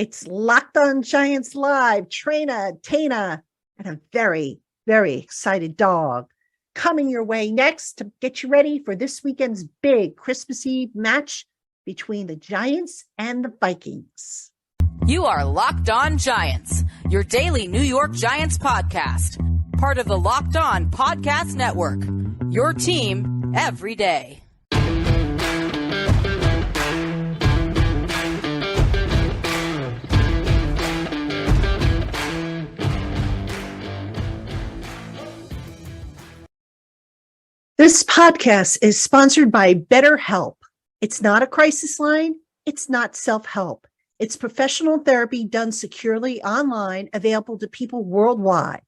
It's LockedOn Giants Live. Traina, Tainah, and a very, very excited dog coming your way next to get you ready for this weekend's big Christmas Eve match between the Giants and the Vikings. You are Locked On Giants, your daily New York Giants podcast. Part of the Locked On Podcast Network, your team every day. This podcast is sponsored by BetterHelp. It's not a crisis line. It's not self-help. It's professional therapy done securely online, available to people worldwide.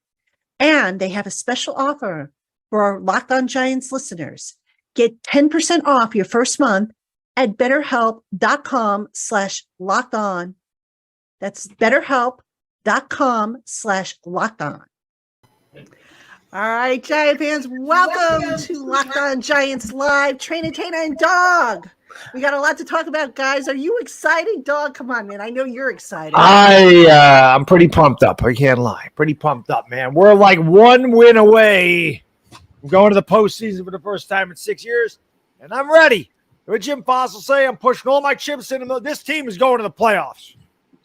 And they have a special offer for our Locked On Giants listeners. Get 10% off your first month at betterhelp.com/lockedon. That's betterhelp.com/lockedon. All right, Giant fans, welcome to Locked On Giants Live. Traina, Tainah, and Dog. We got a lot to talk about, guys. Are you excited, Dog? Come on, man. I know you're excited. I'm pretty pumped up. I can't lie. Pretty pumped up, man. We're like one win away from going to the postseason for the first time in 6 years, and I'm ready. What Jim Fossil say? I'm pushing all my chips in. This team is going to the playoffs.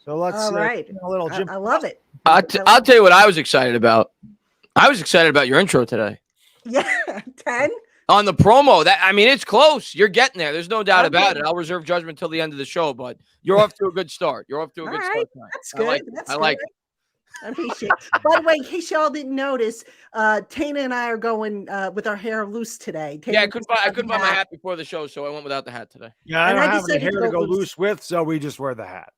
So let's all right. A little Jim. I love it. I'll tell you what I was excited about. I was excited about your intro today. Yeah, 10? On the promo. It's close. You're getting there. There's no doubt about it. I'll reserve judgment till the end of the show, but you're off to a good start. Start. That's good. I like it. I appreciate it. By the way, in case y'all didn't notice, Tainah and I are going with our hair loose today. Yeah, I couldn't buy my hat before the show, so I went without the hat today. Yeah, I don't have the hair to go loose with, so we just wear the hat.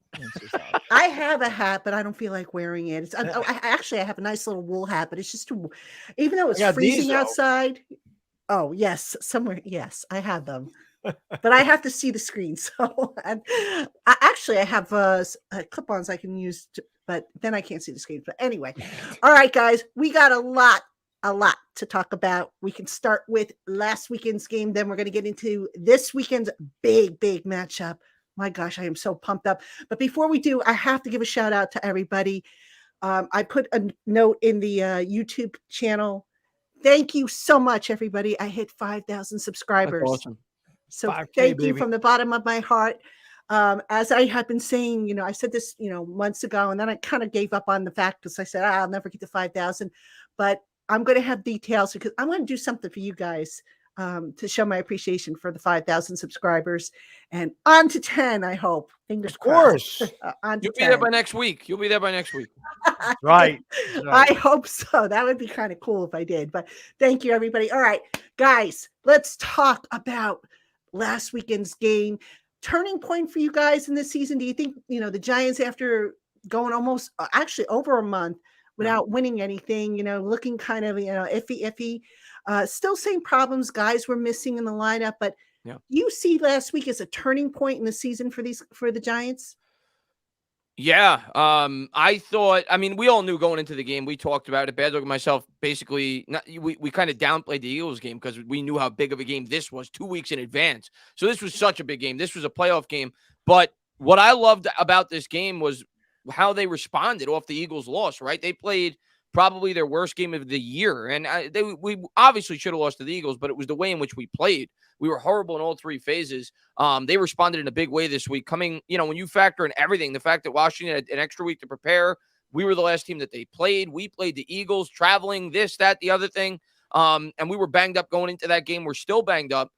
I have a hat, but I don't feel like wearing it. I have a nice little wool hat, but it's just too, even though it's freezing outside. Oh, yes, somewhere. Yes, I have them. But I have to see the screen. So I have clip-ons I can use, but then I can't see the screen. But anyway, all right, guys, we got a lot to talk about. We can start with last weekend's game. Then we're going to get into this weekend's big matchup. My gosh, I am so pumped up. But before we do, I have to give a shout out to everybody. I put a note in the YouTube channel. Thank you so much, everybody. I hit 5,000 subscribers. That's awesome. So thank you from the bottom of my heart. As I have been saying, I said this, months ago, and then I kind of gave up on the fact because I said, I'll never get to 5,000. But I'm going to have details because I want to do something for you guys to show my appreciation for the 5,000 subscribers. And on to 10, I hope. Fingers crossed. Of course. You'll be there by next week. Right. I hope so. That would be kind of cool if I did. But thank you, everybody. All right, guys, let's talk about last weekend's game. Turning point for you guys in this season. Do you think, the Giants, after going almost actually over a month without winning anything, looking kind of, iffy, still same problems guys were missing in the lineup, but you see last week as a turning point in the season for the Giants? Yeah. I thought, we all knew going into the game, we talked about it. Bad Dog and myself, basically, we kind of downplayed the Eagles game because we knew how big of a game this was 2 weeks in advance. So this was such a big game. This was a playoff game. But what I loved about this game was how they responded off the Eagles' loss, right? They played probably their worst game of the year. And we obviously should have lost to the Eagles, but it was the way in which we played. We were horrible in all three phases. They responded in a big way this week. Coming, when you factor in everything, the fact that Washington had an extra week to prepare, we were the last team that they played. We played the Eagles, traveling, this, that, the other thing. And we were banged up going into that game. We're still banged up.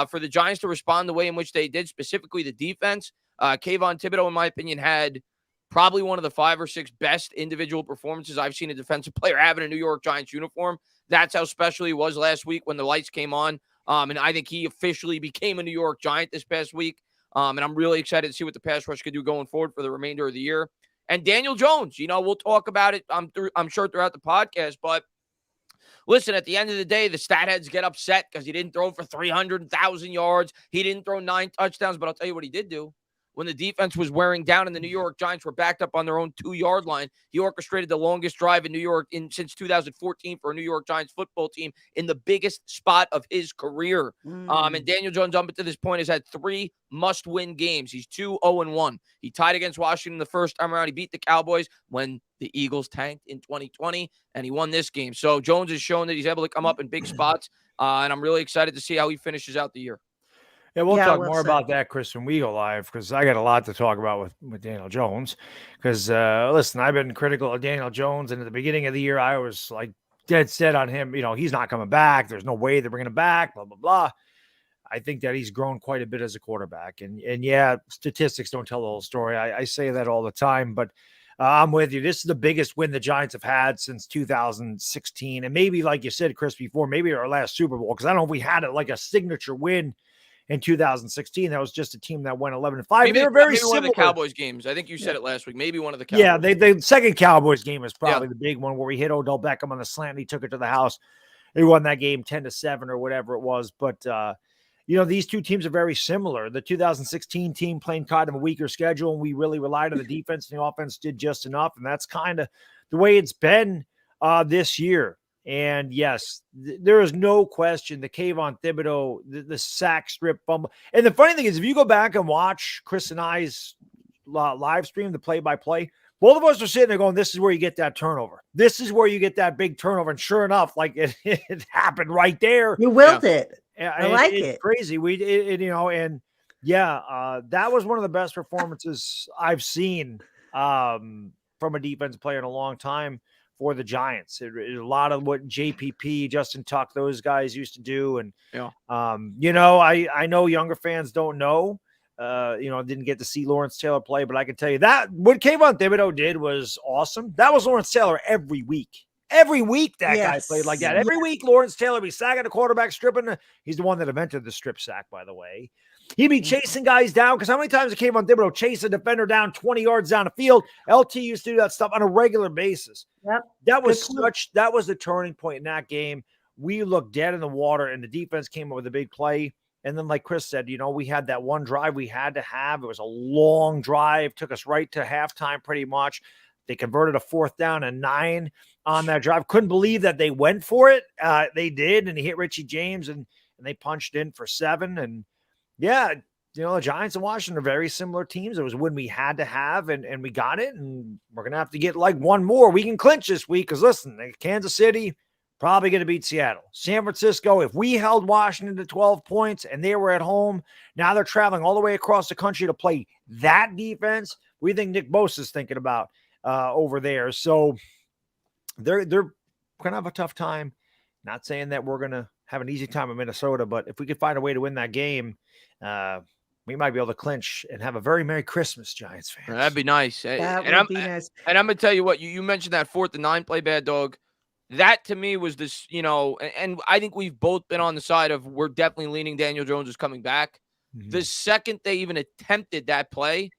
For the Giants to respond the way in which they did, specifically the defense, Kayvon Thibodeau, in my opinion, had probably one of the 5 or 6 best individual performances I've seen a defensive player have in a New York Giants uniform. That's how special he was last week when the lights came on. And I think he officially became a New York Giant this past week. And I'm really excited to see what the pass rush could do going forward for the remainder of the year. And Daniel Jones, we'll talk about it, I'm sure, throughout the podcast. But listen, at the end of the day, the stat heads get upset because he didn't throw for 300,000 yards. He didn't throw 9 touchdowns. But I'll tell you what he did do. when the defense was wearing down and the New York Giants were backed up on their own 2-yard line. He orchestrated the longest drive in New York since 2014 for a New York Giants football team in the biggest spot of his career. And Daniel Jones, up to this point, has had 3 must-win games. He's 2-0-1. He tied against Washington the first time around. He beat the Cowboys when the Eagles tanked in 2020, and he won this game. So Jones has shown that he's able to come up in big spots, and I'm really excited to see how he finishes out the year. Yeah, we'll talk more about that, Chris, when we go live, because I got a lot to talk about with Daniel Jones. Because, listen, I've been critical of Daniel Jones, and at the beginning of the year, I was like dead set on him. You know, he's not coming back. There's no way they're bringing him back, blah, blah, blah. I think that he's grown quite a bit as a quarterback. And yeah, statistics don't tell the whole story. I say that all the time, but I'm with you. This is the biggest win the Giants have had since 2016. And maybe, like you said, Chris, before, maybe our last Super Bowl, because I don't know if we had it like a signature win in 2016. That was just a team that went 11-5. Maybe they were very maybe similar. One of the Cowboys games. I think you said it last week. Maybe one of the Cowboys. Yeah, the second Cowboys game is probably the big one where we hit Odell Beckham on the slant. And he took it to the house. They won that game 10-7 or whatever it was. But, you know, these two teams are very similar. The 2016 team playing kind of a weaker schedule, and we really relied on the defense, and the offense did just enough. And that's kind of the way it's been this year. And yes, there is no question the Kayvon Thibodeau, the sack strip fumble. And the funny thing is, if you go back and watch Chris and I's live stream, the play-by-play, both of us are sitting there going, this is where you get that turnover. This is where you get that big turnover. And sure enough, like it happened right there. You willed it. I like it. It's crazy. You know, and that was one of the best performances I've seen from a defense player in a long time for the Giants. A lot of what JPP, Justin Tuck, those guys used to do. And, you know, I know younger fans don't know, you know, didn't get to see Lawrence Taylor play, but I can tell you that what Kayvon Thibodeau did was awesome. That was Lawrence Taylor every week. Every week that guy played like that. Every week, Lawrence Taylor be sacking the quarterback, stripping. He's the one that invented the strip sack, by the way. He'd be chasing guys down, because how many times it came on Thibodeau chase a defender down 20 yards down the field? LT used to do that stuff on a regular basis. Yep. That was the turning point in that game. We looked dead in the water, and the defense came up with a big play. And then, like Chris said, you know, we had that one drive we had to have. It was a long drive, took us right to halftime pretty much. They converted a 4th down and 9 on that drive. Couldn't believe that they went for it. They did, and he hit Richie James, and they punched in for 7. And yeah, you know, the Giants and Washington are very similar teams. It was when we had to have, and we got it, and we're going to have to get like one more. We can clinch this week, because listen, Kansas City probably going to beat Seattle. San Francisco, if we held Washington to 12 points and they were at home, now they're traveling all the way across the country to play that defense. We think Nick Bosa's thinking about over there. So they're going to have a tough time. Not saying that we're going to have an easy time in Minnesota, but if we could find a way to win that game, we might be able to clinch and have a very Merry Christmas, Giants fans. That'd be nice. That would be nice. And I'm going to tell you what, you mentioned that 4th and 9 play, Bad Dog. That to me was this, you know, and I think we've both been on the side of we're definitely leaning Daniel Jones is coming back. Mm-hmm. The second they even attempted that play,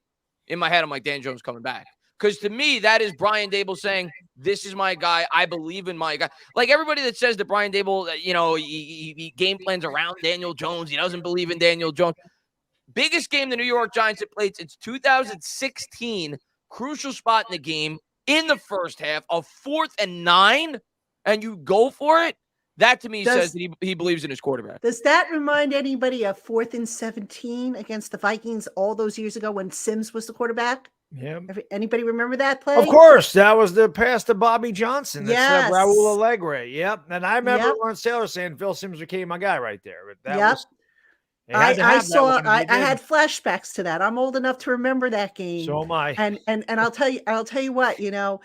in my head, I'm like, Daniel Jones coming back. Because to me, that is Brian Daboll saying, this is my guy. I believe in my guy. Like everybody that says that Brian Daboll, you know, he game plans around Daniel Jones. He doesn't believe in Daniel Jones. Biggest game the New York Giants have played since 2016. Crucial spot in the game in the first half, a 4th and 9, and you go for it. That to me says that he believes in his quarterback. Does that remind anybody of 4th and 17 against the Vikings all those years ago when Sims was the quarterback? Yeah. Anybody remember that play? Of course. That was the pass to Bobby Johnson. Yes. Raul Allegre. Yep. And I remember Lawrence Taylor saying Phil Sims became my guy right there. But that was, I had flashbacks to that. I'm old enough to remember that game. So am I. And I'll tell you what, you know,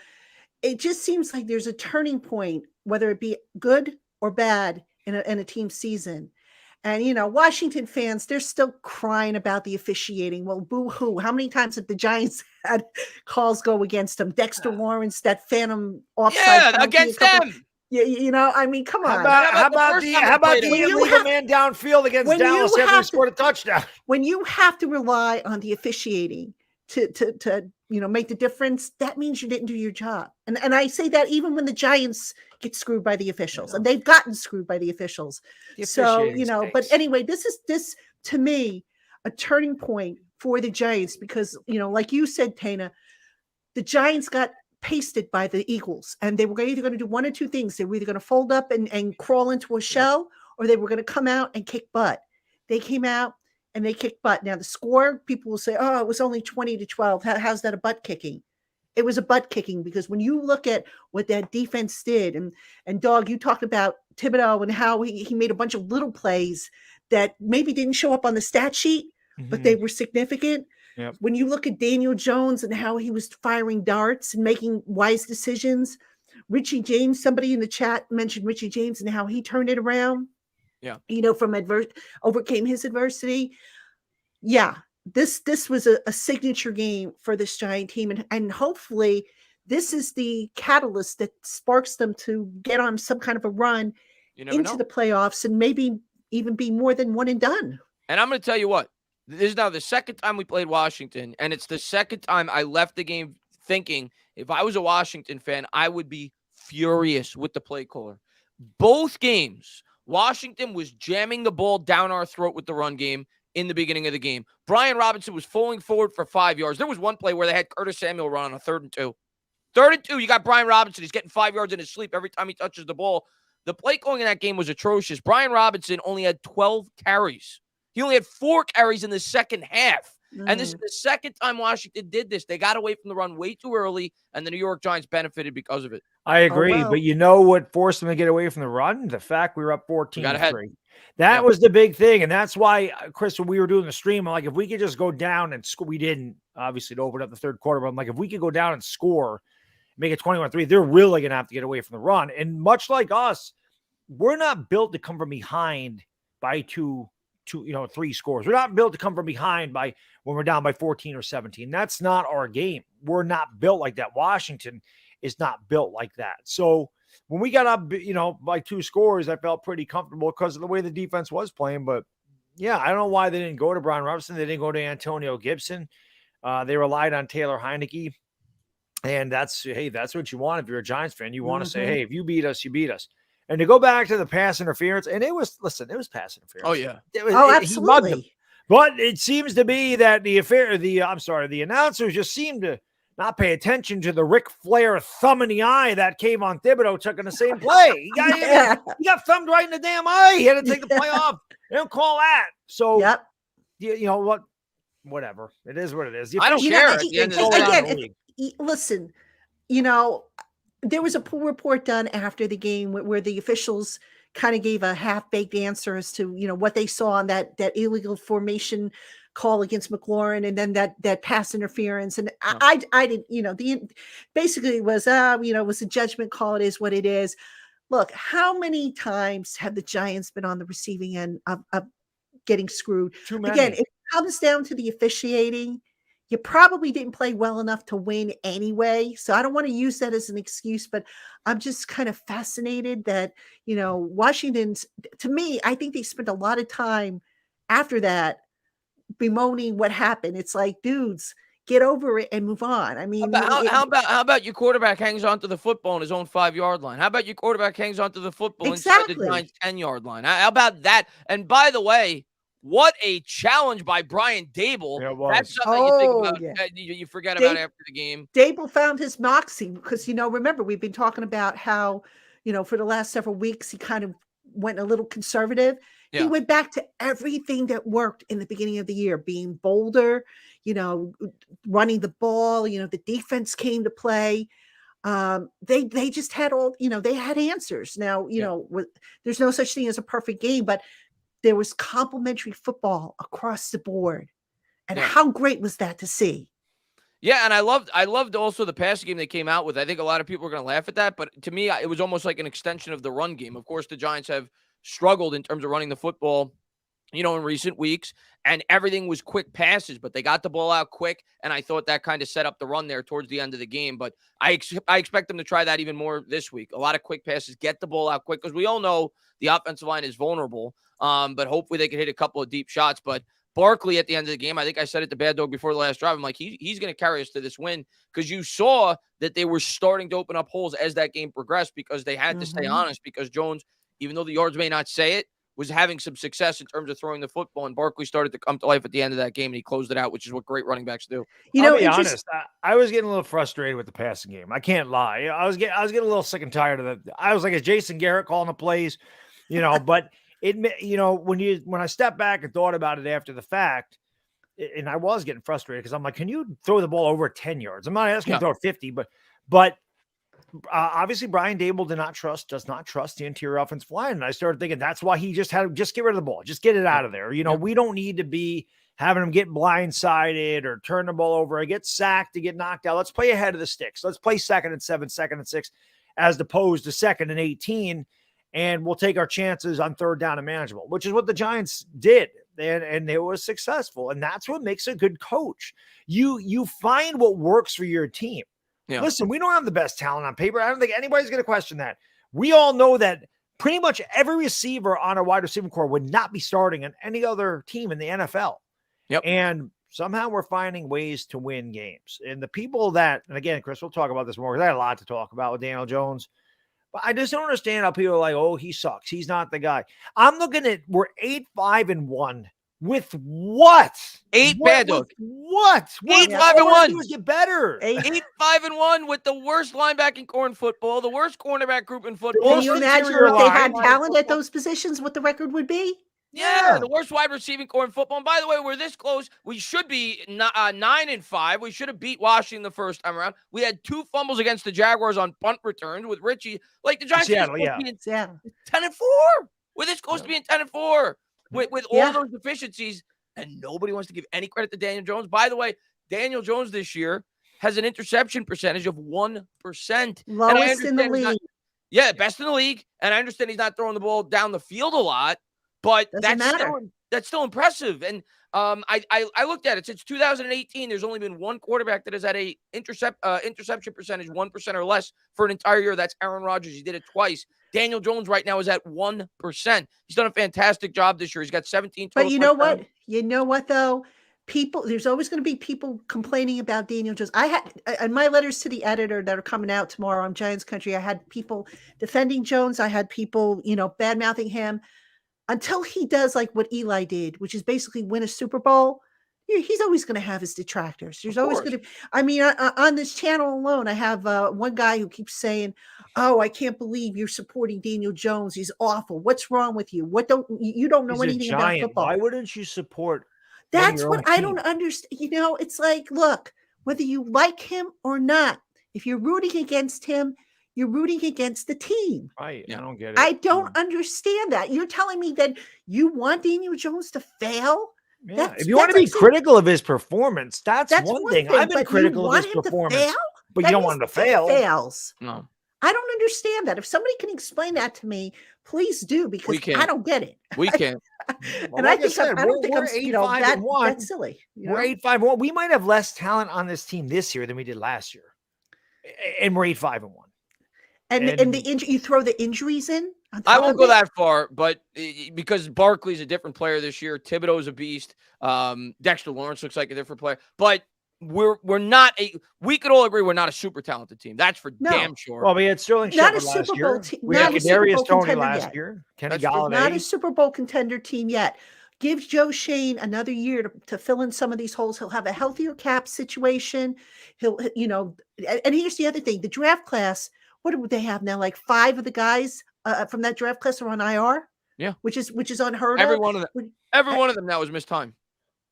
it just seems like there's a turning point, whether it be good or bad in a team season. And, you know, Washington fans, they're still crying about the officiating. Well, boo-hoo. How many times have the Giants had calls go against them? Dexter Lawrence, that phantom offside. Yeah, against them. You know, I mean, come on. How about the illegal man downfield against Dallas after he scored a touchdown? When you have to rely on the officiating to you know, make the difference, that means you didn't do your job. And I say that even when the Giants get screwed by the officials, and they've gotten screwed by the officials. So, you know, but anyway, this to me, a turning point for the Giants because, like you said, Tainah, the Giants got pasted by the Eagles, and they were either going to do one or two things. They were either going to fold up and crawl into a shell, or they were going to come out and kick butt. They came out and they kicked butt. Now, the score, people will say, oh, it was only 20-12. How's that a butt kicking? It was a butt kicking because when you look at what that defense did, and Dog, you talked about Thibodeau and how he made a bunch of little plays that maybe didn't show up on the stat sheet, but they were significant. Yep. When you look at Daniel Jones and how he was firing darts and making wise decisions, Richie James, somebody in the chat mentioned Richie James and how he turned it around. Yeah. From overcame his adversity. Yeah. This was a signature game for this Giant team. And hopefully this is the catalyst that sparks them to get on some kind of a run into the playoffs and maybe even be more than one and done. And I'm going to tell you what, this is now the second time we played Washington, and it's the second time I left the game thinking if I was a Washington fan, I would be furious with the play caller. Both games, Washington was jamming the ball down our throat with the run game in the beginning of the game. Brian Robinson was falling forward for 5 yards. There was one play where they had Curtis Samuel run on a 3rd and 2. 3rd and 2, you got Brian Robinson. He's getting 5 yards in his sleep every time he touches the ball. The play calling in that game was atrocious. Brian Robinson only had 12 carries. He only had 4 carries in the second half. And this is the second time Washington did this. They got away from the run way too early, and the New York Giants benefited because of it. I agree, but you know what forced them to get away from the run? The fact we were up 14-3. That was the big thing, and that's why, Chris, when we were doing the stream, I'm like, if we could just go down and score, we didn't, obviously, to open up the third quarter, but I'm like, if we could go down and score, make it 21-3, they're really going to have to get away from the run. And much like us, we're not built to come from behind by 3 scores. We're not built to come from behind by when we're down by 14 or 17. That's not our game. We're not built like that. Washington is not built like that. So when we got up, by 2 scores, I felt pretty comfortable because of the way the defense was playing. But yeah, I don't know why they didn't go to Brian Robinson. They didn't go to Antonio Gibson. They relied on Taylor Heineke. And that's what you want if you're a Giants fan. You want to say, hey, if you beat us, you beat us. And to go back to the pass interference, and it was pass interference. Oh, yeah. Absolutely. But it seems to be that the announcers just seem to not pay attention to the Ric Flair thumb in the eye that Kayvon Thibodeau took in the same play. He got thumbed right in the damn eye. He had to take the play off. They don't call that. So, you know what? Whatever. It is what it is. I don't care. Listen, there was a pool report done after the game where the officials kind of gave a half-baked answer as to, what they saw on that illegal formation call against McLaurin and then that pass interference. And I didn't, basically it was, it was a judgment call. It is what it is. Look, how many times have the Giants been on the receiving end of getting screwed? Too many. Again, it comes down to the officiating. You probably didn't play well enough to win anyway. So I don't want to use that as an excuse, but I'm just kind of fascinated that, Washington's, to me, I think they spent a lot of time after that bemoaning what happened. It's like, dudes, get over it and move on. I mean, how about your quarterback hangs onto the football on his own 5-yard line? How about your quarterback hangs onto the football inside the Giants 10-yard line? How about that? And by the way, what a challenge by Brian Dable. That's something you think about. You forget about after the game. Dable found his moxie because, remember, we've been talking about how, for the last several weeks, he kind of went a little conservative. Yeah. He went back to everything that worked in the beginning of the year, being bolder, running the ball, the defense came to play. They just had they had answers. Now, there's no such thing as a perfect game, but there was complimentary football across the board. And how great was that to see? Yeah, and I loved also the passing game they came out with. I think a lot of people are going to laugh at that, but to me, it was almost like an extension of the run game. Of course, the Giants have struggled in terms of running the football, in recent weeks, and everything was quick passes, but they got the ball out quick, and I thought that kind of set up the run there towards the end of the game. But I expect them to try that even more this week. A lot of quick passes, get the ball out quick, because we all know the offensive line is vulnerable. But hopefully they can hit a couple of deep shots. But Barkley at the end of the game, I think I said it to Bad Dog before the last drive. I'm like, he's going to carry us to this win, because you saw that they were starting to open up holes as that game progressed, because they had to stay honest, because Jones, even though the yards may not say it, was having some success in terms of throwing the football, and Barkley started to come to life at the end of that game, and he closed it out, which is what great running backs do. I'll be honest. I was getting a little frustrated with the passing game. I can't lie. I was getting a little sick and tired of it. I was like, is Jason Garrett calling the plays? But when I stepped back and thought about it after the fact, and I was getting frustrated because I'm like, can you throw the ball over 10 yards? I'm not asking you to throw 50, but obviously Brian Dable does not trust the interior offensive line. And I started thinking that's why he just get rid of the ball. Just get it out of there. We don't need to be having him get blindsided or turn the ball over or get sacked to get knocked out. Let's play ahead of the sticks. Let's play 2nd and 7, 2nd and 6, as opposed to 2nd and 18. And we'll take our chances on 3rd down and manageable, which is what the Giants did. And it was successful. And that's what makes a good coach. You find what works for your team. Yeah. Listen, we don't have the best talent on paper. I don't think anybody's going to question that. We all know that pretty much every receiver on our wide receiving core would not be starting on any other team in the NFL. Yep. And somehow we're finding ways to win games. And the people that, and again, Chris, we'll talk about this more because I had a lot to talk about with Daniel Jones. But I just don't understand how people are like, oh, he sucks. He's not the guy. I'm looking at, we're 8-5-1. With what? Bad dog. What? 8-5-1. Get better. 8-5-1 with the worst linebacking core in football, the worst cornerback group in football. Can you imagine if they had talent at those positions, what the record would be? Yeah, the worst wide receiving core in football. And by the way, we're this close. We should be 9-5. We should have beat Washington the first time around. We had 2 fumbles against the Jaguars on punt returns with Richie. Like the Giants, Seattle, 10-4. We're this close to being 10-4. With all those deficiencies, and nobody wants to give any credit to Daniel Jones. By the way, Daniel Jones this year has an interception percentage of 1%. Lowest in the league. Best in the league. And I understand he's not throwing the ball down the field a lot, but that's still impressive. And I looked at it. Since 2018, there's only been one quarterback that has had a interception percentage 1% or less for an entire year. That's Aaron Rodgers. He did it twice. Daniel Jones right now is at 1%. He's done a fantastic job this year. He's got 17 total. But you know what? You know what, though? There's always going to be people complaining about Daniel Jones. I had, in my letters to the editor that are coming out tomorrow on Giants Country, I had people defending Jones. I had people, bad-mouthing him until he does like what Eli did, which is basically win a Super Bowl. He's always going to have his detractors. There's always going to, on this channel alone, I have one guy who keeps saying, oh, I can't believe you're supporting Daniel Jones. He's awful. What's wrong with you? You don't know anything about football. Why wouldn't you support? That's what I don't understand. It's like, look, whether you like him or not, if you're rooting against him, you're rooting against the team. Right. I don't get it. I don't understand that. You're telling me that you want Daniel Jones to fail? Yeah. If you want to be critical of his performance, that's one thing. I've been critical of his performance, but you don't want him to fail. Fails. No. I don't understand that. If somebody can explain that to me, please do, because I don't get it. We can't. And I don't think I'm that's silly. We're 8-5-1. We might have less talent on this team this year than we did last year. And we're 8-5-1. And the injury, you throw the injuries in? I won't go that far, but because Barkley's a different player this year, Thibodeau's a beast. Dexter Lawrence looks like a different player, but we're not we could all agree we're not a super talented team. That's for damn sure. Well, we had Sterling Shepard last year. We had Kadarius Toney last year. Kenny Galladay. Not a Super Bowl contender team yet. Give Joe Shane another year to fill in some of these holes. He'll have a healthier cap situation. He'll, and here's the other thing: the draft class. What do they have now? Like 5 of the guys from that draft class are on IR. Yeah, which is unheard of. Every one of them now was missed time.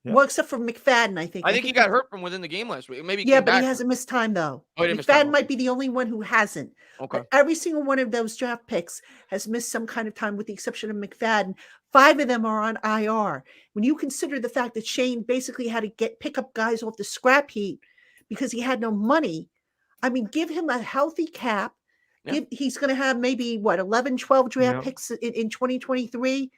Yeah. Well, except for McFadden, I think. I think he got hurt from within the game last week. Maybe but he hasn't missed time though. Oh, McFadden might be the only one who hasn't. Okay. But every single one of those draft picks has missed some kind of time, with the exception of McFadden. 5 of them are on IR. When you consider the fact that Shane basically had to pick up guys off the scrap heap because he had no money, I mean, give him a healthy cap. Yeah. He's going to have maybe 11, 12 draft picks in 2023.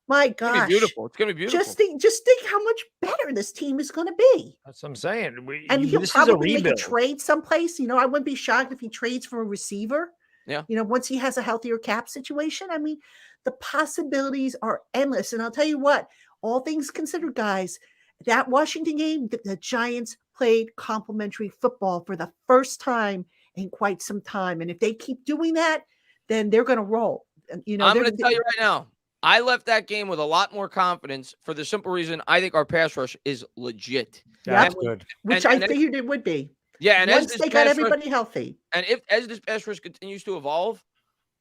My gosh, it's going to be beautiful. Just think how much better this team is going to be. That's what I'm saying. He'll probably make a trade someplace. I wouldn't be shocked if he trades for a receiver. Yeah. Once he has a healthier cap situation. I mean, the possibilities are endless. And I'll tell you what, all things considered, guys, that Washington game, the Giants played complimentary football for the first time in quite some time. And if they keep doing that, then they're going to roll. I'm going to tell you right now, I left that game with a lot more confidence for the simple reason I think our pass rush is legit. That's Yep. good. Which I figured it would be. Yeah, and once they got everybody healthy. And as this pass rush continues to evolve,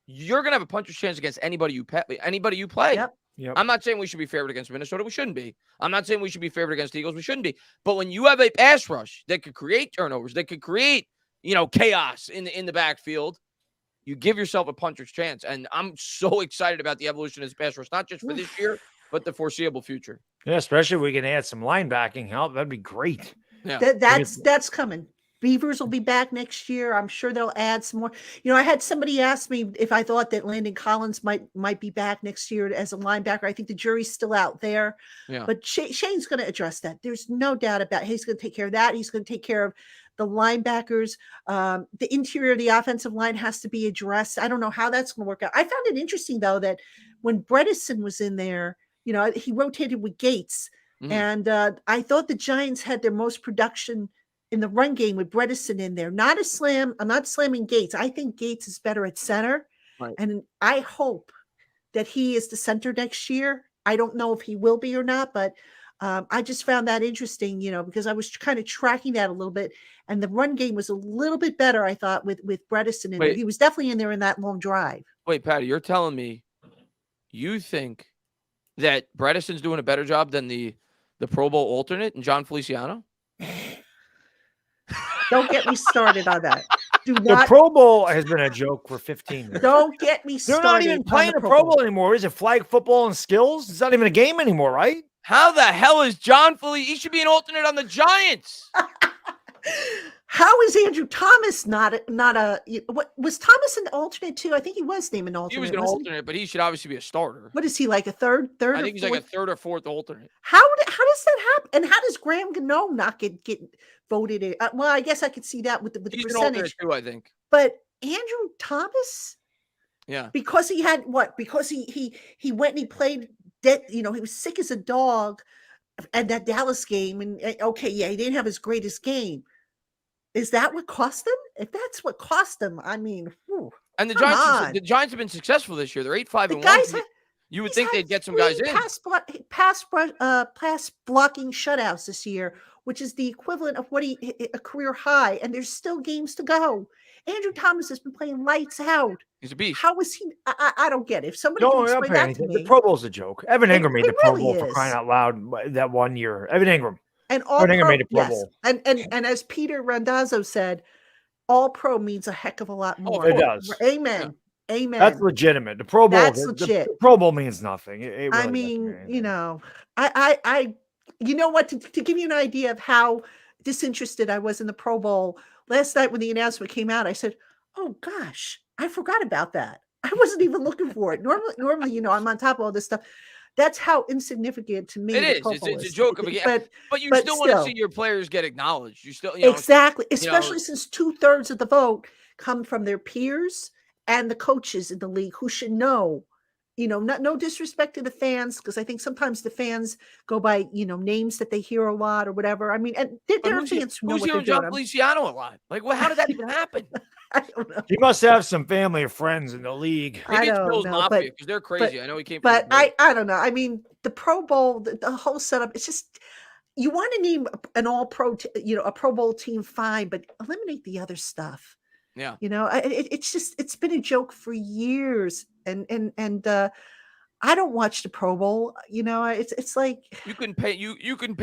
you're gonna have a puncher's chance against anybody you play. Yep. I'm not saying we should be favored against Minnesota. We shouldn't be. I'm not saying we should be favored against the Eagles. We shouldn't be. But when you have a pass rush that could create turnovers, that could create, chaos in the backfield, you give yourself a puncher's chance. And I'm so excited about the evolution of this pass rush, not just for this year, but the foreseeable future. Yeah, especially if we can add some linebacking help. That'd be great. Yeah. That's coming. Beavers will be back next year. I'm sure they'll add some more. I had somebody ask me if I thought that Landon Collins might be back next year as a linebacker. I think the jury's still out there. Yeah. But Shane's going to address that. There's no doubt about it. He's going to take care of that. He's going to take care of the linebackers. The interior of the offensive line has to be addressed. I don't know how that's going to work out. I found it interesting, though, that when Bredesen was in there, he rotated with Gates. Mm-hmm. And I thought the Giants had their most production in the run game with Bredesen in there. Not a slam. I'm not slamming Gates. I think Gates is better at center. Right. And I hope that he is the center next year. I don't know if he will be or not, but I just found that interesting, because I was kind of tracking that a little bit. And the run game was a little bit better, I thought, with Bredesen in there. He was definitely in there in that long drive. Wait, Patty, you're telling me you think that Bredesen's doing a better job than the Pro Bowl alternate and John Feliciano? Don't get me started on that. The Pro Bowl has been a joke for 15 years. Don't get me started. They're not even playing the Pro Bowl anymore. Is it flag football and skills? It's not even a game anymore, right? How the hell is John Feliciano? He should be an alternate on the Giants. How is Andrew Thomas not a? What was Thomas an alternate too? I think he was named an alternate. He was an alternate, but he should obviously be a starter. What is he, like a third? I think he's like a third or fourth alternate. How does that happen? And how does Graham Gano not get voted in? Well, I guess I could see that with the he's percentage an alternate too, I think. But Andrew Thomas, yeah, because he had what? Because he went and he played. He was sick as a dog at that Dallas game, and okay, yeah, he didn't have his greatest game. Is that what cost them? If that's what cost them, I mean, whew, and the Giants have been successful this year. They're 8-5-1. You would think they'd get some guys in. Pass blocking shutouts this year, which is the equivalent of what a career high, and there's still games to go. Andrew Thomas has been playing lights out. He's a beast. How is he? I don't get it. If somebody can explain that to me. The Pro Bowl's a joke. Evan Ingram made the Pro Bowl for crying out loud that one year. Evan Ingram. And Evan Ingram made the Pro Bowl. And as Peter Randazzo said, all pro means a heck of a lot more. It does. Amen. Yeah. Amen. That's legitimate. The Pro Bowl. That's legit. The Pro Bowl means nothing. It really I mean, I you know what? To give you an idea of how disinterested I was in the Pro Bowl last night when the announcement came out, I said, "Oh gosh, I forgot about that. I wasn't even looking for it. Normally, I'm on top of all this stuff." That's how insignificant to me it is. It's a joke of a game, but you still want to see your players get acknowledged. You still exactly, especially since 2/3 of the vote come from their peers and the coaches in the league who should know. No disrespect to the fans, because I think sometimes the fans go by names that they hear a lot or whatever. I mean, and there are fans who know what they're doing. John Feliciano a lot? Like, how did that even happen? I don't know. He must have some family or friends in the league. Maybe it's Bill's Mafia, because they're crazy. I know he came. But I don't know. I mean, the Pro Bowl, the whole setup. It's just you want to name an All Pro, a Pro Bowl team, fine, but eliminate the other stuff. Yeah. It's been a joke for years, and I don't watch the Pro Bowl. It's like you couldn't pay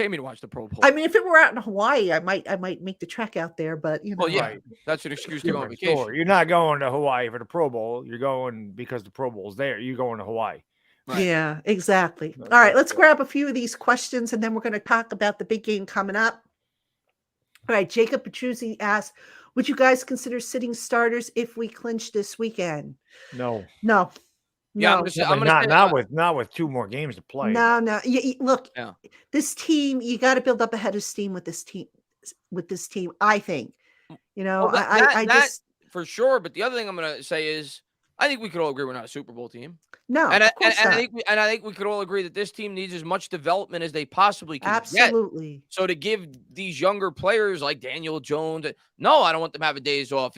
me to watch the Pro Bowl. I mean, if it were out in Hawaii, I might make the trek out there. But well, yeah, right. That's an excuse to go on vacation. You're not going to Hawaii for the Pro Bowl. You're going because the Pro Bowl's there. You're going to Hawaii. Right. Yeah, exactly. All right, let's grab a few of these questions, and then we're going to talk about the big game coming up. All right, Jacob Petruzzi asked, would you guys consider sitting starters if we clinch this weekend? No. Yeah, not with 2 more games to play. No. Look, this team, you got to build up a head of steam with this team. I think, I just for sure. But the other thing I'm going to say is, I think we could all agree we're not a Super Bowl team. No, and I think we could all agree that this team needs as much development as they possibly can. Absolutely. Get. So to give these younger players like Daniel Jones, no, I don't want them having days off.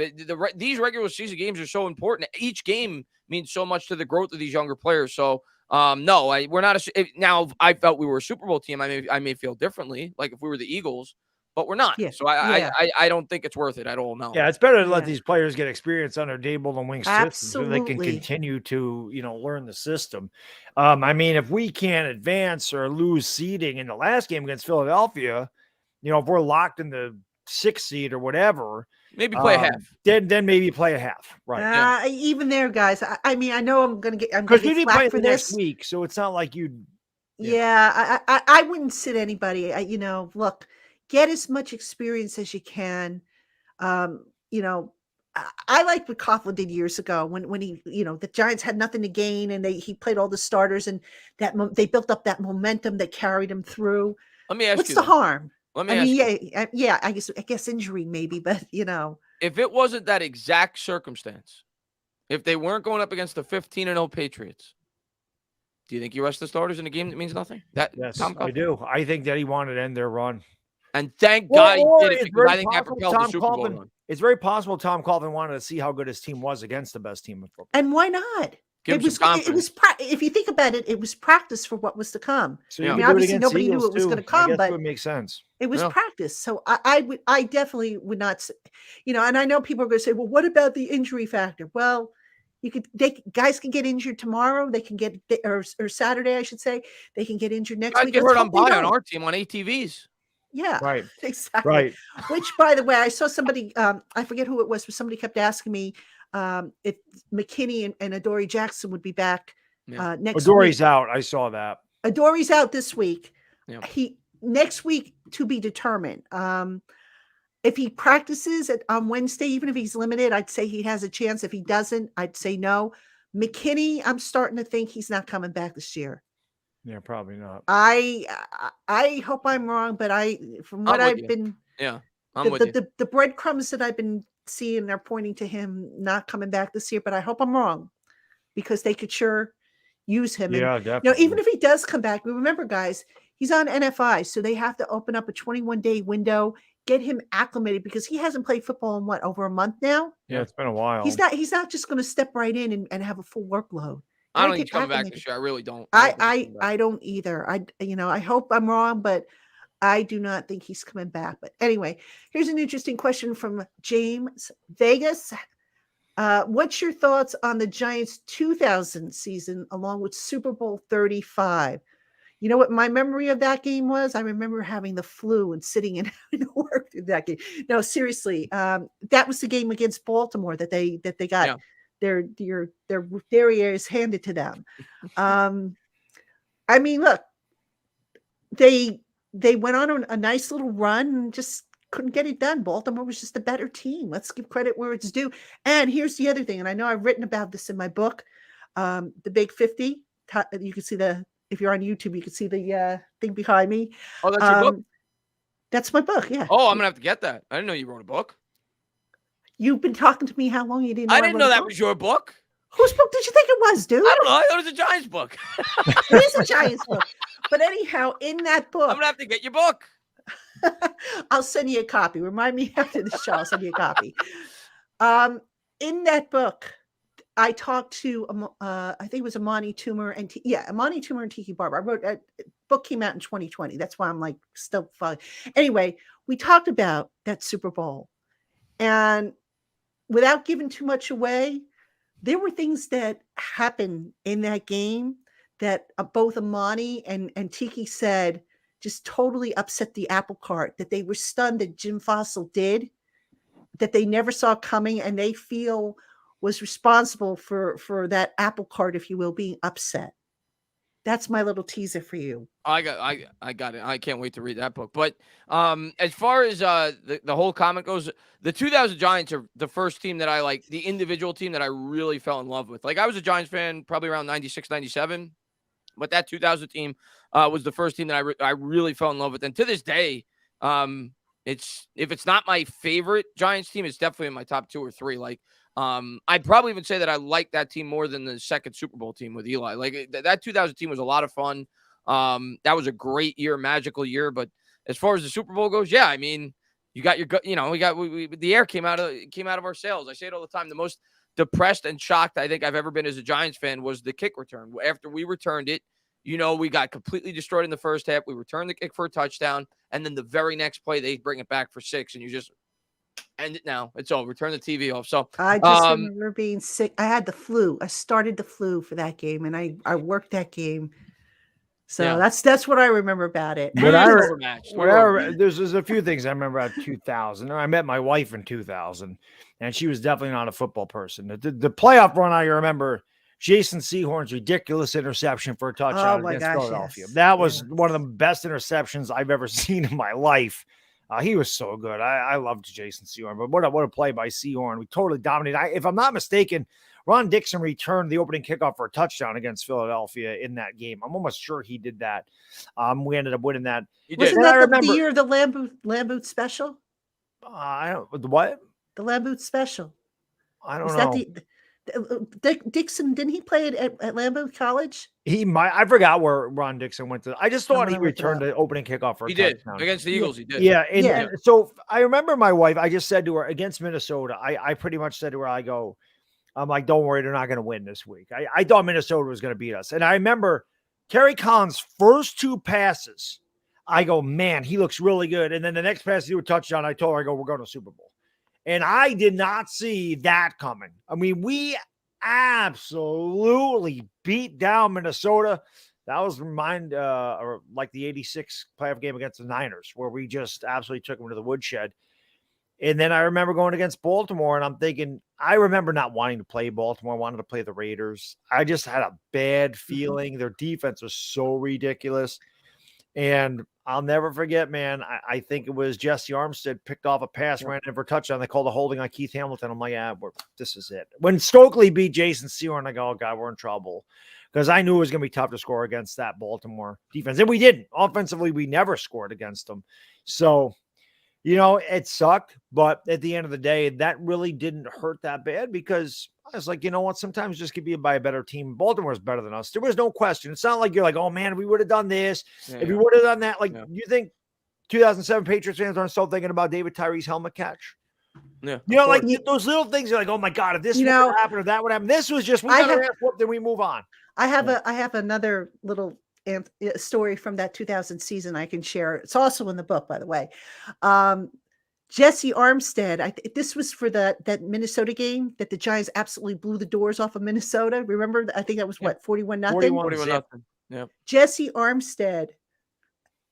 These regular season games are so important. Each game means so much to the growth of these younger players. So No, we're not. Now, if I felt we were a Super Bowl team, I may feel differently, like if we were the Eagles, but we're not. Yeah. So I don't think it's worth it at all. No. Yeah, it's better to let Yeah. these players get experience under Dable and Wink system so they can Absolutely. continue to, learn the system. I mean, if we can't advance or lose seeding in the last game against Philadelphia, if we're locked in the 6th seed or whatever, maybe play a half. Then maybe play a half, right? Even there, guys. I mean, I know I'm gonna get Because you didn't play for the this next week, so it's not like you. Yeah, I wouldn't sit anybody. Look, get as much experience as you can. I like what Coughlin did years ago when he, the Giants had nothing to gain and he played all the starters and they built up that momentum that carried him through. Let me ask What's you. the harm? Let me ask you. Yeah. I guess injury maybe, but if it wasn't that exact circumstance, if they weren't going up against the 15-0 Patriots, do you think you rest the starters in a game that means nothing? Yes, I do. I think that he wanted to end their run. And thank God he did it because I think that propelled the Super Bowl run. It's very possible Tom Coughlin wanted to see how good his team was against the best team in football. And why not? It was if you think about it, it was practice for what was to come. So I mean, obviously nobody knew it was going to come, but it would make sense. It was practice. So I definitely would not, and I know people are going to say, well, what about the injury factor? Well, guys can get injured tomorrow. They can get, or Saturday, I should say, they can get injured next week. I get hurt on our team on ATVs. Yeah, right. Exactly. Right. Which, by the way, I saw somebody, I forget who it was, but somebody kept asking me if McKinney and Adoree Jackson would be back next week. Adoree's out. I saw that. Adoree's out this week. Yeah. Next week to be determined. If he practices on Wednesday, even if he's limited, I'd say he has a chance. If he doesn't, I'd say no. McKinney, I'm starting to think he's not coming back this year. Yeah, probably not. I hope I'm wrong, but from what I've been, I'm with you. The breadcrumbs that I've been seeing are pointing to him not coming back this year. But I hope I'm wrong because they could sure use him. Yeah, and, definitely. Even if he does come back, remember, guys, he's on NFI, so they have to open up a 21-day window, get him acclimated because he hasn't played football in over a month now. Yeah, it's been a while. He's not just going to step right in and have a full workload. I don't think he's coming back this year. I really don't. I don't either. I hope I'm wrong, but I do not think he's coming back. But anyway, here's an interesting question from James Vegas. What's your thoughts on the Giants 2000 season along with Super Bowl 35? You know what my memory of that game was? I remember having the flu and sitting and having to work through that game. No, seriously, that was the game against Baltimore that they got their derrieres handed to them. I mean, look, they went on a nice little run and just couldn't get it done. Baltimore was just a better team. Let's give credit where it's due. And here's the other thing, and I know I've written about this in my book, The Big 50. You can see if you're on YouTube, you can see the thing behind me. Oh, that's your book? That's my book, yeah. Oh, I'm going to have to get that. I didn't know you wrote a book. You've been talking to me how long? You didn't know I didn't know that was your book. Whose book did you think it was, dude? I don't know. I thought it was a Giants book. It is a Giants book. But anyhow, in that book. I'm going to have to get your book. I'll send you a copy. Remind me after the show. I'll send you a copy. In that book, I talked to, I think it was Amani Toomer and Amani Toomer and Tiki Barber. I wrote a book came out in 2020. That's why I'm like still following. Anyway, we talked about that Super Bowl, and without giving too much away, there were things that happened in that game that both Amani and Tiki said just totally upset the apple cart, that they were stunned that Jim Fossil did, that they never saw coming, and they feel was responsible for that apple cart, if you will, being upset. That's my little teaser for you. I got it. I can't wait to read that book. But as far as the whole comment goes, the 2000 Giants are the first team that I like, the individual team that I really fell in love with. Like, I was a Giants fan probably around 96, 97. But that 2000 team was the first team that I really fell in love with. And to this day, if it's not my favorite Giants team, it's definitely in my top 2 or 3. Like, I'd probably even say that I like that team more than the second Super Bowl team with Eli. Like, that 2000 team was a lot of fun. That was a great year, magical year. But as far as the Super Bowl goes, yeah, I mean, you got your, the air came out of our sails. I say it all the time. depressed and shocked I think I've ever been as a Giants fan was the kick return. After we returned it, we got completely destroyed in the first half. We returned the kick for a touchdown, and then the very next play, they bring it back for 6, and you just end it now. It's over. Turn the TV off. So I just remember being sick. I had the flu. I started the flu for that game, and I worked that game. So that's what I remember about it. But there's a few things I remember about 2000. I met my wife in 2000, and she was definitely not a football person. The playoff run, I remember Jason Sehorn's ridiculous interception for a touchdown against Philadelphia. Yes. That was one of the best interceptions I've ever seen in my life. He was so good. I loved Jason Sehorn, but what a play by Sehorn. We totally dominated. If I'm not mistaken, Ron Dixon returned the opening kickoff for a touchdown against Philadelphia in that game. I'm almost sure he did that. We ended up winning that. Wasn't that the year of the Lamb Boot special? What? The Lamb Boot special. I don't know. Dixon, didn't he play at Lambeau College? He might. I forgot where Ron Dixon went to. I just thought he returned the opening kickoff for a touchdown. Did against the Eagles. He did. Yeah, and so I remember my wife. I just said to her against Minnesota. I pretty much said to her, I'm like, don't worry, they're not going to win this week. I thought Minnesota was going to beat us, and I remember Kerry Collins' first 2 passes. I go, man, he looks really good. And then the next pass he threw a touchdown. I told her, we're going to Super Bowl. And I did not see that coming. I mean, we absolutely beat down Minnesota. That was like the 86 playoff game against the Niners, where we just absolutely took them to the woodshed. And then I remember going against Baltimore, and I'm thinking, I remember not wanting to play Baltimore. I wanted to play the Raiders. I just had a bad feeling. Their defense was so ridiculous. And I'll never forget, man, I think it was Jesse Armstead picked off a pass, ran in for a touchdown. They called a holding on Keith Hamilton. I'm like, this is it. When Stokely beat Jason Sehorn, I go, oh, God, we're in trouble. Because I knew it was going to be tough to score against that Baltimore defense. And we didn't. Offensively, we never scored against them. So, it sucked. But at the end of the day, that really didn't hurt that bad because I was like, you know what? Sometimes just could be by a better team. Baltimore's better than us. There was no question. It's not like you're like, oh, man, we would have done this. If we would have done that. Like, you think 2007 Patriots fans aren't still thinking about David Tyree's helmet catch? Yeah. Like those little things. You're like, oh, my God, if this would happen or that would happen. This was just, we got our ass whooped, then we move on. I have another little story from that 2000 season I can share. It's also in the book, by the way. Jesse Armstead, this was for that Minnesota game that the Giants absolutely blew the doors off of Minnesota. Remember? I think that was 41-0. 41-0. Yeah. Jesse Armstead,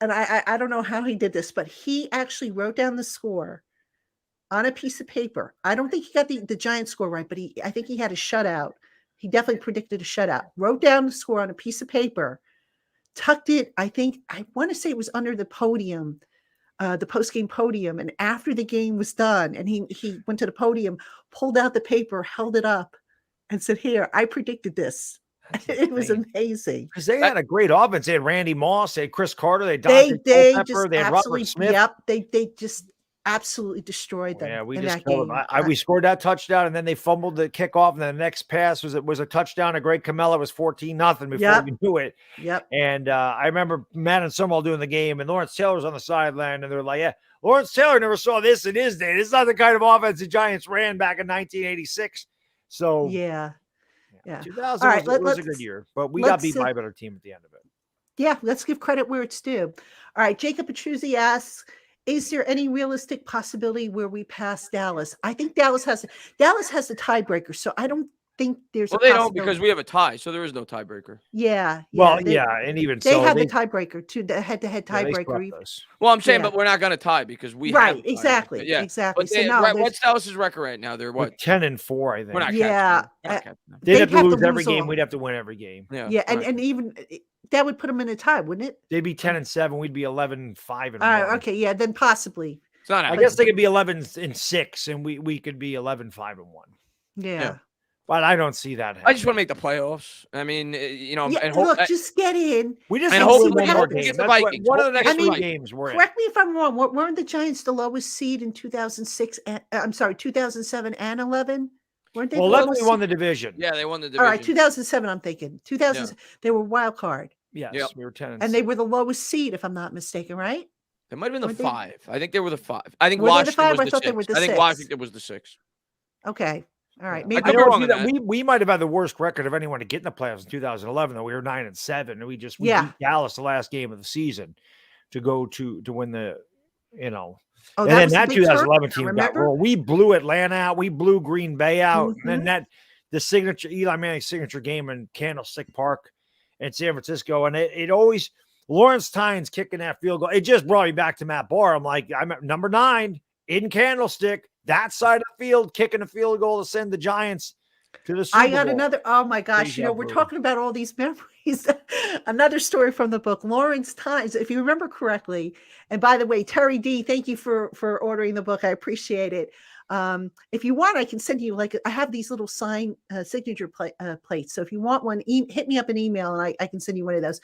and I don't know how he did this, but he actually wrote down the score on a piece of paper. I don't think he got the Giants score right, but I think he had a shutout. He definitely predicted a shutout. Wrote down the score on a piece of paper, tucked it. I want to say it was under the podium. The post-game podium, and after the game was done and he went to the podium, pulled out the paper, held it up, and said, here, I predicted this. It was amazing. Because they had a great offense. They had Randy Moss, they had Chris Carter, they had they had Robert Smith. Yep, they just absolutely destroyed them. Yeah, we in just that game. we scored that touchdown, and then they fumbled the kickoff, and then the next pass was a touchdown. A Greg Camella was 14-0 before we knew it. Yep. And I remember Matt and Summerall doing the game, and Lawrence Taylor was on the sideline, and they're like, "Yeah, Lawrence Taylor never saw this in his day. This is not the kind of offense the Giants ran back in 1986." So yeah. 2000 was a good year, but we got beat by a better team at the end of it. Yeah, let's give credit where it's due. All right, Jacob Petruzzi asks, is there any realistic possibility where we pass Dallas? I think Dallas has the tiebreaker, so I don't think there's they don't because we have a tie, so there is no tiebreaker. Yeah. And even they have the tiebreaker to the head-to-head tiebreaker. Well, I'm saying, but we're not going to tie because we have exactly. But what's Dallas's record right now? They're what 10-4, I think. We're not they'd have to lose every game. We'd have to win every game. Yeah, and even that would put them in a tie, wouldn't it? They'd be 10-7. We'd be 11-5. Okay, yeah, then possibly. It's not. I guess they could be 11-6, and we could be 11-5-1. Yeah. But I don't see that happening. I just want to make the playoffs. I mean, and just get in. We just hope one more game. The Vikings. One of the next 3 games we're correct me if I'm wrong. Weren't the Giants the lowest seed in 2006? 2007 and 11? Weren't they? 11 we won the division. Yeah, they won the division. All right, 2007. I'm thinking 2000. They were wild card. Yes, we were 10. And they were the lowest seed, if I'm not mistaken, right? They might have been the 5. I think they were the 5. I think Washington was the 6. I thought they were the 6. I think Washington was the 6. Okay. All right. I Maybe could be wrong on that. We might have had the worst record of anyone to get in the playoffs in 2011, though. We were 9-7, and we Yeah. beat Dallas the last game of the season to go to win the, Oh, and that then was the that big 2011 turnaround, team got remember? rolled. We blew Atlanta out. We blew Green Bay out. Mhm. And then the signature Eli Manning's signature game in Candlestick Park in San Francisco, and it always Lawrence Tynes kicking that field goal. It just brought me back to Matt Barr. I'm like, I'm at number 9 in Candlestick, that side of the field, kicking a field goal to send the Giants to the Super I got Bowl. another. Oh my gosh! Deja We're vu. talking about all these memories. Another story from the book, Lawrence Tynes, if you remember correctly. And by the way, Terry D, thank you for ordering the book. I appreciate it. If you want, I can send you I have these little sign signature plates. So if you want one, hit me up an email and I can send you one of those.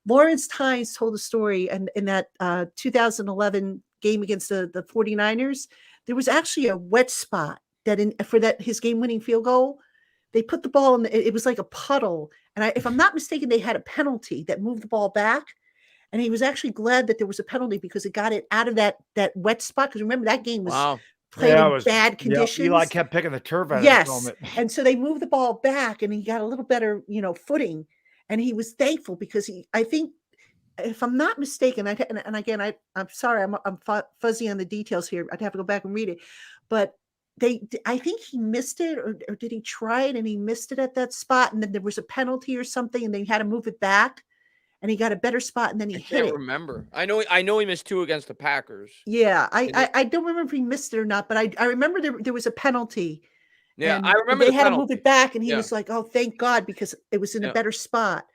Lawrence Tynes told a story, and in that 2011 game against the 49ers, there was actually a wet spot for his game-winning field goal. They put the ball in, it was like a puddle. And if I'm not mistaken, they had a penalty that moved the ball back. And he was actually glad that there was a penalty because it got it out of that wet spot. Because remember, that game was played in bad conditions. Eli kept picking the turf out of his helmet. And so they moved the ball back and he got a little better, footing. And he was thankful because I think, if I'm not mistaken, and again, I'm sorry, I'm fuzzy on the details here. I'd have to go back and read it. But I think he missed it, or did he try it and he missed it at that spot, and then there was a penalty or something, and they had to move it back, and he got a better spot, and then he hit it. I can't remember. I know he missed 2 against the Packers. Yeah, I don't remember if he missed it or not, but I remember there was a penalty. Yeah, I remember they had to move it back, and he was like, "Oh, thank God," because it was in a better spot.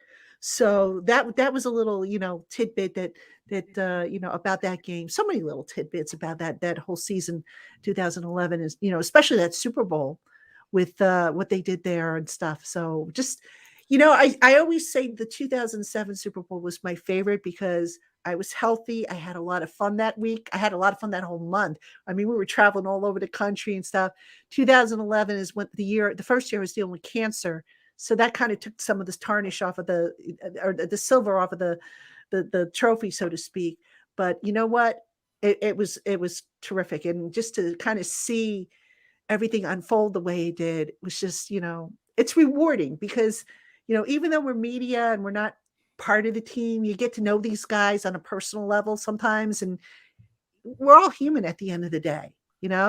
So that was a little tidbit that about that game. So many little tidbits about that whole season 2011 is especially that Super Bowl with what they did there and stuff. So just I always say the 2007 Super Bowl was my favorite because I was healthy. I had a lot of fun that week. I had a lot of fun that whole month. I mean, we were traveling all over the country and stuff. 2011 is when the first year I was dealing with cancer. So that kind of took some of this tarnish off of the silver off of the trophy, so to speak. But you know what? It was terrific. And just to kind of see everything unfold the way it did was just, it's rewarding because, even though we're media and we're not part of the team, you get to know these guys on a personal level sometimes. And we're all human at the end of the day,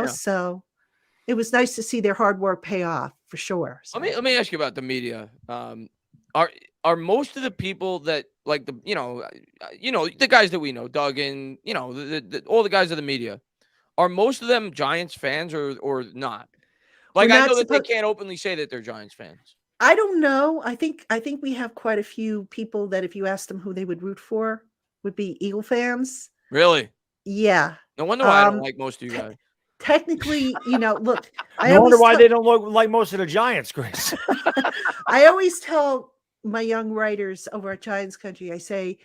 So it was nice to see their hard work pay off for sure. So. Let me ask you about the media. Are most of the people that like the guys that we know, Doug and all the guys of the media, are most of them Giants fans or not? Like I know that they can't openly say that they're Giants fans. I don't know. I think we have quite a few people that if you ask them who they would root for would be Eagle fans. Really? Yeah. No wonder why I don't like most of you guys. Technically, look. I wonder why they don't look like most of the Giants, Chris. I always tell my young writers over at Giants Country, I say,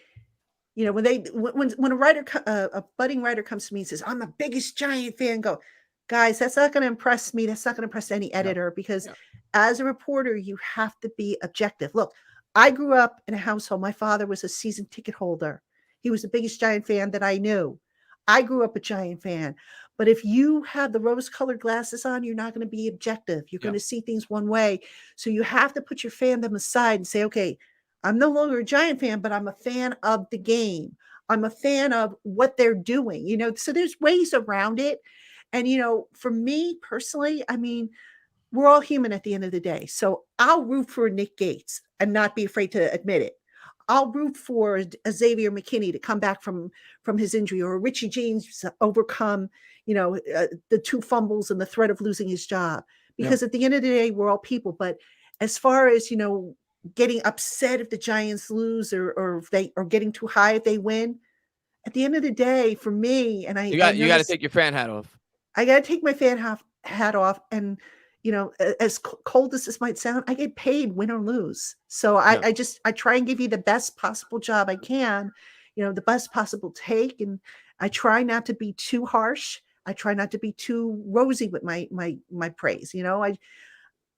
when a budding writer comes to me and says, "I'm the biggest Giant fan," go, guys, that's not going to impress me. That's not going to impress any editor because as a reporter, you have to be objective. Look, I grew up in a household. My father was a season ticket holder. He was the biggest Giant fan that I knew. I grew up a Giant fan. But if you have the rose-colored glasses on, you're not going to be objective. You're going to see things one way. So you have to put your fandom aside and say, okay, I'm no longer a Giant fan, but I'm a fan of the game. I'm a fan of what they're doing, so there's ways around it. And, for me personally, I mean, we're all human at the end of the day. So I'll root for Nick Gates and not be afraid to admit it. I'll root for a Xavier McKinney to come back from his injury, or Richie James to overcome, the 2 fumbles and the threat of losing his job. Because at the end of the day, we're all people. But as far as, getting upset if the Giants lose or if they are getting too high if they win, at the end of the day, for me, and you got to take your fan hat off. I got to take my fan hat off. And, as cold as this might sound, I get paid win or lose. So I try and give you the best possible job I can, the best possible take. And I try not to be too harsh. I try not to be too rosy with my praise.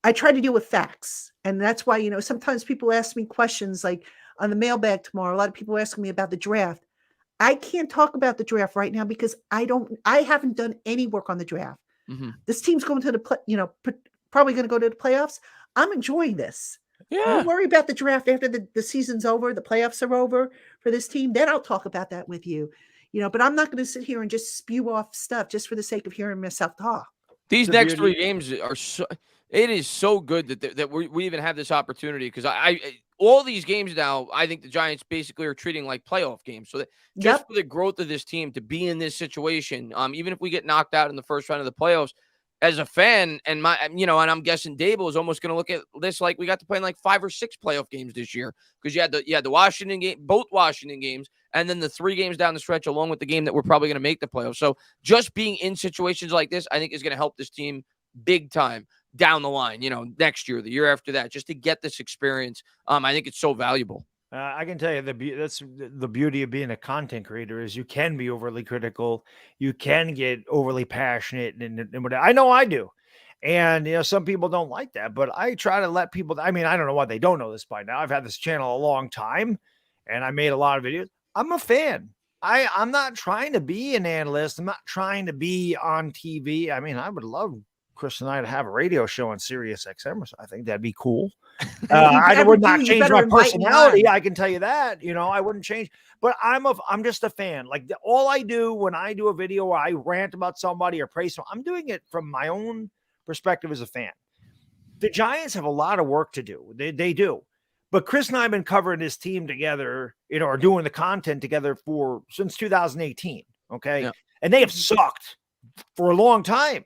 I try to deal with facts. And that's why, sometimes people ask me questions like on the mailbag tomorrow. A lot of people asking me about the draft. I can't talk about the draft right now because I haven't done any work on the draft. Mm-hmm. This team's going to the probably going to go to the playoffs. I'm enjoying this. Yeah. We'll worry about the draft after the season's over, the playoffs are over for this team. Then I'll talk about that with you. But I'm not going to sit here and just spew off stuff just for the sake of hearing myself talk. These next 3 games are it is so good that we even have this opportunity, because I all these games now, I think the Giants basically are treating like playoff games. So that just for the growth of this team to be in this situation, even if we get knocked out in the first round of the playoffs, as a fan, and and I'm guessing Dable is almost going to look at this like we got to play in like 5 or 6 playoff games this year, because you had the Washington game, both Washington games, and then the 3 games down the stretch, along with the game that we're probably going to make the playoffs. So just being in situations like this, I think, is going to help this team big time down the line. Next year, the year after that, just to get this experience. I think it's so valuable. I can tell you that's the beauty of being a content creator is you can be overly critical. You can get overly passionate and what I know I do. And, some people don't like that, but I try to let people, I don't know why they don't know this by now. I've had this channel a long time and I made a lot of videos. I'm a fan. I'm not trying to be an analyst. I'm not trying to be on TV. I would love Chris and I to have a radio show on Sirius XM. I think that'd be cool. I would not change my personality. I can tell you that, I wouldn't change, but I'm just a fan. Like all I do when I do a video or I rant about somebody or praise someone, I'm doing it from my own perspective as a fan. The Giants have a lot of work to do. They do, but Chris and I have been covering this team together, or doing the content together since 2018. Okay. Yeah. And they have sucked for a long time.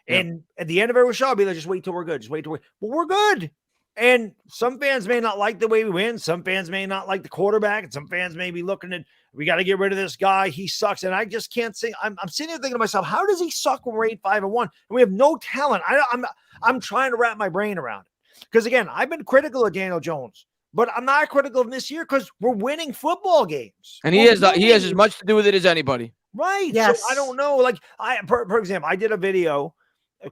Yeah. And at the end of every show, I'll be like, just wait till we're good. But we're good. And some fans may not like the way we win. Some fans may not like the quarterback. And some fans may be looking at, we got to get rid of this guy. He sucks. And I just can't say, I'm sitting there thinking to myself, how does he suck when we're 8-5-1? And we have no talent. I'm trying to wrap my brain around it. Because again, I've been critical of Daniel Jones, but I'm not critical of him this year because we're winning football games. And he has as much to do with it as anybody. Right. Yes. So I don't know. Like for example, I did a video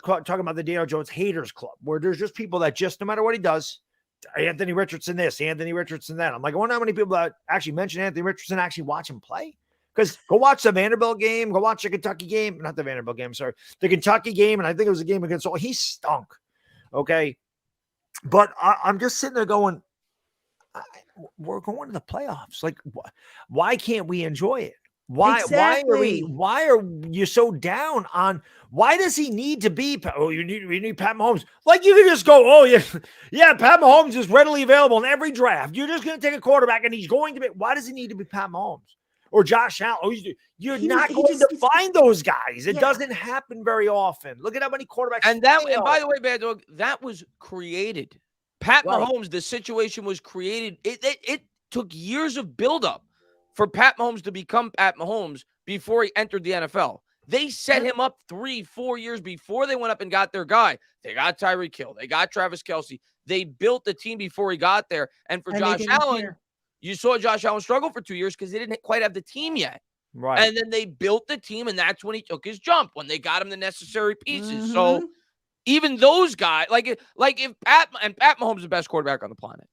talking about the Daniel Jones haters club, where there's just people that just, no matter what he does, Anthony Richardson this, Anthony Richardson that. I'm like, I wonder how many people that actually mention Anthony Richardson actually watch him play. Because go watch the Vanderbilt game, go watch the Kentucky game, not the Vanderbilt game, sorry, the Kentucky game, and I think it was a game against, he stunk. Okay. But I'm just sitting there going, we're going to the playoffs. Like, why can't we enjoy it? Why are you so down on, why does he need to be, we need Pat Mahomes? Like, you can just go, yeah, Pat Mahomes is readily available in every draft. You're just going to take a quarterback and he's going to be, why does he need to be Pat Mahomes? Or Josh Allen? You're not going to find those guys. It doesn't happen very often. Look at how many quarterbacks. And by the way, Bad Dog, that was created. Pat Mahomes, the situation was created. It took years of buildup for Pat Mahomes to become Pat Mahomes before he entered the NFL. They set him up 3-4 years before they went up and got their guy. They got Tyreek Hill. They got Travis Kelce. They built the team before he got there. And for Josh Allen, you saw Josh Allen struggle for 2 years because they didn't quite have the team yet. Right. And then they built the team, and that's when he took his jump, when they got him the necessary pieces. So even those guys, like if Pat Mahomes is the best quarterback on the planet.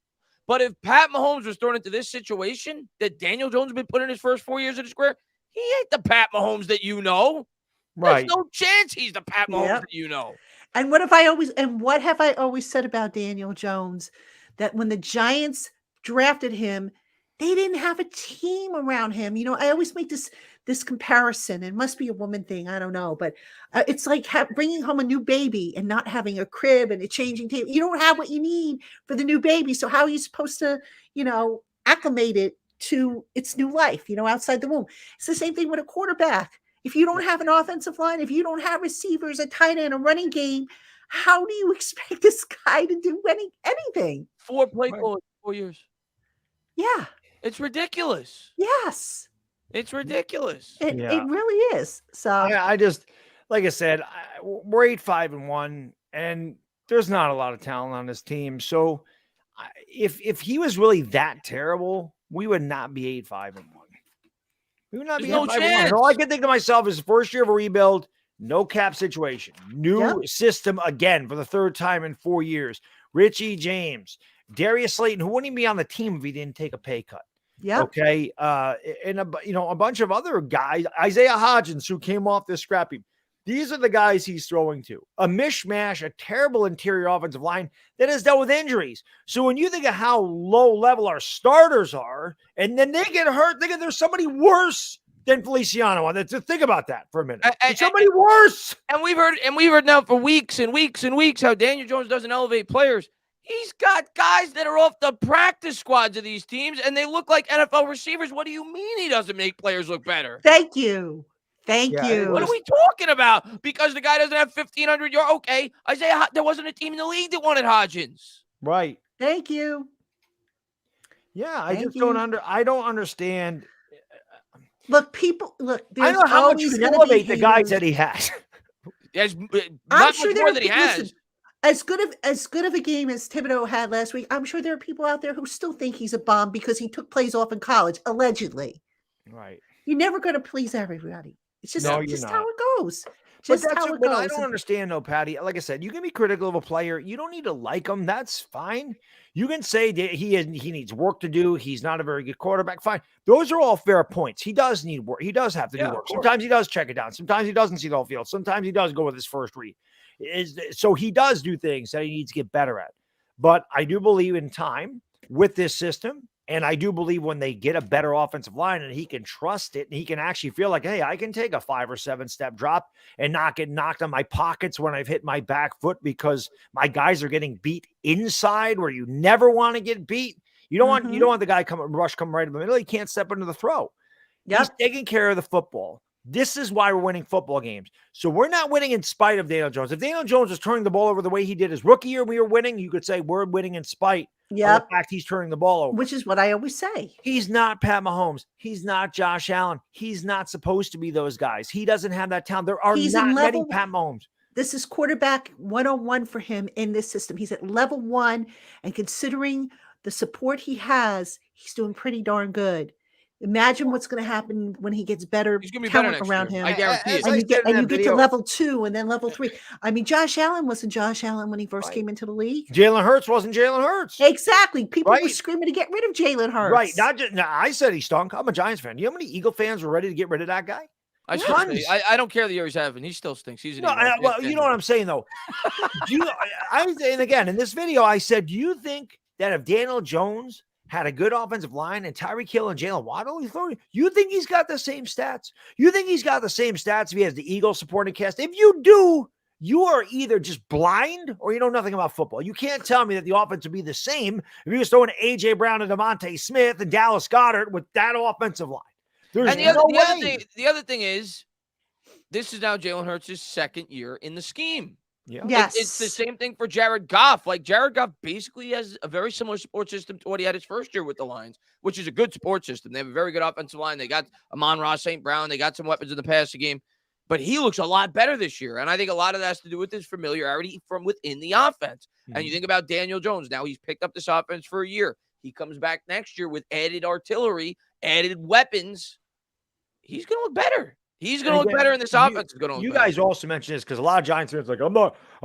But if Pat Mahomes was thrown into this situation that Daniel Jones has been put in his first 4 years of his career, he ain't the Pat Mahomes that you know. Right. There's no chance he's the Pat Mahomes that you know. And what have I always said about Daniel Jones? That when the Giants drafted him, they didn't have a team around him. I always make this comparison. It must be a woman thing. I don't know. But it's like bringing home a new baby and not having a crib and a changing table. You don't have what you need for the new baby. So how are you supposed to, acclimate it to its new life, outside the womb? It's the same thing with a quarterback. If you don't have an offensive line, if you don't have receivers, a tight end, a running game, how do you expect this guy to do anything? 4 play calls in 4 years. Yeah. It's ridiculous. Yes. It's ridiculous. It really is. So I just, like I said, we're 8-5-1, and there's not a lot of talent on this team. So if he was really that terrible, we would not be 8-5-1. We would not be 8-5-1. All I can think to myself is the first year of a rebuild, no cap situation, new system again for the third time in 4 years. Richie James, Darius Slayton, who wouldn't even be on the team if he didn't take a pay cut. Yeah. Okay. And a bunch of other guys, Isaiah Hodgins, who came off this scrappy. These are the guys he's throwing to. A mishmash, a terrible interior offensive line that has dealt with injuries. So when you think of how low level our starters are, and then they get hurt, think of there's somebody worse than Feliciano. Think about that for a minute. There's somebody worse. And we've heard now for weeks and weeks and weeks how Daniel Jones doesn't elevate players. He's got guys that are off the practice squads of these teams, and they look like NFL receivers. What do you mean he doesn't make players look better? Thank you. Thank you. What are we talking about? Because the guy doesn't have 1,500 yards. Okay, Isaiah, there wasn't a team in the league that wanted Hodgins. Right. Thank you. Yeah, I don't understand. Look, I know how much you can elevate the guys that he has. I'm sure more than he has. Listen, as good of a game as Thibodeau had last week, I'm sure there are people out there who still think he's a bomb because he took plays off in college, allegedly. Right. You're never going to please everybody. It's just, how it goes. Just how it goes. I don't understand, though, Patty. Like I said, you can be critical of a player. You don't need to like him. That's fine. You can say that he needs work to do. He's not a very good quarterback. Fine. Those are all fair points. He does need work. He does have to do work. Sometimes he does check it down. Sometimes he doesn't see the whole field. Sometimes he does go with his first read. So he does do things that he needs to get better at. But I do believe in time with this system. And I do believe when they get a better offensive line and he can trust it and he can actually feel like, hey, I can take a 5 or 7 step drop and not get knocked on my pockets when I've hit my back foot because my guys are getting beat inside where you never want to get beat. You don't want the guy come right in the middle. He can't step into the throw. Yep. He's taking care of the football. This is why we're winning football games. So we're not winning in spite of Daniel Jones. If Daniel Jones was turning the ball over the way he did his rookie year, we were winning. You could say we're winning in spite of the fact he's turning the ball over. Which is what I always say. He's not Pat Mahomes. He's not Josh Allen. He's not supposed to be those guys. He doesn't have that talent. There are not many Pat Mahomes. This is quarterback 101 for him in this system. He's at level 1, and considering the support he has, he's doing pretty darn good. Imagine what's going to happen when he gets better talent around him. I guarantee it. And you get to level 2 and then level 3. I mean, Josh Allen wasn't Josh Allen when he first came into the league. Jalen Hurts wasn't Jalen Hurts. Exactly. People were screaming to get rid of Jalen Hurts. Right. I said he stunk. I'm a Giants fan. You know how many Eagle fans were ready to get rid of that guy? I don't care the year he's having. He still stinks. He's you know what I'm saying, though. And again, in this video, I said, do you think that if Daniel Jones had a good offensive line and Tyreek Hill and Jalen Waddle, you think he's got the same stats? You think he's got the same stats if he has the Eagles supporting cast? If you do, you are either just blind or you know nothing about football. You can't tell me that the offense would be the same if he was throwing A.J. Brown and Devontae Smith and Dallas Goedert with that offensive line. The other thing is, this is now Jalen Hurts' second year in the scheme. Yeah. Yes. It's the same thing for Jared Goff. Like, Jared Goff basically has a very similar support system to what he had his first year with the Lions, which is a good support system. They have a very good offensive line. They got Amon-Ra St. Brown. They got some weapons in the passing game. But he looks a lot better this year. And I think a lot of that has to do with his familiarity from within the offense. Mm-hmm. And you think about Daniel Jones. Now he's picked up this offense for a year. He comes back next year with added artillery, added weapons. He's going to look better. He's going to look better in this offense. You guys also mentioned this because a lot of Giants fans are like, I'm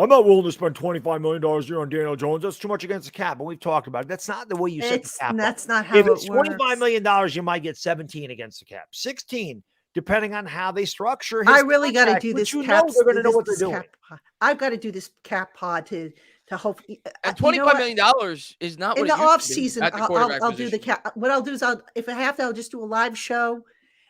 not willing to spend $25 million a year on Daniel Jones. That's too much against the cap. And we've talked about it. That's not the way you set the cap. That's not how it works. If it's $25 million, you might get 17 against the cap. 16, depending on how they structure his I really got to do this cap. They're going to know what they're doing. I've got to do this cap pod to hope. And $25 million is not what in the off season. I'll do the cap. What I'll do is if I have to, I'll just do a live show.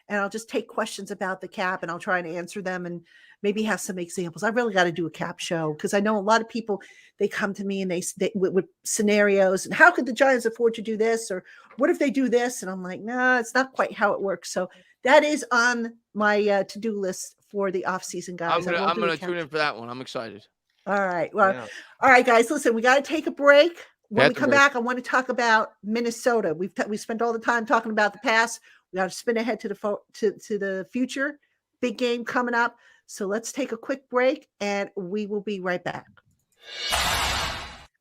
And I'll just take questions about the cap and I'll try and answer them and maybe have some examples. I really got to do a cap show because I know a lot of people, they come to me and they with scenarios and how could the Giants afford to do this? Or what if they do this? And I'm like, nah, it's not quite how it works. So that is on my to-do list for the off-season guys. I'm going to tune in for that one. I'm excited. All right. Well, All right, guys, listen, we got to take a break. When we come back, I want to talk about Minnesota. We spent all the time talking about the past. We got to spin ahead to the future. Big game coming up. So let's take a quick break and we will be right back.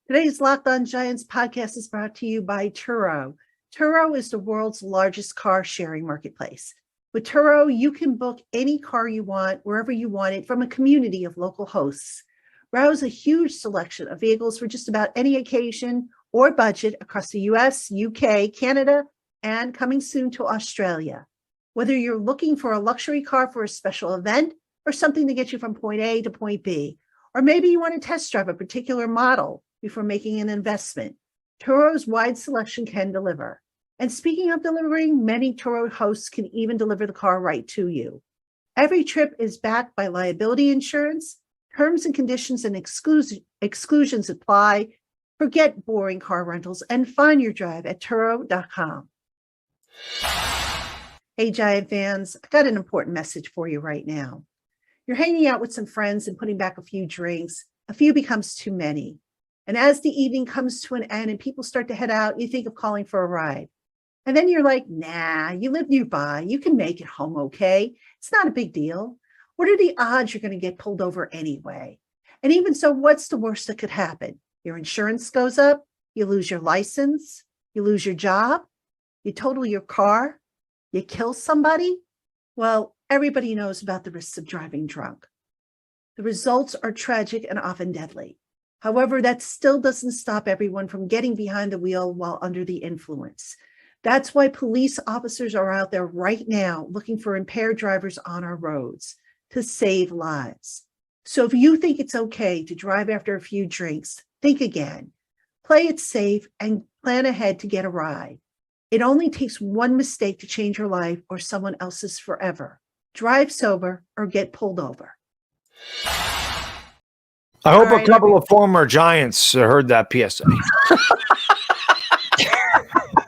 Today's LockedOn Giants podcast is brought to you by Turo. Turo is the world's largest car sharing marketplace. With Turo, you can book any car you want, wherever you want it, from a community of local hosts. Browse a huge selection of vehicles for just about any occasion or budget across the US, UK, Canada, and coming soon to Australia. Whether you're looking for a luxury car for a special event, or something to get you from point A to point B. Or maybe you want to test drive a particular model before making an investment. Turo's wide selection can deliver. And speaking of delivering, many Turo hosts can even deliver the car right to you. Every trip is backed by liability insurance. Terms and conditions and exclusions apply. Forget boring car rentals and find your drive at Turo.com. Hey, Giant fans, I got an important message for you right now. You're hanging out with some friends and putting back a few drinks. A few becomes too many. And as the evening comes to an end and people start to head out, you think of calling for a ride. And then you're like, nah, you live nearby. You can make it home okay. It's not a big deal. What are the odds you're going to get pulled over anyway? And even so, what's the worst that could happen? Your insurance goes up, you lose your license, you lose your job, you total your car, you kill somebody. Well, everybody knows about the risks of driving drunk. The results are tragic and often deadly. However, that still doesn't stop everyone from getting behind the wheel while under the influence. That's why police officers are out there right now looking for impaired drivers on our roads to save lives. So if you think it's okay to drive after a few drinks, think again. Play it safe and plan ahead to get a ride. It only takes one mistake to change your life or someone else's forever. Drive sober or get pulled over. I hope a couple of former Giants heard that PSA.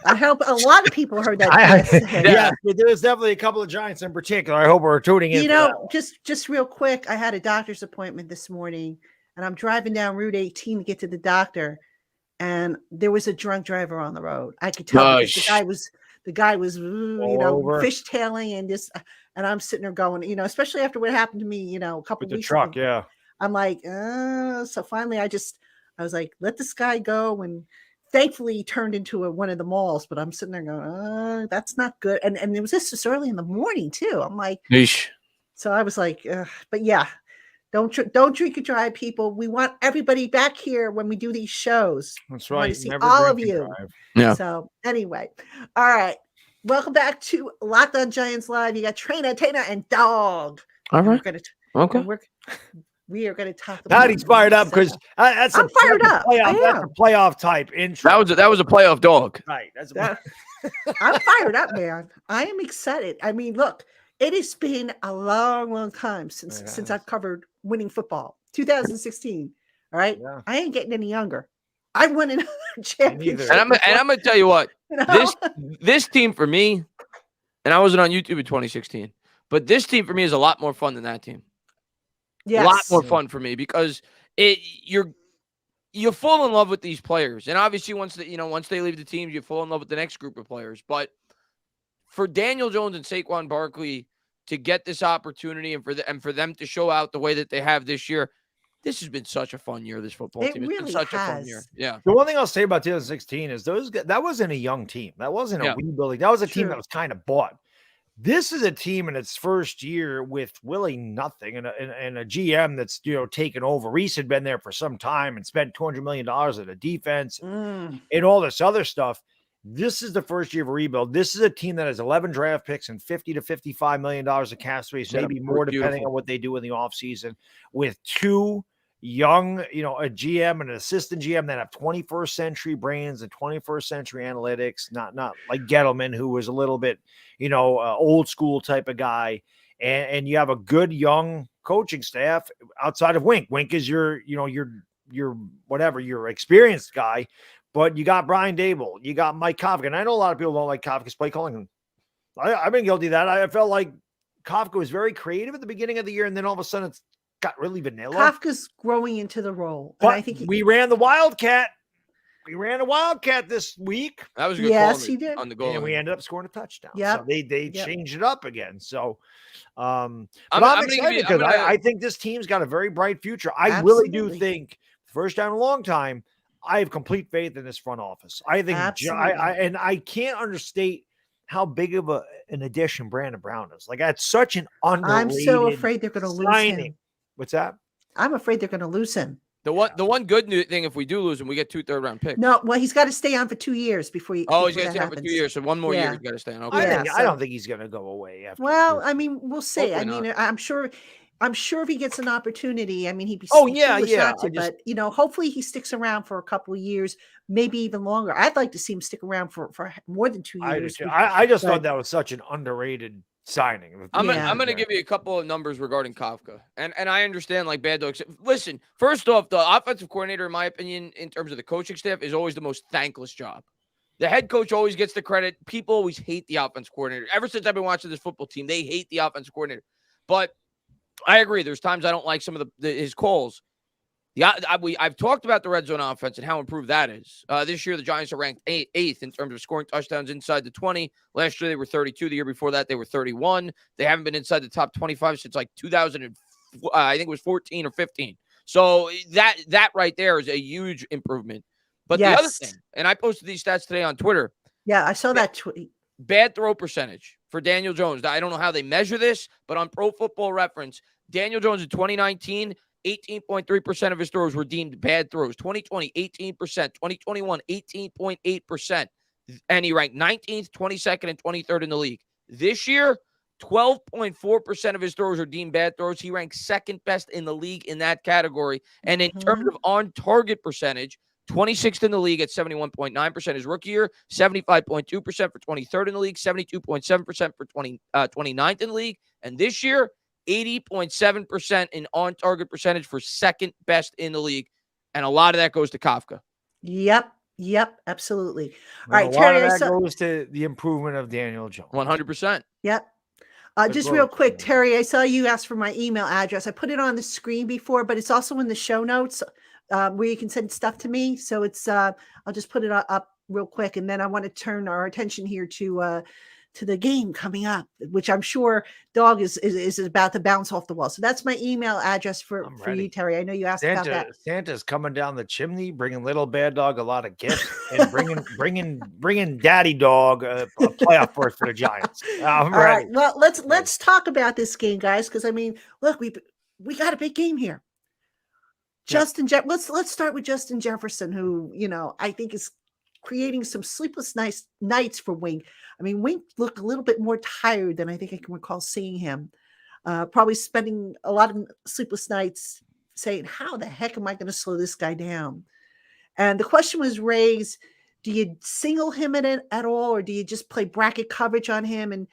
I hope a lot of people heard that PSA. Yeah, but there's definitely a couple of Giants in particular. I hope we're tuning in. You know, just real quick, I had a doctor's appointment this morning, and I'm driving down Route 18 to get to the doctor, and there was a drunk driver on the road. I could tell because the guy was fishtailing and I'm sitting there going, especially after what happened to me, a couple with the weeks truck, ago. yeah. I'm like, so finally I was like, let this guy go. And thankfully he turned into one of the malls, but I'm sitting there going, that's not good. And it was just early in the morning too. I'm like, Eesh. So I was like, but yeah, don't drink and drive, people. We want everybody back here when we do these shows. That's We want right. to see Never all of drink and you. drive. Yeah. So anyway, all right. Welcome back to LockedOn Giants Live. You got Traina, Tainah, and Dog. All right. We are going to talk about. Patty's fired up because that's I'm fired up. That's a playoff type intro. That was a playoff dog. Right. I'm fired up, man. I am excited. I mean, look, it has been a long, long time since I've covered winning football. 2016. All right. Yeah. I ain't getting any younger. I won another championship. And I'm gonna tell you what, this team for me, and I wasn't on YouTube in 2016, but this team for me is a lot more fun than that team. Yes. A lot more fun for me because you fall in love with these players, and obviously once they leave the team, you fall in love with the next group of players. But for Daniel Jones and Saquon Barkley to get this opportunity and for them to show out the way that they have this year, this has been such a fun year. This football team, it's been such a fun year. Yeah. The one thing I'll say about 2016 is that wasn't a young team. That wasn't a rebuilding. That was a team that was kind of bought. This is a team in its first year with really nothing and a GM that's taken over. Reese had been there for some time and spent $200 million on a defense and all this other stuff. This is the first year of a rebuild. This is a team that has 11 draft picks and $50 to $55 million of cap space, maybe more depending on what they do in the offseason, with two young, a GM and an assistant GM that have 21st century brains and 21st century analytics, not like Gettleman, who was a little bit, old school type of guy. And you have a good young coaching staff outside of Wink. Wink is your experienced guy. But you got Brian Dable, you got Mike Kafka. And I know a lot of people don't like Kafka's play calling. I've been guilty of that. I felt like Kafka was very creative at the beginning of the year, and then all of a sudden it's got really vanilla. Kafka's growing into the role. But I think we ran the Wildcat. We ran a Wildcat this week. That was a good call he did. On the goal. And we ended up scoring a touchdown. Yeah. So they changed it up again. So I'm excited because I think this team's got a very bright future. I really do think, first time in a long time, I have complete faith in this front office. I think I can't understate how big of an addition Brandon Brown is. Like, that's such an underrated I'm so afraid they're going to lose him. What's that? I'm afraid they're going to lose him. The one good thing, if we do lose him, we get 2 third-round picks. No, well, he's got to stay on for 2 years before he's got to stay on for 2 years. So one more year he's got to stay on. Okay. I don't think he's going to go away after. Well, I mean, we'll see. Hopefully I'm sure I'm sure if he gets an opportunity, I mean, he'd be foolish not to, but hopefully he sticks around for a couple of years, maybe even longer. I'd like to see him stick around for more than 2 years. I just thought that was such an underrated signing. I'm going to give you a couple of numbers regarding Kafka. And I understand like bad dogs. Listen, first off, the offensive coordinator, in my opinion, in terms of the coaching staff, is always the most thankless job. The head coach always gets the credit. People always hate the offensive coordinator. Ever since I've been watching this football team, they hate the offensive coordinator. But I agree. There's times I don't like some of his calls. I've talked about the red zone offense and how improved that is. This year, the Giants are ranked eighth in terms of scoring touchdowns inside the 20. Last year, they were 32. The year before that, they were 31. They haven't been inside the top 25 since like 2000. I think it was 14 or 15. So that right there is a huge improvement. But the other thing, and I posted these stats today on Twitter. Yeah, I saw that tweet. Bad throw percentage for Daniel Jones. I don't know how they measure this, but on Pro Football Reference, Daniel Jones in 2019, 18.3% of his throws were deemed bad throws. 2020, 18%. 2021, 18.8%. And he ranked 19th, 22nd, and 23rd in the league. This year, 12.4% of his throws are deemed bad throws. He ranks second best in the league in that category. And in terms of on-target percentage, 26th in the league at 71.9% his rookie year, 75.2% for 23rd in the league, 72.7% for 29th in the league. And this year, 80.7% in on-target percentage for second best in the league. And a lot of that goes to Kafka. Yep, absolutely. All right, Terry. That goes to the improvement of Daniel Jones. 100%. Yep. Just real quick, Terry, I saw you asked for my email address. I put it on the screen before, but it's also in the show notes. Where you can send stuff to me. So it's I'll just put it up real quick, and then I want to turn our attention here to the game coming up, which I'm sure Dog is about to bounce off the wall. So that's my email address for you, Terry. I know you asked about that. Santa's coming down the chimney, bringing little bad dog a lot of gifts, and bringing Daddy Dog a playoff berth for the Giants. I'm All ready. right. Well, let's talk about this game, guys, because I mean, look, we got a big game here. Let's start with Justin Jefferson, who, I think is creating some sleepless nights for Wink. I mean, Wink looked a little bit more tired than I think I can recall seeing him. Probably spending a lot of sleepless nights saying, how the heck am I going to slow this guy down? And the question was raised, do you single him at all, or do you just play bracket coverage on him? And,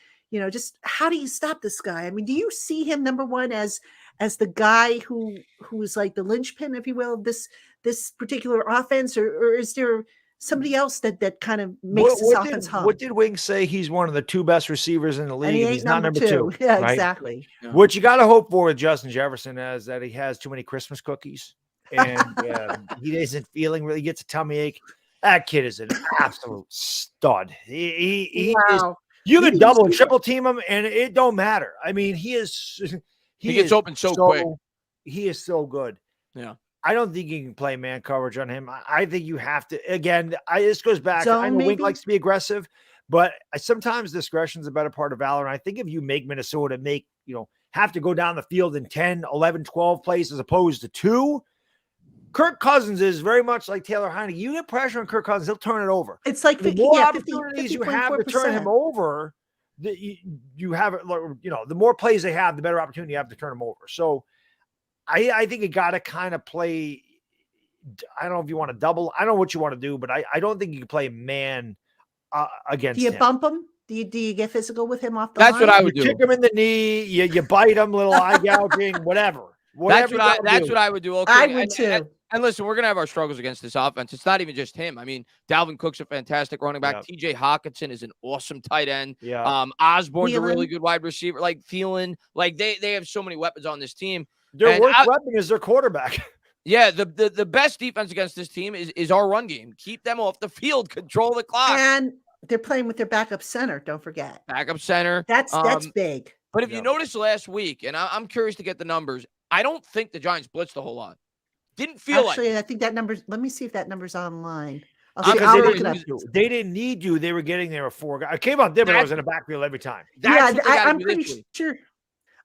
just how do you stop this guy? I mean, do you see him, number one, as the guy who is like the linchpin, if you will, this particular offense, or is there somebody else that kind of makes this offense hum? What did Wing say? He's one of the two best receivers in the league. And he's not number two. Yeah, right? Exactly. Yeah. What you got to hope for with Justin Jefferson is that he has too many Christmas cookies, and he isn't feeling really gets a tummy ache. That kid is an absolute stud. He is. You can double and triple team him, and it don't matter. I mean, he gets open so quick. He is so good. Yeah. I don't think you can play man coverage on him. I think you have to. Again, this goes back. Zone, I know Wink likes to be aggressive, but sometimes discretion is a better part of valor. And I think if you make Minnesota have to go down the field in 10, 11, 12 plays as opposed to 2, Kirk Cousins is very much like Taylor Heinicke. You get pressure on Kirk Cousins, he'll turn it over. It's like the more opportunities you have to turn him over, you have it. The more plays they have, the better opportunity you have to turn him over. So I think you got to kind of play. I don't know if you want to double. I don't know what you want to do, but I don't think you can play man against him. Do you bump him? Do you get physical with him off the line? That's what I would do. Kick him in the knee. You bite him, little eye gouging, whatever. That's what I would do. Okay. I would too. And listen, we're going to have our struggles against this offense. It's not even just him. I mean, Dalvin Cook's a fantastic running back. TJ Hawkinson is an awesome tight end. Yeah. Osborne's a really good wide receiver. Like Thielen, like they have so many weapons on this team. Their worst weapon is their quarterback. Yeah, the best defense against this team is our run game. Keep them off the field, control the clock. And they're playing with their backup center, don't forget. Backup center. That's big. But if you noticed last week, and I'm curious to get the numbers, I don't think the Giants blitzed a whole lot. Didn't feel Actually, I think that number's. Let me see if that number's online. They didn't need you. They were getting there with 4 guys. I came on different. I was in the backfield every time. I'm pretty sure.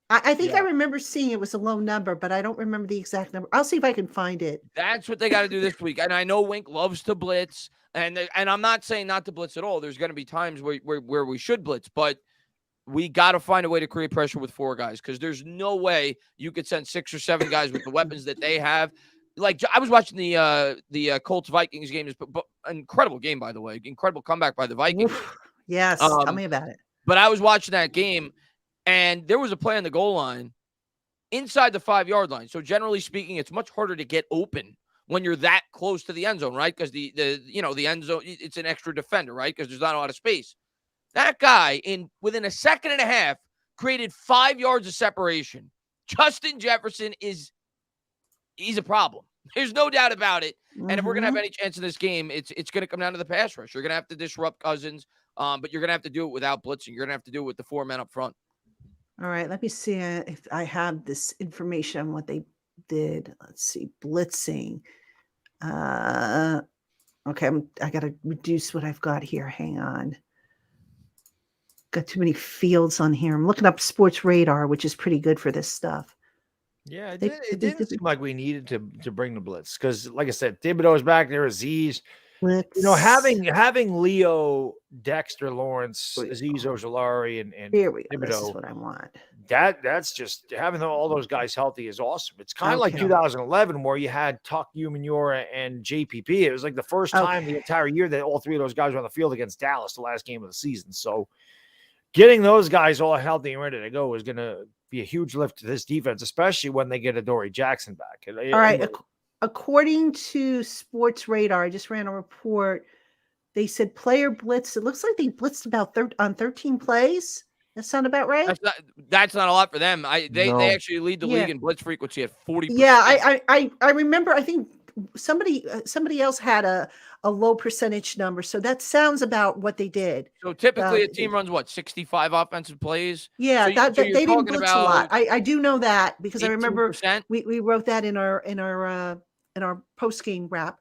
I think I remember seeing it was a low number, but I don't remember the exact number. I'll see if I can find it. That's what they got to do this week. And I know Wink loves to blitz, and I'm not saying not to blitz at all. There's going to be times where we should blitz, but we got to find a way to create pressure with 4 guys, because there's no way you could send 6 or 7 guys with the weapons that they have. Like, I was watching the Colts Vikings game. But incredible game, by the way. Incredible comeback by the Vikings. Oof. Yes, tell me about it. But I was watching that game, and there was a play on the goal line inside the 5-yard line. So generally speaking, it's much harder to get open when you're that close to the end zone, right? Because the end zone, it's an extra defender, right? Because there's not a lot of space. That guy, within a second and a half, created 5 yards of separation. Justin Jefferson he's a problem. There's no doubt about it. And if we're going to have any chance in this game, it's going to come down to the pass rush. You're going to have to disrupt Cousins, but you're going to have to do it without blitzing. You're going to have to do it with the 4 men up front. All right, let me see if I have this information on what they did. Let's see, blitzing. Okay, I got to reduce what I've got here. Hang on. Got too many fields on here. I'm looking up Sports Radar, which is pretty good for this stuff. Yeah, it didn't seem like we needed to bring the blitz because, like I said, Thibodeau is back there, Aziz. Blitz. Having Leo, Dexter, Lawrence, Aziz Ojolari, and here we go. Thibodeau, this is what I want. That's just having all those guys healthy is awesome. It's kind of like 2011 where you had Tuck, Umanura, and JPP. It was like the first time the entire year that all 3 of those guys were on the field against Dallas, the last game of the season. So getting those guys all healthy and ready to go is going to be a huge lift to this defense, especially when they get Adoree Jackson back. All right. According to Sports Radar, I just ran a report. They said player blitz. It looks like they blitzed about 13 plays. That sound about right? That's not a lot for them. They actually lead the league in blitz frequency at 40%. Yeah, I remember. I think somebody else had a low percentage number, so that sounds about what they did. So typically, a team runs 65 offensive plays. Yeah, so they didn't blitz a lot. I do know that because 18%? I remember we wrote that in our post game wrap.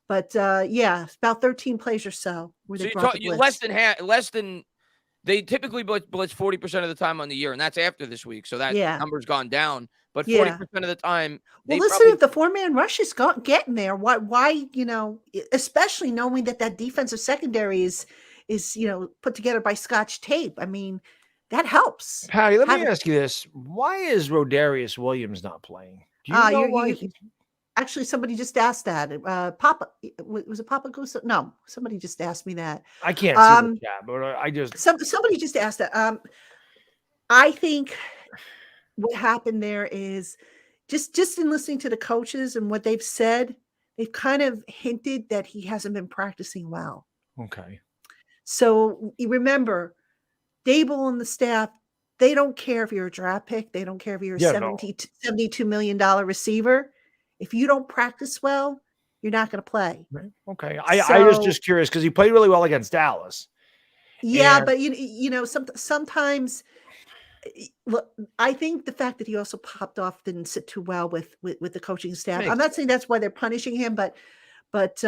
But about 13 plays or so. Where they brought the blitz. Less than. They typically blitz 40% of the time on the year, and that's after this week. So that number's gone down. But 40% of the time. Well, listen, if the 4-man rush is getting there, why, especially knowing that defensive secondary is put together by Scotch tape. I mean, that helps. Patty, let me ask you this. Why is Rodarius Williams not playing? Do you know why? Actually, somebody just asked that. Papa, was it Papa Gusto? No, somebody just asked me that. I can't see the chat, but I just somebody just asked that. I think what happened there is just in listening to the coaches and what they've said, they've kind of hinted that he hasn't been practicing well. Okay. So you remember, Dable and the staff, they don't care if you're a draft pick. They don't care if you're a $72 million receiver. If you don't practice well, you're not going to play. Okay. I was just curious because he played really well against Dallas. Yeah, but sometimes look, I think the fact that he also popped off didn't sit too well with the coaching staff. I'm not saying that's why they're punishing him, but that's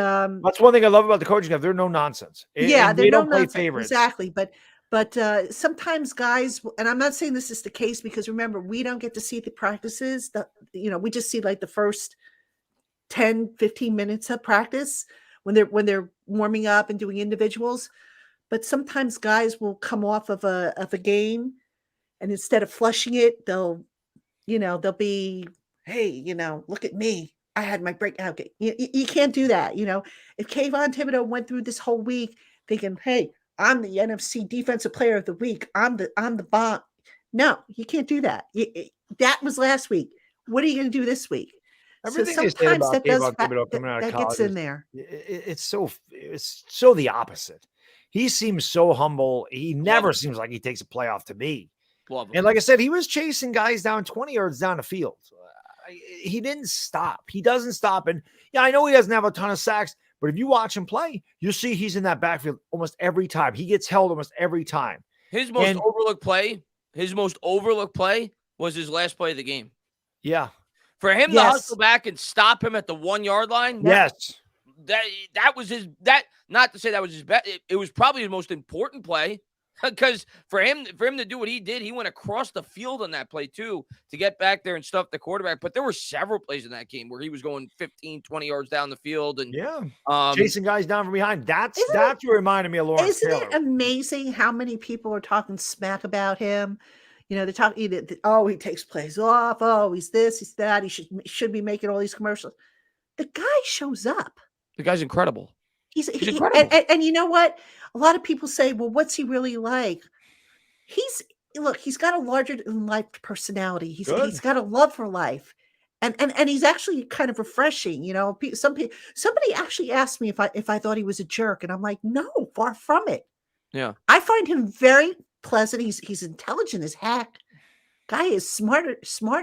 one thing I love about the coaching staff. They're no nonsense. They don't play favorites. Exactly. But sometimes guys, and I'm not saying this is the case because remember, we don't get to see the practices. We just see like the first 10, 15 minutes of practice when they're warming up and doing individuals. But sometimes guys will come off of a game, and instead of flushing it, they'll be, hey, look at me. I had my breakout game. You can't do that. If Kayvon Thibodeau went through this whole week thinking, hey, I'm the NFC Defensive Player of the Week. I'm the bomb. No, you can't do that. That was last week. What are you going to do this week? Everything so sometimes that gets in there. It's so the opposite. He seems so humble. He never seems like he takes a playoff to me. And like I said, he was chasing guys down 20 yards down the field. He didn't stop. He doesn't stop. And I know he doesn't have a ton of sacks. But if you watch him play, you'll see he's in that backfield almost every time. He gets held almost every time. His most overlooked play was his last play of the game. Yeah. For him to hustle back and stop him at the 1 yard line. Yes. That was his not to say that was his best. It was probably his most important play. Because for him to do what he did, he went across the field on that play too to get back there and stuff the quarterback. But there were several plays in that game where he was going 15, 20 yards down the field and chasing guys down from behind. That's what reminded me of Lawrence Isn't Taylor. it amazing how many people are talking smack about him? They're talking, oh, he takes plays off. Oh, he's this, he's that. He should be making all these commercials. The guy shows up. The guy's incredible. He's incredible. And you know what? A lot of people say, well, what's he really like? He's got a larger than life personality. He's got a love for life. And he's actually kind of refreshing. Somebody actually asked me if I thought he was a jerk. And I'm like, no, far from it. Yeah. I find him very pleasant. He's intelligent as heck. Guy is smart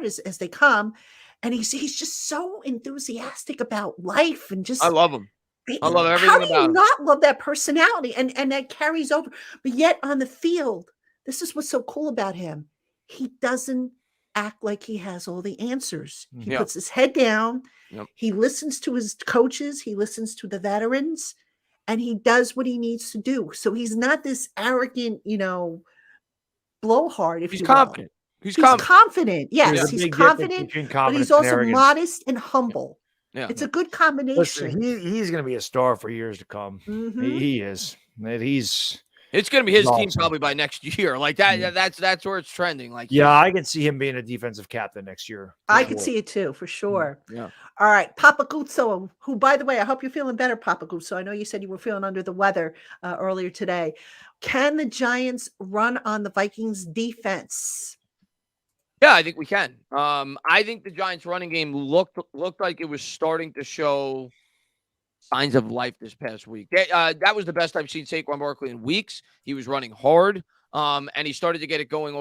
as they come. And he's just so enthusiastic about life and just. I love him. I love everything about him. How do you not love that personality? And that carries over. But yet on the field, this is what's so cool about him. He doesn't act like he has all the answers. He puts his head down. Yep. He listens to his coaches. He listens to the veterans. And he does what he needs to do. So he's not this arrogant, blowhard. If he's you confident. Will. He's confident. Yes, he's confident, but he's also modest and humble. Yeah. It's a good combination. Listen, he's going to be a star for years to come. Mm-hmm. He is. It's going to be his team probably by next year. Like that. Yeah. That's where it's trending. Like, I can see him being a defensive captain next year. I could see it too, for sure. Yeah. All right, Papa Guzzo, who, by the way, I hope you're feeling better, Papa Guzzo. I know you said you were feeling under the weather earlier today. Can the Giants run on the Vikings defense? Yeah, I think we can. I think the Giants running game looked like it was starting to show signs of life this past week. That was the best I've seen Saquon Barkley in weeks. He was running hard, and he started to get it going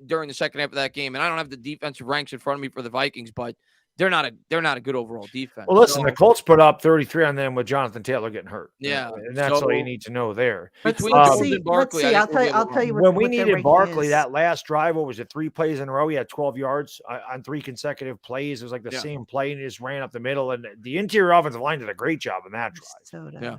during the second half of that game. And I don't have the defensive ranks in front of me for the Vikings, but they're not a good overall defense. Well, listen, the Colts put up 33 on them with Jonathan Taylor getting hurt. Yeah, and that's all you need to know there. Between Jones and Barkley, I'll tell you when we needed Barkley, that last drive, what was it, 3 plays in a row? He had 12 yards on 3 consecutive plays. It was like the same play, and he just ran up the middle. And the interior offensive line did a great job in that drive. Yeah,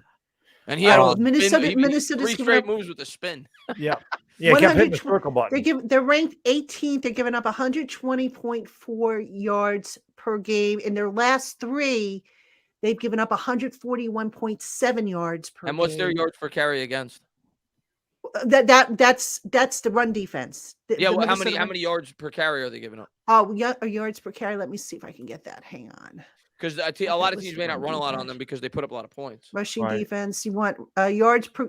and he had Minnesota's 3 straight moves with a spin. Yeah. Yeah, kept hitting the circle button. They're ranked 18th. They're giving up 120.4 yards per game. In their last 3, they've given up 141.7 yards per game. And what's their yards per carry against? That's the run defense. How many yards per carry are they giving up? Oh, yards per carry. Let me see if I can get that. Hang on. Because a lot of teams may not run a lot on them because they put up a lot of points. Rushing defense. You want yards per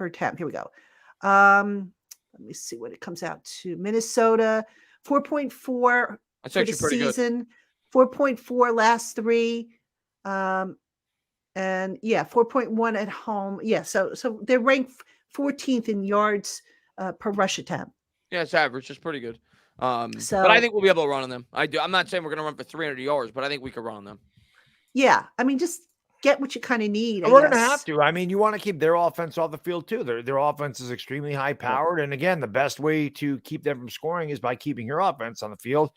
attempt. Here we go. Let me see what it comes out to. Minnesota 4.4 That's for the season. 4.4 last 3. And 4.1 at home. Yeah, so they're ranked 14th in yards per rush attempt. Yeah, it's average. It's pretty good. But I think we'll be able to run on them. I'm not saying we're going to run for 300 yards, but I think we could run on them. Yeah, I mean, just get what you kind of need. We're going to have to. I mean, you want to keep their offense off the field too. Their offense is extremely high powered. And again, the best way to keep them from scoring is by keeping your offense on the field,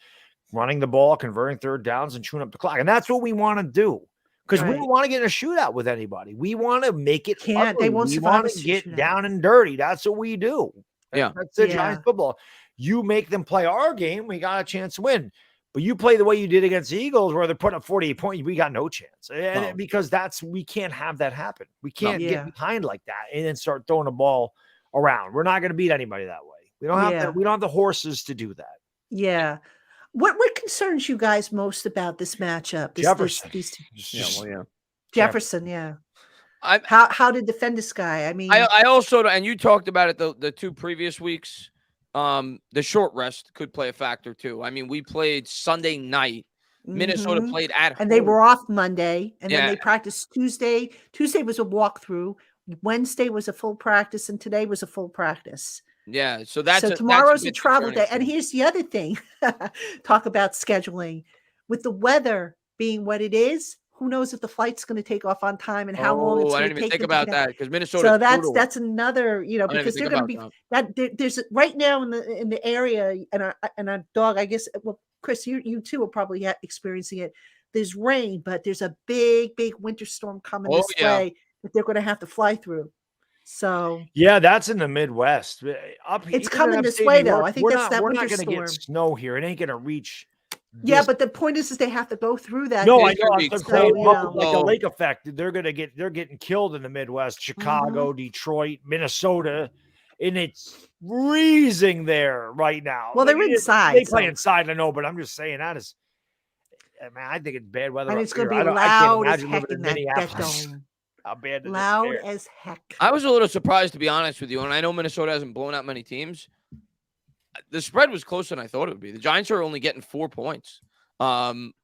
running the ball, converting third downs, and chewing up the clock. And that's what we want to do. Because we don't want to get in a shootout with anybody. We want to make it ugly. They won't survive. We want to get down and dirty. That's what we do. Yeah. That's the Giants football. You make them play our game, we got a chance to win. But you play the way you did against the Eagles, where they're putting up 48 points, we got no chance. Because we can't have that happen. We can't get behind like that and then start throwing the ball around. We're not going to beat anybody that way. We don't have we don't have the horses to do that. Yeah. What concerns you guys most about this matchup? Jefferson. Jefferson, yeah. How to defend this guy? I mean, I also, and you talked about it the 2 previous weeks. The short rest could play a factor too. I mean, we played Sunday night. Minnesota played at home. And they were off Monday, and then they practiced Tuesday. Tuesday was a walkthrough. Wednesday was a full practice, and today was a full practice. Yeah, so tomorrow's a travel day. And here's the other thing. Talk about scheduling. With the weather being what it is, who knows if the flight's going to take off on time and how long it's going to take. I didn't even think about that because Minnesota. So that's another, because they're going to be that there's right now in the area and our dog. I guess, well, Chris, you too are probably experiencing it. There's rain, but there's a big winter storm coming this way that they're going to have to fly through. So yeah, that's in the Midwest. it's Even in coming this upstate way, New though. York, I think that's that we're winter not going to get storm. snow here. It ain't going to reach Yeah, this. but the point is they have to go through that. No, I It's know. gonna I'm be saying, cold. like a lake effect. They're getting killed in the Midwest, Chicago, Mm-hmm. Detroit, Minnesota, and it's freezing there right now. Well, they're inside. They play inside, I know, but I'm just saying I think it's bad weather And up it's going here. to be I can't loud as imagine heck living in in that Minneapolis. dome. How bad it is Loud there. as heck. I was a little surprised, to be honest with you, and I know Minnesota hasn't blown out many teams. The spread was closer than I thought it would be. The Giants are only getting 4 points,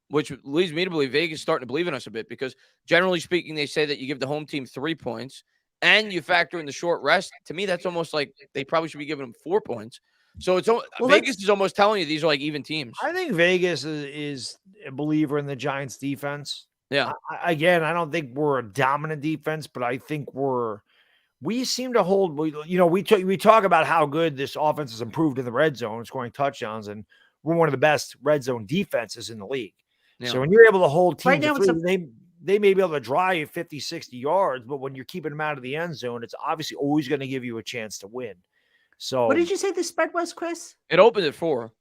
which leads me to believe Vegas is starting to believe in us a bit because generally speaking, they say that you give the home team 3 points and you factor in the short rest. To me, that's almost like they probably should be giving them 4 points. So Vegas is almost telling you these are like even teams. I think Vegas is a believer in the Giants defense. Yeah. I don't think we're a dominant defense, but I think we seem to hold. We talk about how good this offense has improved in the red zone, scoring touchdowns, and we're one of the best red zone defenses in the league. Yeah. So when you're able to hold teams to 3, they may be able to drive 50, 60 yards, but when you're keeping them out of the end zone, it's obviously always going to give you a chance to win. So what did you say the spread was, Chris? It opened at 4.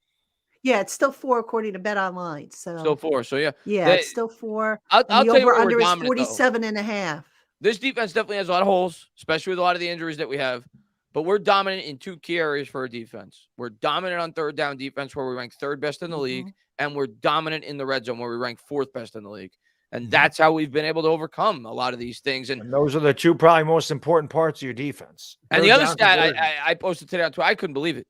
Yeah, it's still 4 according to BetOnline. So still 4. So yeah, it's still 4. I'll tell you what, over-under is 47.5. This defense definitely has a lot of holes, especially with a lot of the injuries that we have. But we're dominant in 2 key areas for our defense. We're dominant on third down defense, where we rank 3rd best in the league, and we're dominant in the red zone, where we rank 4th best in the league. And that's how we've been able to overcome a lot of these things. And those are the 2 probably most important parts of your defense. And the other stat I posted today on Twitter, I couldn't believe it.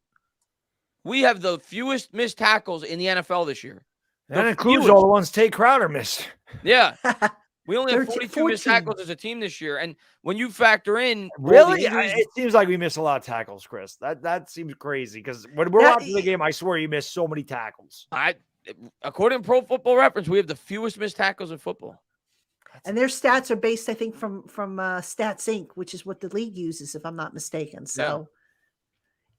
We have the fewest missed tackles in the NFL this year. That includes all the ones Tate Crowder missed. Yeah. We only have 42 missed tackles as a team this year. And when you factor in really, it seems like we missed a lot of tackles, Chris. That seems crazy because when we're watching the game, I swear you missed so many tackles. According to Pro Football Reference, we have the fewest missed tackles in football. And their stats are based, I think, from Stats Inc., which is what the league uses, if I'm not mistaken. So,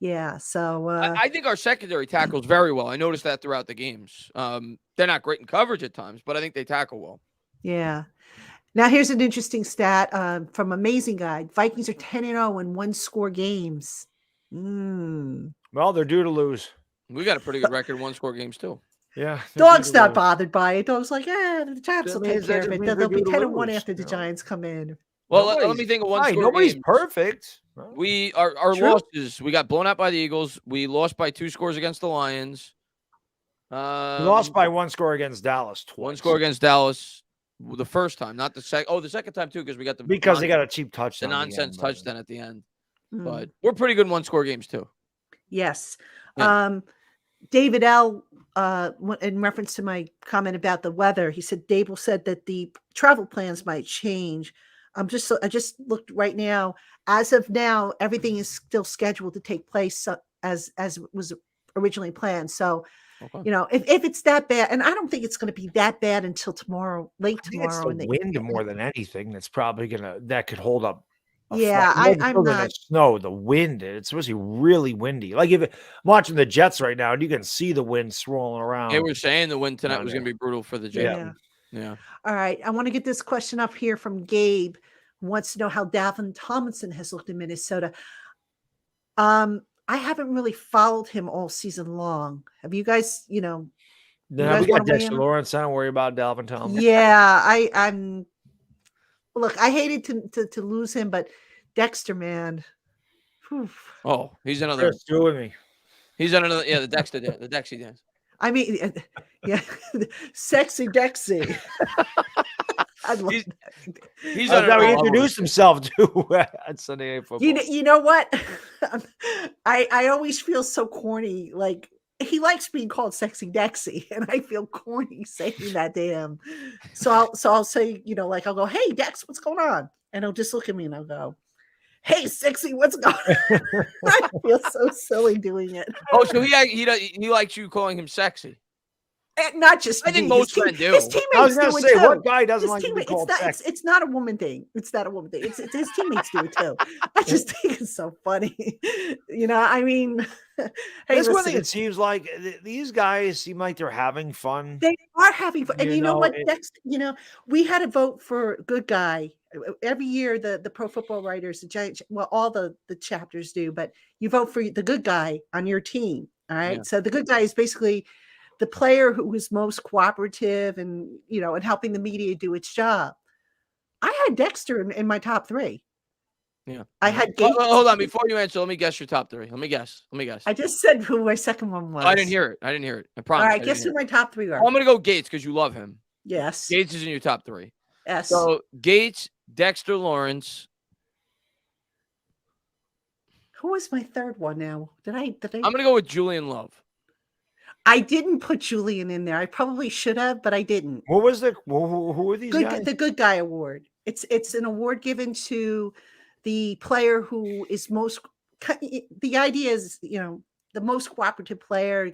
I think our secondary tackles very well. I noticed that throughout the games. They're not great in coverage at times, but I think they tackle well. Yeah. Now, here's an interesting stat from Amazing Guide. Vikings are 10-0 in 1-score games. Well, they're due to lose. We got a pretty good record in 1-score games, too. Yeah. Dog's not bothered by it. Dog's like, the Giants will take care of it. They'll be 10-1 after the Giants come in. Well, let me think of 1-score nobody's games. Perfect. Our losses, we got blown out by the Eagles. We lost by 2 scores against the Lions. We lost by 1 score against Dallas twice. 1 score against Dallas the first time, not the second. Oh, the second time, too, because we got because they got a cheap touchdown. The nonsense touchdown at the end. But we're pretty good in 1-score games, too. Yes. Yeah. David L., in reference to my comment about the weather, he said Dable said that the travel plans might change. I just looked right now. As of now, everything is still scheduled to take place as was originally planned. So, if it's that bad, and I don't think it's going to be that bad until tomorrow, late tomorrow. It's the wind more than anything that's probably that could hold up. I'm not. Snow, the wind. It's supposed to be really windy. Like if I'm watching the Jets right now, and you can see the wind swirling around. They were saying the wind tonight was going to be brutal for the Jets. Yeah. All right. I want to get this question up here from Gabe, who wants to know how Dalvin Tomlinson has looked in Minnesota. I haven't really followed him all season long. Have you guys? No, we got Dexter Lawrence. I don't worry about Dalvin Tomlinson. Yeah, I'm. Look, I hated to lose him, but Dexter, man. Whew. Oh, he's another. Chris, do with me. He's another. Yeah, the Dexy dance. I mean, yeah, sexy Dexy. I love that. He's how he introduced himself to at Sunday Night Football. You know what? I always feel so corny. Like he likes being called sexy Dexy, and I feel corny saying that to him. So I'll say, I'll go, "Hey Dex, what's going on?" And he'll just look at me and I'll go, "Hey sexy, what's going on?" I feel so silly doing it. Oh, so he likes you calling him sexy. And not just I think most men do. His teammates I was going to say, what guy doesn't like to be called sexy? It's not a woman thing. It's not a woman thing. It's his teammates do it too. I just think it's so funny. I mean, hey, that's one thing it seems like these guys seem like they're having fun. They are having fun. And you know what, Dex, we had a vote for good guy every year the Pro Football Writers, the Giants, well, all the chapters do, but you vote for the good guy on your team. All right. Yeah. So the good guy is basically the player who was most cooperative and, and helping the media do its job. I had Dexter in my top 3. Yeah. I had Gates. Hold on. Before you answer, let me guess your top 3. Let me guess. I just said who my second one was. I didn't hear it. I promise. All right. Guess who my top 3 are? I'm going to go Gates because you love him. Yes. Gates is in your top 3. Yes. So Gates, Dexter Lawrence. Who was my third one now? Did I? I'm going to go with Julian Love. I didn't put Julian in there. I probably should have, but I didn't. What was who were these guys? The Good Guy Award. It's an award given to the player who is most. The idea is, the most cooperative player,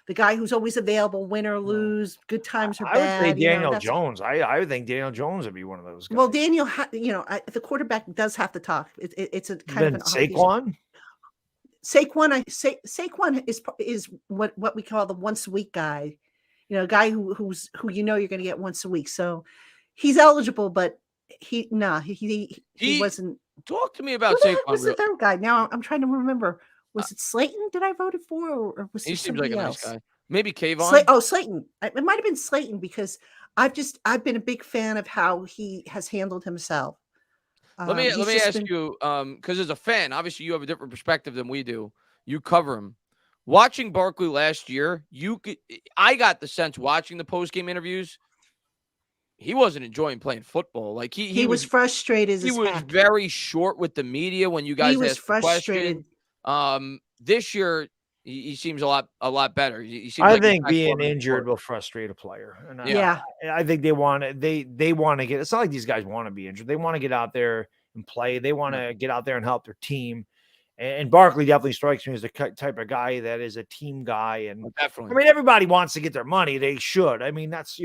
the guy who's always available, win or lose, good times or bad. I would say Daniel Jones. I would think Daniel Jones would be one of those guys. Well, Daniel, the quarterback does have to talk. It's a kind of an Saquon. Saquon is what we call the once a week guy, a guy who you're going to get once a week. So he's eligible, but he wasn't. Talk to me about Saquon. Who's the third guy? Now I'm trying to remember. Was it Slayton? Did I vote for, or was he it seems like a else? nice guy? Maybe Kayvon. Slayton. It might have been Slayton because I've been a big fan of how he has handled himself. Let me ask you, because as a fan, obviously you have a different perspective than we do. You cover him. Watching Barkley last year, I got the sense watching the post-game interviews, he wasn't enjoying playing football. Like he was frustrated. He was very short with the media when you guys he was asked frustrated. This year he seems a lot better. I think being injured will frustrate a player. And I think they want to get. It's not like these guys want to be injured. They want to get out there and play. They want to get out there and help their team. And Barkley definitely strikes me as the type of guy that is a team guy. And definitely, I mean, everybody wants to get their money. They should. I mean, that's,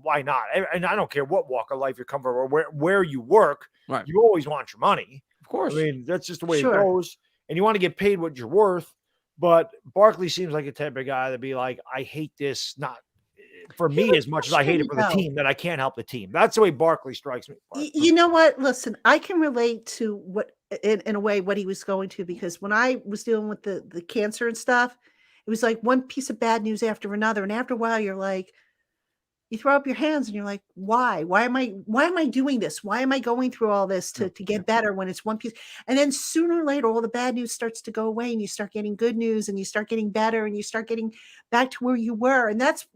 why not? And I don't care what walk of life you come from or where you work. Right. You always want your money. Of course. I mean, that's just the way it goes. And you want to get paid what you're worth. But Barkley seems like a type of guy that'd be like, I hate this, not for me as much as I hate it for the team, that I can't help the team. That's the way Barkley strikes me. You know what? Listen, I can relate to what, in a way, what he was going to, because when I was dealing with the cancer and stuff, it was like one piece of bad news after another. And after a while, you're like, you throw up your hands and you're like, why? Why am I doing this? Why am I going through all this to get better when it's one piece? And then sooner or later, all the bad news starts to go away and you start getting good news and you start getting better and you start getting back to where you were. And that's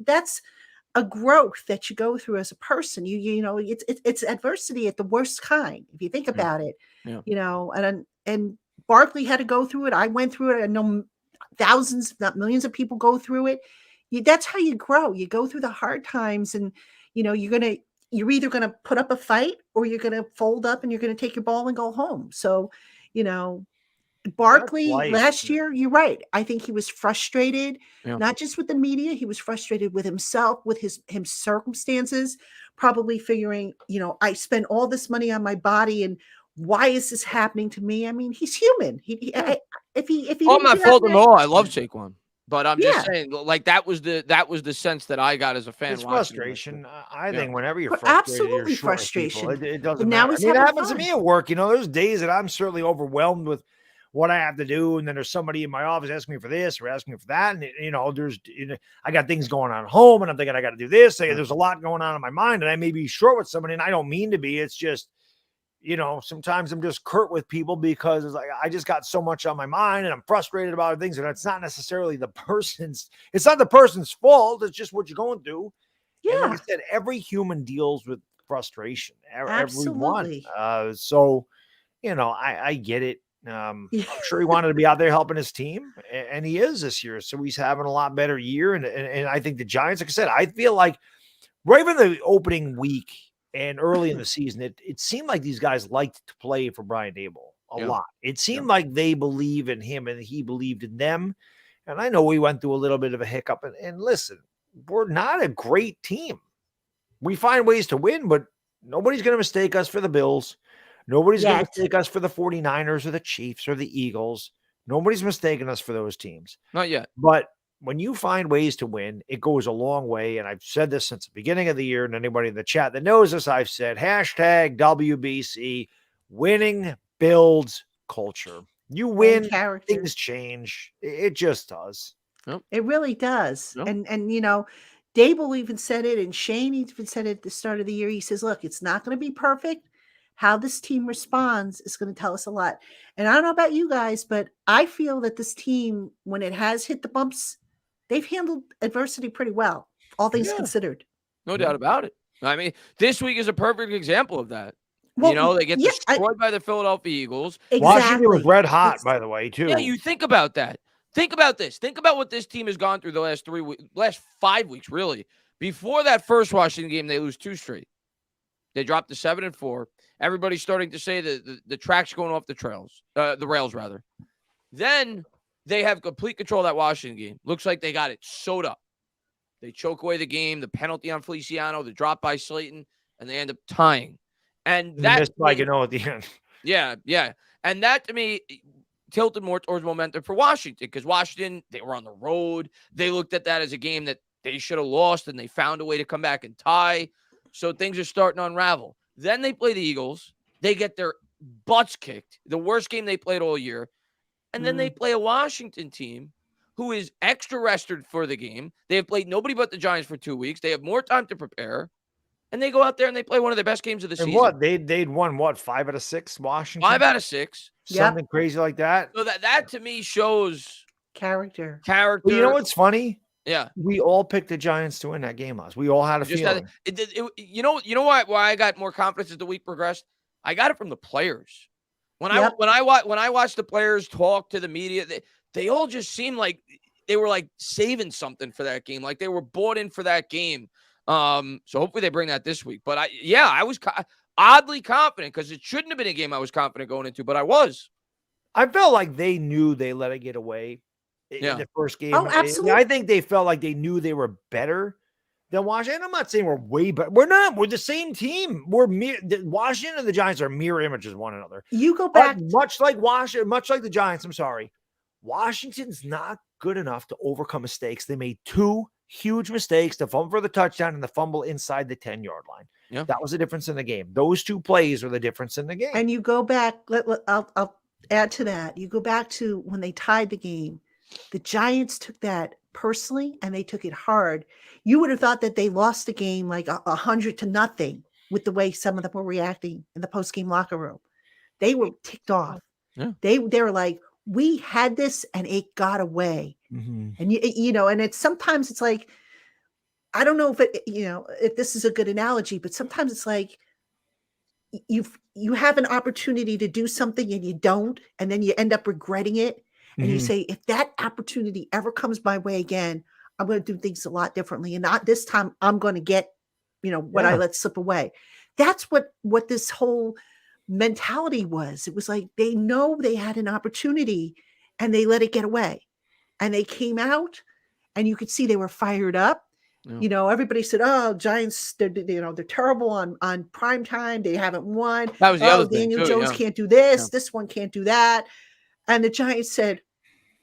a growth that you go through as a person. It's adversity at the worst kind, if you think about it. And Barkley had to go through it. I went through it. I know thousands, if not millions of people go through it. That's how you grow. You go through the hard times, and you're either gonna put up a fight or you're gonna fold up and you're gonna take your ball and go home. So, Barkley last year, you're right. I think he was frustrated, not just with the media. He was frustrated with himself, with his circumstances, probably figuring, I spent all this money on my body, and why is this happening to me? I mean, he's human. If he I'm not faulting him at all. I love Saquon. But I'm just saying, like, that was the sense that I got as a fan. It's frustration. I think whenever you're frustrated, absolutely you're frustration. It doesn't matter. It happens to me at work. There's days that I'm certainly overwhelmed with what I have to do, and then there's somebody in my office asking me for this or asking me for that, and I got things going on at home, and I'm thinking I got to do this. There's a lot going on in my mind, and I may be short with somebody, and I don't mean to be. It's just, sometimes I'm just curt with people because it's like I just got so much on my mind and I'm frustrated about things, and it's not necessarily it's not the person's fault. It's just what you're going through. Yeah. And like I said, every human deals with frustration. Absolutely. Everyone. So, I get it. I'm sure he wanted to be out there helping his team, and he is this year. So he's having a lot better year. And I think the Giants, like I said, I feel like right in the opening week and early in the season, it seemed like these guys liked to play for Brian Daboll a lot. It seemed like they believe in him and he believed in them. And I know we went through a little bit of a hiccup. And listen, we're not a great team. We find ways to win, but nobody's going to mistake us for the Bills. Nobody's going to mistake us for the 49ers or the Chiefs or the Eagles. Nobody's mistaken us for those teams. Not yet. But when you find ways to win, it goes a long way. And I've said this since the beginning of the year, and anybody in the chat that knows this, I've said hashtag WBC, winning builds culture. You win, character. things change. It just does. It really does. Yep. And Dable even said it, and Shane even said it at the start of the year. He says, look, it's not going to be perfect. How this team responds is going to tell us a lot. And I don't know about you guys, but I feel that this team, when it has hit the bumps, they've handled adversity pretty well, all things considered. No doubt about it. I mean, this week is a perfect example of that. Well, they get destroyed by the Philadelphia Eagles. Exactly. Washington was red hot, by the way, too. Yeah, you think about that. Think about this. Think about what this team has gone through the last 5 weeks, really. Before that first Washington game, they lose 2 straight. They dropped to 7-4. Everybody's starting to say that the track's going off the rails, rather. Then they have complete control of that Washington game. Looks like they got it sewed up. They choke away the game, the penalty on Feliciano, the drop by Slayton, and they end up tying. And that missed by at the end. Yeah. And that, to me, tilted more towards momentum for Washington, because Washington, they were on the road. They looked at that as a game that they should have lost, and they found a way to come back and tie. So things are starting to unravel. Then they play the Eagles. They get their butts kicked, the worst game they played all year. And then they play a Washington team who is extra rested for the game. They have played nobody but the Giants for 2 weeks. They have more time to prepare. And they go out there and they play one of their best games of the season. What? They'd won, 5 out of 6, Washington? 5 out of 6. Something crazy like that. So that to me shows character. Well, you know what's funny? Yeah. We all picked the Giants to win that game. We all had a feeling. You know why I got more confidence as the week progressed? I got it from the players. When I watched the players talk to the media, they all just seemed like they were like saving something for that game, like they were bought in for that game. So hopefully they bring that this week. But I was oddly confident, because it shouldn't have been a game I was confident going into, but I was. I felt like they knew they let it get away in the first game. Oh, absolutely. I think they felt like they knew they were better than Washington. I'm not saying we're way better. We're not. We're the same team. Washington and the Giants are mirror images of one another. You go back. Much like Washington, much like the Giants, I'm sorry. Washington's not good enough to overcome mistakes. They made 2 huge mistakes, the fumble for the touchdown and the fumble inside the 10-yard line. Yeah. That was the difference in the game. Those 2 plays are the difference in the game. And you go back, I'll add to that. You go back to when they tied the game. The Giants took that personally, and they took it hard. You would have thought that they lost the game like 100-0 with the way some of them were reacting in the post-game locker room. They were ticked off. Yeah. They were like, we had this and it got away. Mm-hmm. And and it's sometimes it's like, I don't know if this is a good analogy, but sometimes it's like you have an opportunity to do something and you don't, and then you end up regretting it. And you say, if that opportunity ever comes my way again, I'm going to do things a lot differently. And not this time I'm going to get, what I let slip away. That's what this whole mentality was. It was like, they know they had an opportunity and they let it get away, and they came out and you could see they were fired up. Yeah. Everybody said, oh, Giants, they're terrible on prime time. They haven't won. That was the other thing. Daniel Jones can't do this. Yeah. This one can't do that. And the Giants said,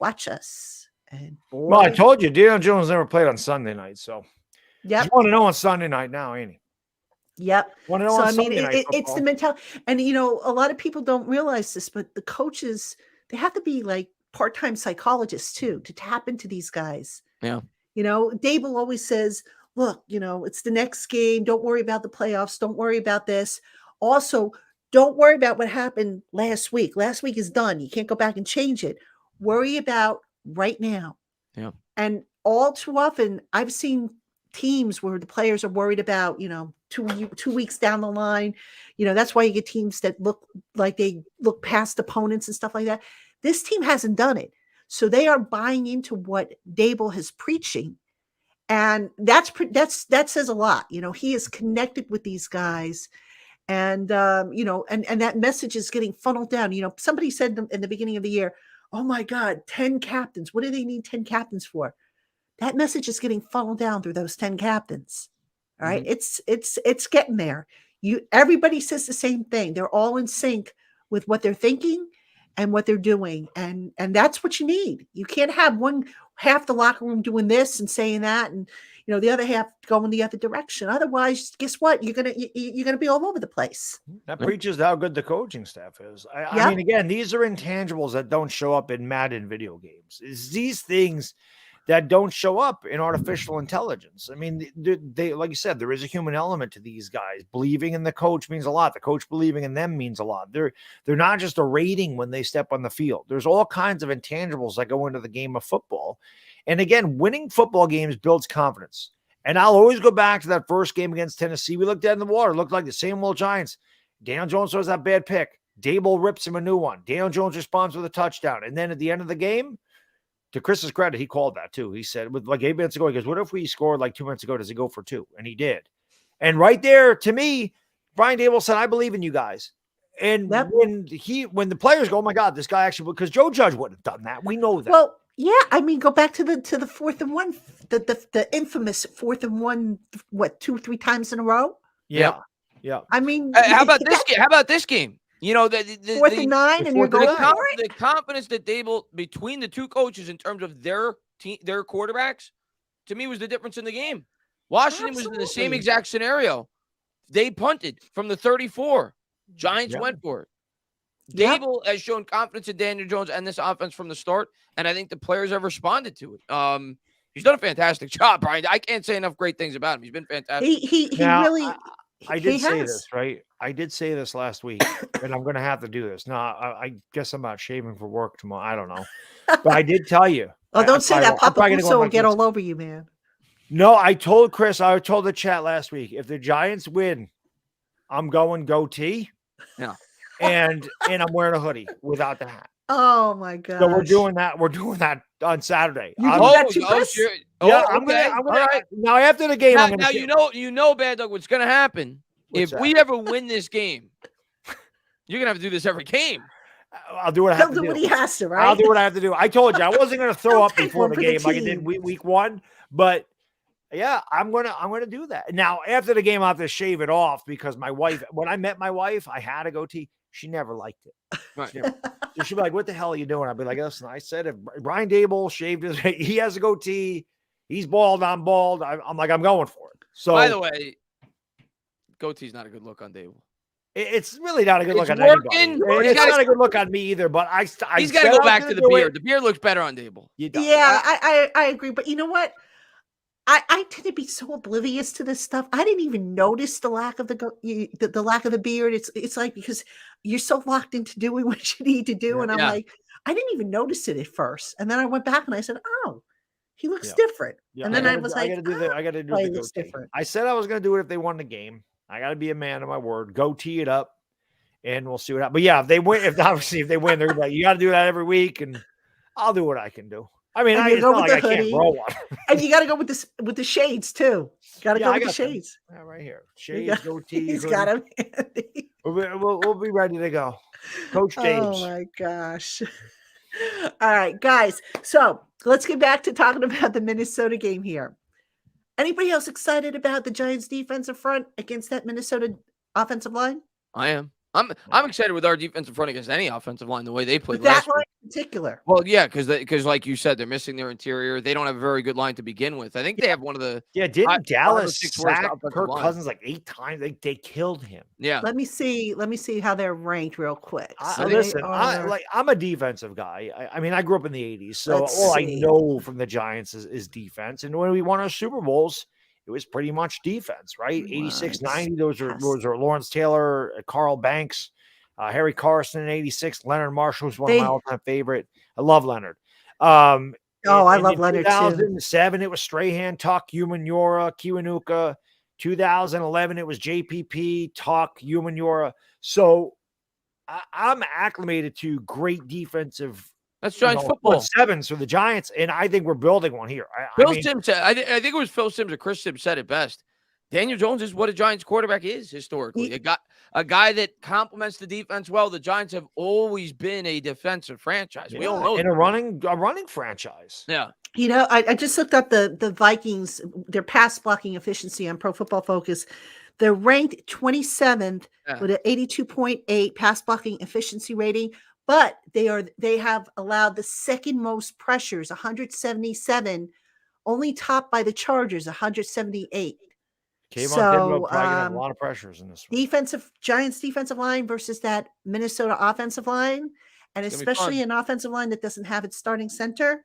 watch us. And boy, well, I told you, Daniel Jones never played on Sunday night. So yeah, you want to know on Sunday night now, ain't he? Yep. So I mean, it's the mentality. And, a lot of people don't realize this, but the coaches, they have to be like part-time psychologists too, to tap into these guys. Yeah. Dable always says, look, it's the next game. Don't worry about the playoffs. Don't worry about this. Also, don't worry about what happened last week. Last week is done. You can't go back and change it. Worry about right now. Yeah. And all too often, I've seen teams where the players are worried about, 2 weeks down the line. That's why you get teams that look like they look past opponents and stuff like that. This team hasn't done it. So they are buying into what Dable is preaching. And that says a lot. He is connected with these guys. And, and that message is getting funneled down. Somebody said in the beginning of the year, oh my God, 10 captains. What do they need 10 captains for? That message is getting funneled down through those 10 captains. All right. Mm-hmm. It's getting there. Everybody says the same thing. They're all in sync with what they're thinking and what they're doing. And that's what you need. You can't have half the locker room doing this and saying that, and the other half going the other direction. Otherwise, guess what? You're gonna be all over the place. That preaches how good the coaching staff is. I Yep. mean, again, these are intangibles that don't show up in Madden video games. It's these things that don't show up in artificial intelligence. I mean, they like you said, there is a human element to these guys. Believing in the coach means a lot. The coach believing in them means a lot. They're not just a rating when they step on the field. There's all kinds of intangibles that go into the game of football. And again, winning football games builds confidence. And I'll always go back to that first game against Tennessee. We looked dead in the water. It looked like the same old Giants. Daniel Jones throws that bad pick. Dable rips him a new one. Daniel Jones responds with a touchdown. And then at the end of the game, to Chris's credit, he called that too. He said, with like 8 minutes ago, he goes, what if we scored like 2 minutes ago? Does he go for 2? And he did. And right there, to me, Brian Dable said, I believe in you guys. And when the players go, oh my God, this guy actually, because Joe Judge wouldn't have done that. We know that. Well, yeah, I mean, go back to the 4th and 1, the infamous 4th and 1, 2-3 times in a row? Yeah. Yeah. I mean, how about this game? How about this game? The 4th and 9, and you're going for it? The confidence that Dable, between the two coaches in terms of their quarterbacks, to me was the difference in the game. Washington was in the same exact scenario. They punted from the 34. Giants went for it. Dable has shown confidence in Daniel Jones and this offense from the start, and I think the players have responded to it. He's done a fantastic job, Brian. I can't say enough great things about him. He's been fantastic. He really. I did say this, right? I did say this last week, and I'm going to have to do this. No, I guess I'm not shaving for work tomorrow. I don't know. But I did tell you. Oh, don't say that. Papa Russo will get all over you, man. No, I told Chris, I told the chat last week, if the Giants win, I'm going goatee. Yeah. And I'm wearing a hoodie without the hat. Oh my God! So we're doing that. We're doing that on Saturday. I'm gonna. Now after the game, now you know, Bad Dog, what's gonna happen if we ever win this game? You're gonna have to do this every game. I'll do what I have to do. He'll do what he has to, right? I'll do what I have to do. I told you I wasn't gonna throw up before the game like I did week 1, but yeah, I'm gonna do that. Now after the game, I have to shave it off because my wife. When I met my wife, I had a goatee. She never liked it. Right. So she'd be like, what the hell are you doing? I'd be like, listen, I said if Brian Dable shaved he has a goatee, he's bald, I'm bald. I'm like, I'm going for it. So by the way, goatee's not a good look on Dable. It's really not a good look on working. anybody. It's not a good look on me either, but he's got to go back to the beard. The beard looks better on Dable. Yeah, I agree. But you know what? I tend to be so oblivious to this stuff. I didn't even notice the lack of the lack of the beard. It's like because you're so locked into doing what you need to do, and I'm like, I didn't even notice it at first, and then I went back and I said, "Oh, he looks different." Yeah. And then I was like, "I got to do the goatee." Different. I said I was going to do it if they won the game. I got to be a man of my word. Go tee it up, and we'll see what happens. But yeah, if they win, if they win, they're like, you got to do that every week, and I'll do what I can do. I mean, I can't grow one. And you got to go with the shades too. Got to go with the shades. Yeah, right here. Shades, goatee. He's got them. We'll be ready to go. Coach James. Oh my gosh. All right, guys. So let's get back to talking about the Minnesota game here. Anybody else excited about the Giants defensive front against that Minnesota offensive line? I am. I'm excited with our defensive front against any offensive line, the way they played that line in particular. Well, yeah, because like you said, they're missing their interior. They don't have a very good line to begin with. I think they have one of the didn't Dallas sack Kirk Cousins like 8 times? They killed him. Yeah. Let me see how they're ranked real quick. I'm a defensive guy. I mean, I grew up in the 80s, so I know from the Giants is defense. And when we won our Super Bowls, it was pretty much defense, right? 86, 90. Those are Lawrence Taylor, Carl Banks, Harry Carson in 86. Leonard Marshall was one of my all-time favorite. I love Leonard. I love Leonard too. 2007, it was Strahan, Tuck, Umanura, Kiwanuka. 2011, it was JPP, Tuck, Umanura. So I'm acclimated to great defensive. That's Giants football. 7s for the Giants, and I think we're building one here. Sims said, I think it was Phil Sims or Chris Sims said it best. Daniel Jones is what a Giants quarterback is historically. A guy that complements the defense well. The Giants have always been a defensive franchise. We all know and a running franchise. Yeah. You know, I just looked up the Vikings, their pass blocking efficiency on Pro Football Focus. They're ranked 27th with an 82.8 pass blocking efficiency rating, but they have allowed the second most pressures, 177, only topped by the Chargers, 178. Kayvon Thibodeau So, probably gonna have a lot of pressures in this one. Giants defensive line versus that Minnesota offensive line, and It's gonna be fun. especially an offensive line that doesn't have its starting center.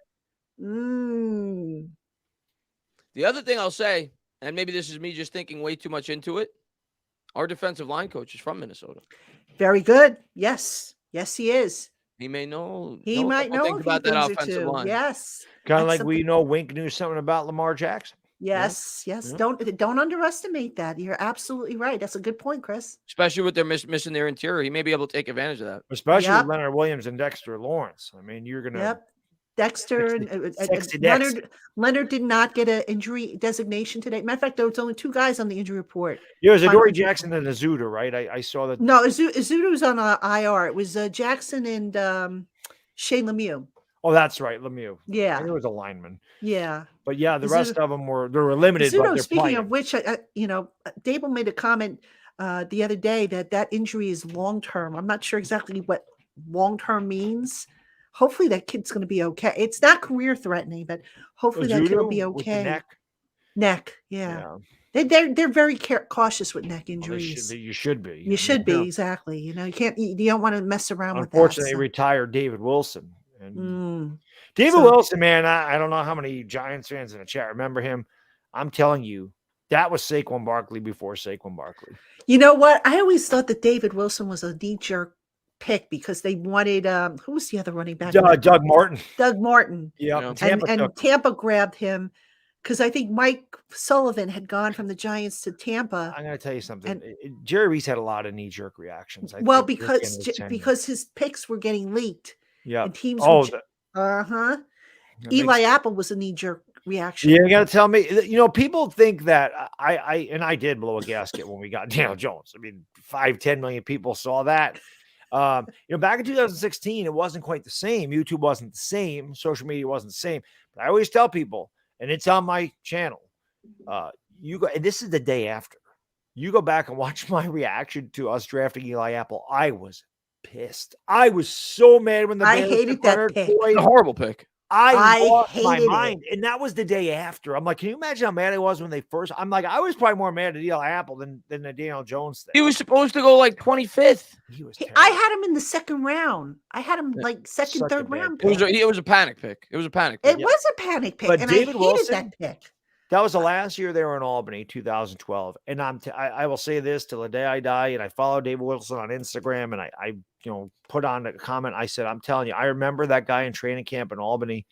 Mm. The other thing I'll say, and maybe this is me just thinking way too much into it, our defensive line coach is from Minnesota. Very good. Yes. Yes, he is. He may know. He might know think a few about that things or offensive two. line. Yes. Kind of That's like we know Wink knew something about Lamar Jackson. Yes. Yes. Yeah. Don't underestimate that. You're absolutely right. That's a good point, Chris. Especially with their missing their interior, he may be able to take advantage of that. Especially with Leonard Williams and Dexter Lawrence. I mean, you're gonna. Yep. Dexter and Leonard did not get an injury designation today. Matter of fact, there was only 2 guys on the injury report. Yeah, it was Adoree Jackson and Azuda, right? I saw that. No, Azuda was on IR. It was Jackson and Shane Lemieux. Oh, that's right, Lemieux. Yeah, I knew it was a lineman. Yeah, but yeah, the rest of them were limited. Azuda, but they're speaking playing. of which, Dable made a comment the other day that injury is long term. I'm not sure exactly what long term means. Hopefully that kid's going to be okay. It's not career threatening, but hopefully that kid will be okay. With the neck, yeah. They're very cautious with neck injuries. You should be. You should be, exactly. You don't want to mess around with that. Unfortunately, retired David Wilson. And David Wilson, man, I don't know how many Giants fans in the chat remember him. I'm telling you, that was Saquon Barkley before Saquon Barkley. You know what? I always thought that David Wilson was a knee-jerk pick because they wanted who was the other running back? Doug Martin. Doug Martin. Yeah, and Tampa grabbed him because I think Mike Sullivan had gone from the Giants to Tampa. I'm going to tell you something. Jerry Reese had a lot of knee-jerk reactions. Because his picks were getting leaked. Yeah, and teams. Eli Apple was a knee-jerk reaction. Yeah, you got to tell me. People think that I did blow a gasket when we got Daniel Jones. I mean, 5-10 million people saw that. Back in 2016, it wasn't quite the same. YouTube wasn't the same. Social media wasn't the same. But I always tell people, and it's on my channel. And this is the day after. You go back and watch my reaction to us drafting Eli Apple. I was pissed. I was so mad when I hated that pick. A horrible pick. I lost my mind. And that was the day after. I'm like, can you imagine how mad I was when they first? I'm like, I was probably more mad at Eli Apple than the Daniel Jones thing. He was supposed to go like 25th. I had him in the second round. I had him like second, third round pick. It was a panic pick. It was a panic pick. It was a panic pick. But and David I hated Wilson, that pick. That was the last year they were in Albany, 2012. And I will say this till the day I die. And I follow David Wilson on Instagram, and I put on a comment. I said, I'm telling you, I remember that guy in training camp in Albany.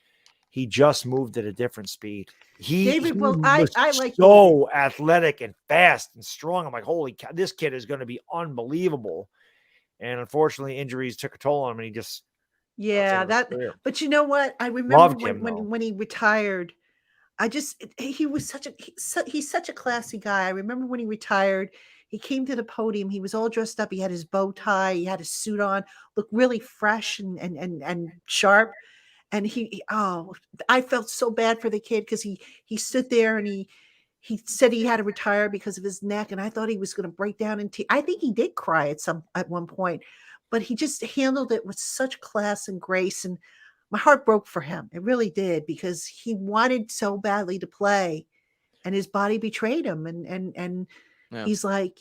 He just moved at a different speed. He was so athletic and fast and strong. I'm like, holy cow, this kid is going to be unbelievable. And unfortunately, injuries took a toll on him, and he just But you know what? I remember when he retired. He's such a classy guy. I remember when he retired, he came to the podium. He was all dressed up. He had his bow tie. He had his suit on, looked really fresh and sharp. And I felt so bad for the kid because he stood there and he said he had to retire because of his neck. And I thought he was going to break down in tears. I think he did cry at one point, but he just handled it with such class and grace. And my heart broke for him. It really did, because he wanted so badly to play and his body betrayed him. And he's like,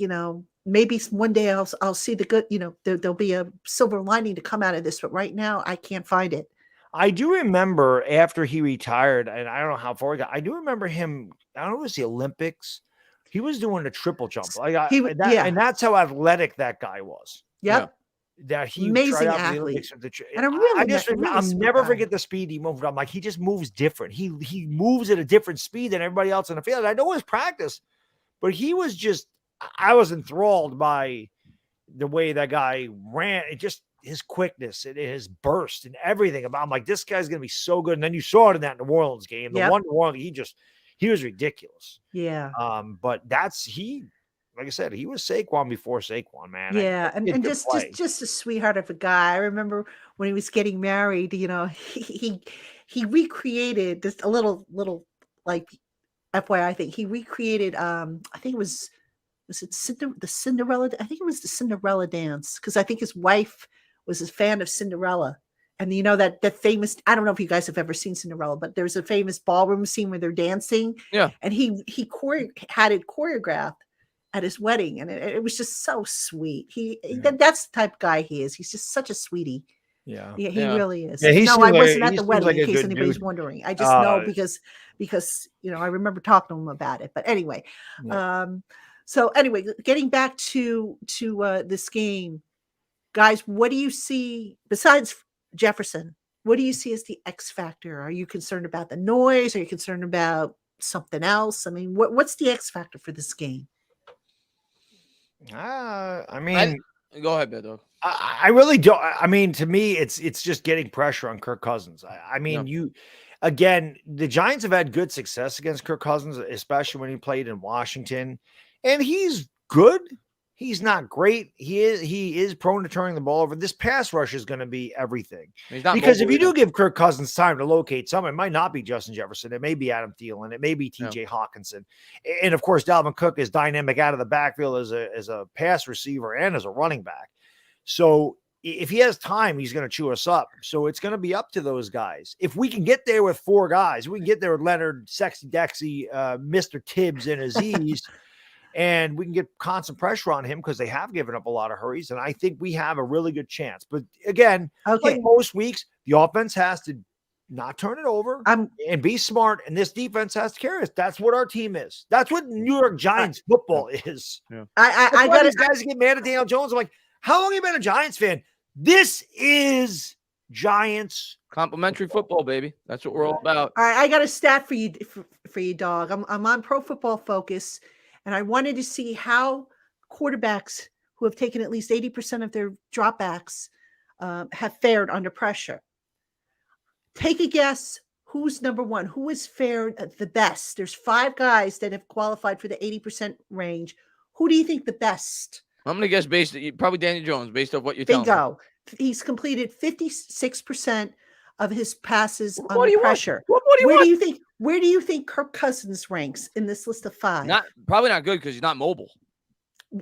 maybe one day I'll see the good, there'll be a silver lining to come out of this. But right now I can't find it. I do remember after he retired, and I don't know how far he got. I do remember him. I don't know if it was the Olympics. He was doing a triple jump. And that's how athletic that guy was. Yep. That he amazing athlete. I'll never forget the speed he moved. I'm like, he just moves different. He moves at a different speed than everybody else in the field. I know his practice, but he was just. I was enthralled by the way that guy ran. It just. His quickness and his burst and everything about. I'm like, this guy's going to be so good. And then you saw it in that New Orleans game. The one New Orleans, he was ridiculous. Yeah. But like I said, he was Saquon before Saquon, man. Yeah. And just a sweetheart of a guy. I remember when he was getting married, he recreated this a little like FYI thing. He recreated, I think it was it the Cinderella? I think it was the Cinderella dance. Cause I think his wife was a fan of Cinderella. And you know that famous, I don't know if you guys have ever seen Cinderella, but there's a famous ballroom scene where they're dancing. Yeah. And he had it choreographed at his wedding. And it was just so sweet. That's the type of guy he is. He's just such a sweetie. Yeah. He really is. Yeah, No, I wasn't at he the seems wedding, like a in case good anybody's dude. wondering. I just know because I remember talking to him about it. But anyway, so anyway, getting back to this game, guys, what do you see besides Jefferson? What do you see as the X factor? Are you concerned about the noise? Are you concerned about something else? I mean, what's the X factor for this game? I mean, go ahead, Bad Dog. I really don't. I mean, to me, it's just getting pressure on Kirk Cousins. I mean, again, the Giants have had good success against Kirk Cousins, especially when he played in Washington, and he's good. He's not great. He is prone to turning the ball over. This pass rush is going to be everything. Because if you do give Kirk Cousins time to locate someone, it might not be Justin Jefferson. It may be Adam Thielen. It may be TJ Hawkinson. And of course, Dalvin Cook is dynamic out of the backfield as a pass receiver and as a running back. So if he has time, he's going to chew us up. So it's going to be up to those guys. If we can get there with four guys, we can get there with Leonard, Sexy Dexy, Mr. Tibbs, and Aziz, and we can get constant pressure on him because they have given up a lot of hurries. And I think we have a really good chance. But again, like most weeks, the offense has to not turn it over and be smart. And this defense has to carry us. That's what our team is. That's what New York Giants football is. Yeah. I got these guys get mad at Daniel Jones. I'm like, how long have you been a Giants fan? This is Giants complimentary football, baby. That's what we're all about. All right, I got a stat for you, dog. I'm on Pro Football Focus, and I wanted to see how quarterbacks who have taken at least 80% of their dropbacks have fared under pressure. Take a guess. Who's number one? Who has fared the best? There's 5 guys that have qualified for the 80% range. Who do you think the best? I'm going to guess probably Daniel Jones, based off what you're telling me. Bingo. He's completed 56% of his passes under pressure. Where do you think Kirk Cousins ranks in this list of 5? Probably not good because he's not mobile.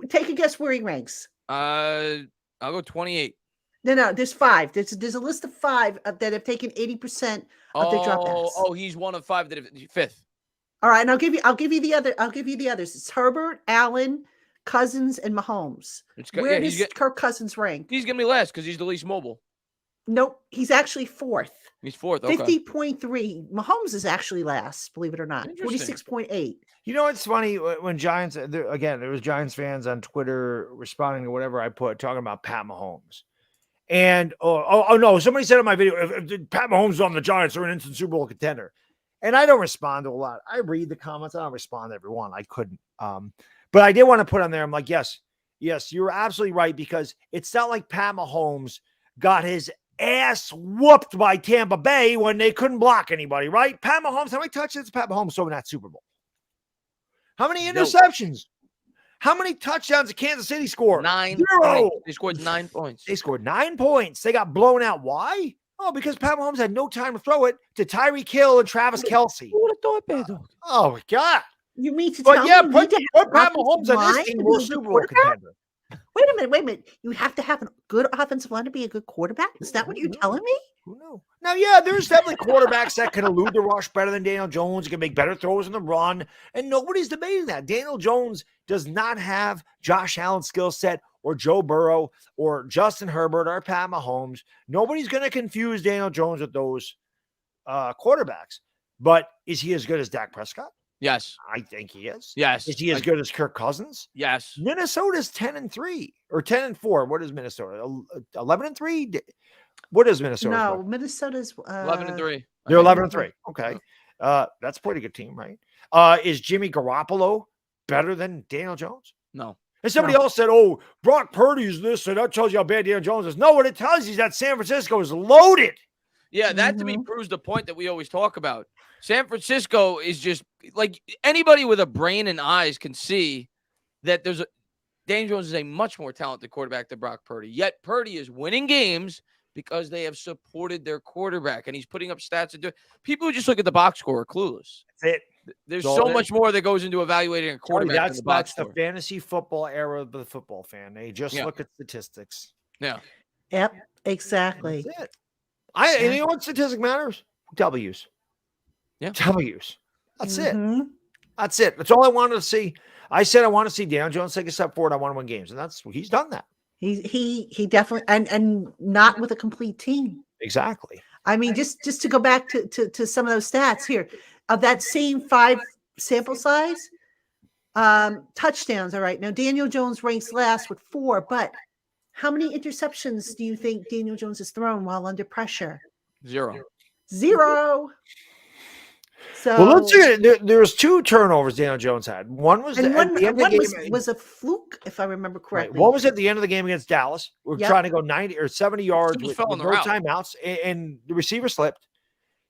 Take a guess where he ranks. I'll go 28. No, there's 5. There's a list of 5 that have taken 80% of their dropbacks. Oh, he's one of 5 that have 5th. All right, and I'll give you the others. It's Herbert, Allen, Cousins, and Mahomes. Where does Kirk Cousins rank? He's gonna be last because he's the least mobile. Nope, he's actually 4th. He's 4th. Okay. 50.3. Mahomes is actually last, believe it or not. 46.8. You know, it's funny when Giants, there was Giants fans on Twitter responding to whatever I put, talking about Pat Mahomes. And, oh no, somebody said in my video, if Pat Mahomes is on the Giants, they're an instant Super Bowl contender. And I don't respond to a lot. I read the comments. I don't respond to everyone. I couldn't. But I did want to put on there, I'm like, yes, you're absolutely right, because it's not like Pat Mahomes got his ass whooped by Tampa Bay when they couldn't block anybody, right? Pat Mahomes, how many touchdowns Pat Mahomes saw in that Super Bowl? How many interceptions? How many touchdowns did Kansas City score? 9. 0. Points. They scored 9 points. They scored 9 points. They got blown out. Why? Oh, because Pat Mahomes had no time to throw it to Tyreek Hill and Travis Kelce. Who would have thought, Bad Dog? Oh, my God. You mean to tell me put Pat Mahomes on this team, we're a Super Bowl contender. Wait a minute. You have to have a good offensive line to be a good quarterback? Is that what you're telling me? Who knows? Now, yeah, there's definitely quarterbacks that can elude the rush better than Daniel Jones. He can make better throws in the run, and nobody's debating that. Daniel Jones does not have Josh Allen's skill set or Joe Burrow or Justin Herbert or Pat Mahomes. Nobody's going to confuse Daniel Jones with those quarterbacks. But is he as good as Dak Prescott? Yes. I think he is. Yes. Is he as good as Kirk Cousins? Yes. Minnesota's 10-3 or 10-4. What is Minnesota? 11-3? What is Minnesota? No, Minnesota's 11-3. They're 11-3. Okay. That's a pretty good team, right? Is Jimmy Garoppolo better than Daniel Jones? No. And somebody else said, oh, Brock Purdy's this, so that tells you how bad Daniel Jones is. No, what it tells you is that San Francisco is loaded. Yeah, that to me proves the point that we always talk about. San Francisco is just like anybody with a brain and eyes can see that Daniel Jones is a much more talented quarterback than Brock Purdy. Yet Purdy is winning games because they have supported their quarterback, and he's putting up stats. People who just look at the box score are clueless. That's it. There's so much more that goes into evaluating a quarterback. That's the fantasy football era of the football fan. They just look at statistics. Yeah. Yep. Exactly. That's it. And you know what statistic matters? W's. Yeah. W's. That's it. Mm-hmm. That's it. That's all I wanted to see. I said I want to see Daniel Jones take a step forward. I want to win games, and he's done that. He definitely and not with a complete team. Exactly. I mean, just to go back to some of those stats here, of that same 5 sample size, touchdowns. All right, now Daniel Jones ranks last with 4, but how many interceptions do you think Daniel Jones has thrown while under pressure? 0. So well, let's see. There's 2 turnovers Daniel Jones had. One was and at the end of the game. was a fluke, if I remember correctly. Right. What was at the end of the game against Dallas? We're trying to go 90 or 70 yards with no timeouts, and the receiver slipped.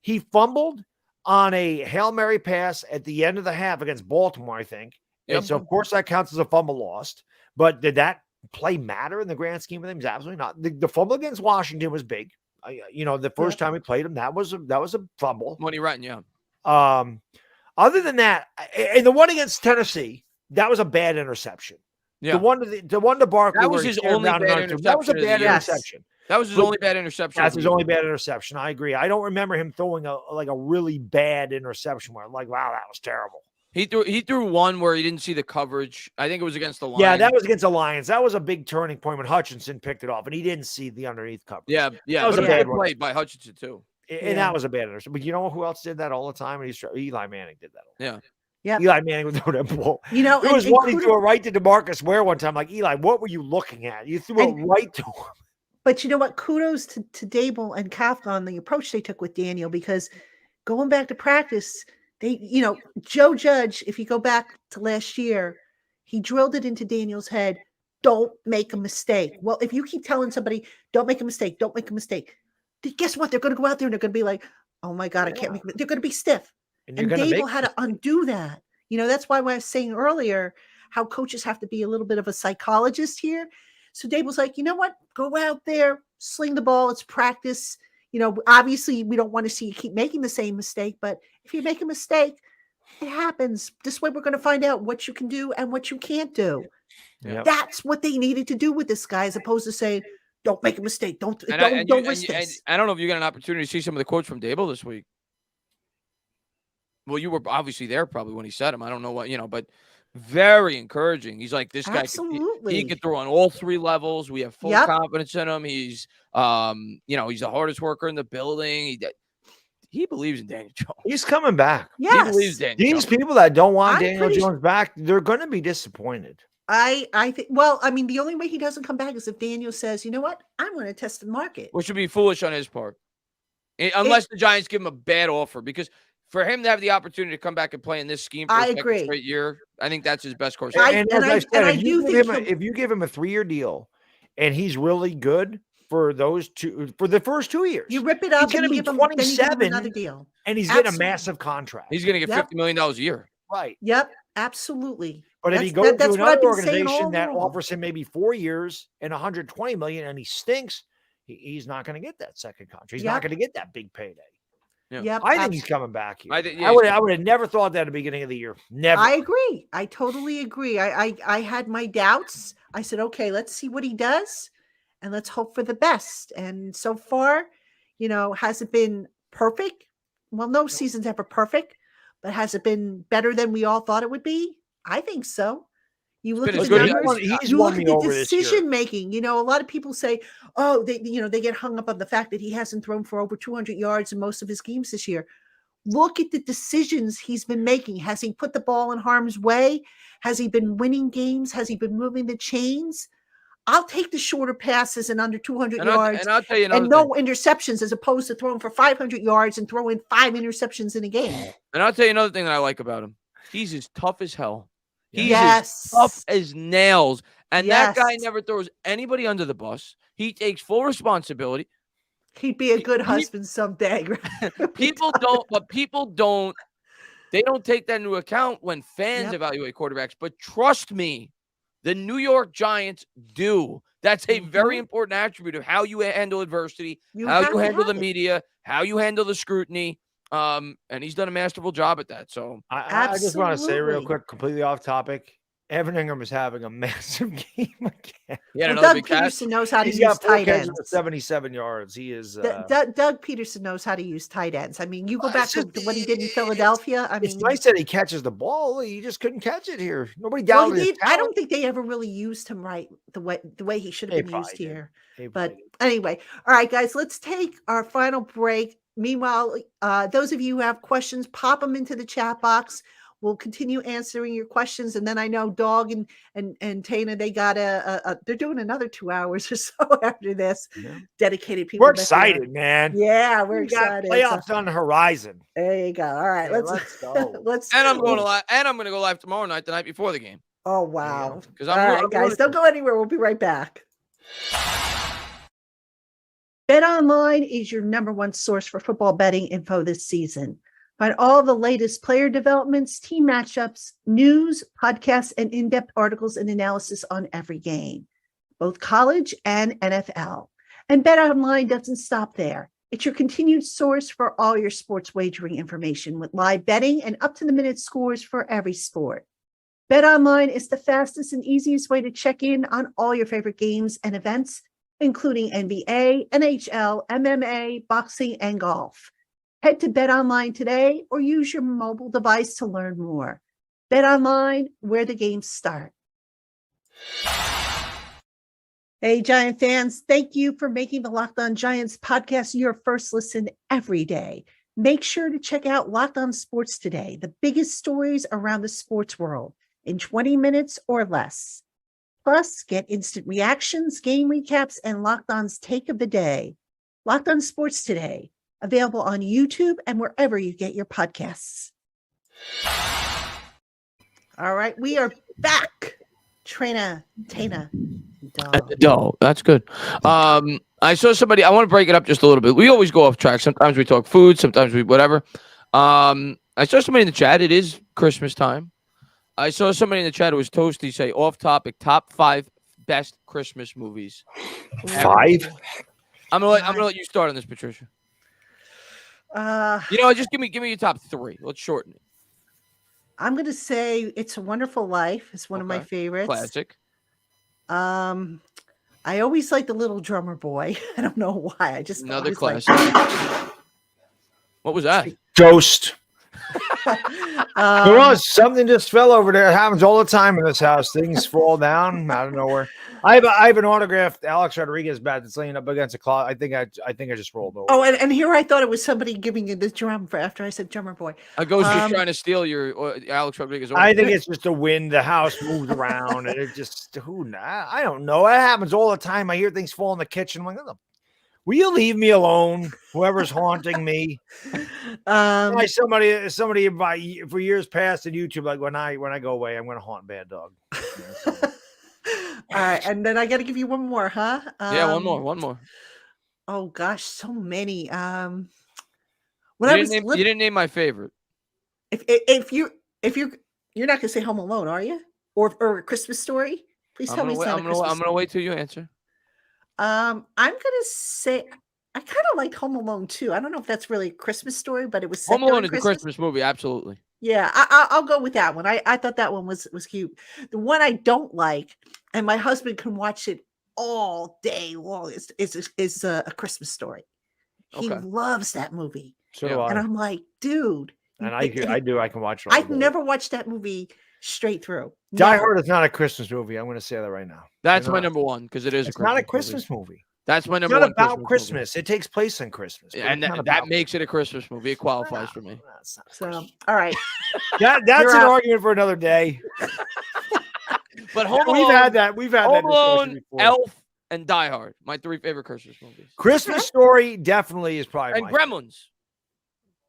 He fumbled on a Hail Mary pass at the end of the half against Baltimore, I think. Yep. And so, of course, that counts as a fumble lost. But did that play matter in the grand scheme of things? Absolutely not. The fumble against Washington was big. The first time we played him, that was a fumble. Money right, yeah. Other than that, and the one against Tennessee, that was a bad interception. Yeah. The one to Barkley, that was his only bad interception. That was a bad interception. That was his only bad interception. That's his only bad interception. I agree. I don't remember him throwing a really bad interception where I'm like, wow, that was terrible. He threw one where he didn't see the coverage. I think it was against the Lions. Yeah, that was against the Lions. That was a big turning point when Hutchinson picked it off, and he didn't see the underneath coverage. Yeah. That was a bad play by Hutchinson too. And that was a bad interception. But you know who else did that all the time? And Eli Manning did that. Yeah. Yeah. Eli Manning would throw that ball. There was one he threw it right to DeMarcus Ware one time. Like, Eli, what were you looking at? You threw it right to him. But you know what? Kudos to Dable and Kafka on the approach they took with Daniel, because going back to practice, Joe Judge, if you go back to last year, he drilled it into Daniel's head. Don't make a mistake. Well, if you keep telling somebody, don't make a mistake, guess what? They're going to go out there and they're going to be like, oh my God, I can't make it. They're going to be stiff. And Dable had to undo that. That's why I was saying earlier how coaches have to be a little bit of a psychologist here. So Dable's like, you know what? Go out there, sling the ball. It's practice. Obviously we don't want to see you keep making the same mistake, but if you make a mistake, it happens. This way we're going to find out what you can do and what you can't do. Yep. That's what they needed to do with this guy, as opposed to saying, don't make a mistake. Don't risk this. I don't know if you got an opportunity to see some of the quotes from Dable this week. Well, you were obviously there probably when he said them. I don't know what, but very encouraging. He's like, this guy, he can throw on all 3 levels. We have full confidence in him. He's, he's the hardest worker in the building. He believes in Daniel Jones. He's coming back. Yes. He believes Daniel These Jones. people that don't want Daniel Jones back, they're going to be disappointed. I think, well, I mean, the only way he doesn't come back is if Daniel says, you know what, I'm going to test the market. Which would be foolish on his part. Unless the Giants give him a bad offer, because for him to have the opportunity to come back and play in this scheme for a second straight year, I think that's his best course. If you give him a 3-year deal and he's really good for the first 2 years, you rip it up, he's going to be 27 another deal. And he's getting a massive contract. He's going to get $50 million a year. Right. Yep. Absolutely. But if he goes to another organization that offers him maybe 4 years and $120 million and he stinks, he's not going to get that second contract. He's not going to get that big payday. Yeah. I think he's coming back here. I would have never thought that at the beginning of the year. Never. I agree. I totally agree. I had my doubts. I said, okay, let's see what he does and let's hope for the best. And so far, has it been perfect? Well, no season's ever perfect, but has it been better than we all thought it would be? I think so. You look at the numbers, you look at the decision making. A lot of people say, oh, they get hung up on the fact that he hasn't thrown for over 200 yards in most of his games this year. Look at the decisions he's been making. Has he put the ball in harm's way? Has he been winning games? Has he been moving the chains? I'll take the shorter passes and under 200 yards and I'll tell you another no interceptions, as opposed to throwing for 500 yards and throwing 5 interceptions in a game. And I'll tell you another thing that I like about him. He's as tough as hell. He's as tough as nails. And that guy never throws anybody under the bus. He takes full responsibility. He'd be a good husband someday. People don't take that into account when fans evaluate quarterbacks. But trust me, the New York Giants do. That's a very important attribute of how you handle adversity, how you handle the media, how you handle the scrutiny. And he's done a masterful job at that. So I just want to say real quick, completely off topic. Evan Ingram is having a massive game again. Yeah, Doug big catch. Peterson knows how to He's use got 4 tight catches ends. for 77 yards. He is. Doug Peterson knows how to use tight ends. I mean, you go back to what he did in Philadelphia. It's nice that he catches the ball. He just couldn't catch it here. Nobody well, doubted he his did. I don't think they ever really used him right the way he should have been used here. But anyway, all right, guys, let's take our final break. Meanwhile, those of you who have questions, pop them into the chat box. We'll continue answering your questions, and then I know Dog and Tainah, they got they're doing another 2 hours or so after this. Yeah. Dedicated people. We're excited, man. Yeah, we're excited. Playoffs on the horizon. There you go. All right, let's go. And I'm going to live. And I'm going to go live tomorrow night, the night before the game. Oh wow! Because all right, guys, don't go anywhere. We'll be right back. BetOnline is your #1 source for football betting info this season. Find all the latest player developments, team matchups, news, podcasts, and in-depth articles and analysis on every game, both college and NFL. And BetOnline doesn't stop there. It's your continued source for all your sports wagering information with live betting and up-to-the-minute scores for every sport. BetOnline is the fastest and easiest way to check in on all your favorite games and events, including NBA, NHL, MMA, boxing, and golf. Head to BetOnline today or use your mobile device to learn more. BetOnline, where the games start. Hey, Giant fans, thank you for making the LockedOn Giants podcast your first listen every day. Make sure to check out LockedOn Sports Today, the biggest stories around the sports world in 20 minutes or less. Plus, get instant reactions, game recaps, and LockedOn's take of the day. LockedOn Sports Today, available on YouTube and wherever you get your podcasts. All right, we are back. Traina, Tainah, Dog. That's good. I saw somebody. I want to break it up just a little bit. We always go off track. Sometimes we talk food. Sometimes we whatever. I saw somebody in the chat. It is Christmas time. I saw somebody in the chat who was toasty say off topic top 5 best Christmas movies. 5? I'm gonna let you start on this, Patricia. Just give me your top 3. Let's shorten it. I'm gonna say It's a Wonderful Life. It's one of my favorites. Classic. I always like The Little Drummer Boy. I don't know why. I just another classic. What was that? Ghost. There was something just fell over there. It happens all the time in this house. Things fall down out of nowhere. I have an autographed Alex Rodriguez bat that's laying up against a closet. I think I just rolled over. Oh, and here I thought it was somebody giving you the drum for after I said Drummer Boy. A ghost was trying to steal your Alex Rodriguez. I think it's just the wind. The house moves around, and it just I don't know. It happens all the time. I hear things fall in the kitchen. I'm like, will you leave me alone? Whoever's haunting me. Like somebody for years past on YouTube, like when I go away, I'm going to haunt Bad Dog. All right, and then I got to give you one more, huh? Yeah, one more. Oh gosh, so many. You didn't name my favorite. If you're not gonna say Home Alone, are you? Or A Christmas Story? Please tell me it's not a Christmas story. I'm gonna wait till you answer. I'm gonna say I kind of like Home Alone too. I don't know if that's really a Christmas story, but it was Home Alone is a Christmas movie, absolutely. Yeah, I'll go with that one. I thought that one was cute. The one I don't like, and my husband can watch it all day long, is A Christmas Story. He loves that movie. So do I. And I'm like, dude. And I can watch it. I've never watched that movie straight through. Die Hard is not a Christmas movie. I'm going to say that right now. That's my number 1 because it is. It's not a Christmas movie. That's my number 1. It's not about Christmas. It takes place on Christmas. And that makes it a Christmas movie. It qualifies for me. So, all right. That's an argument for another day. But Home Alone, we've had Home that Alone, discussion before. Elf, and Die Hard, my 3 favorite Christmas movies. Christmas Story definitely is probably and Gremlins.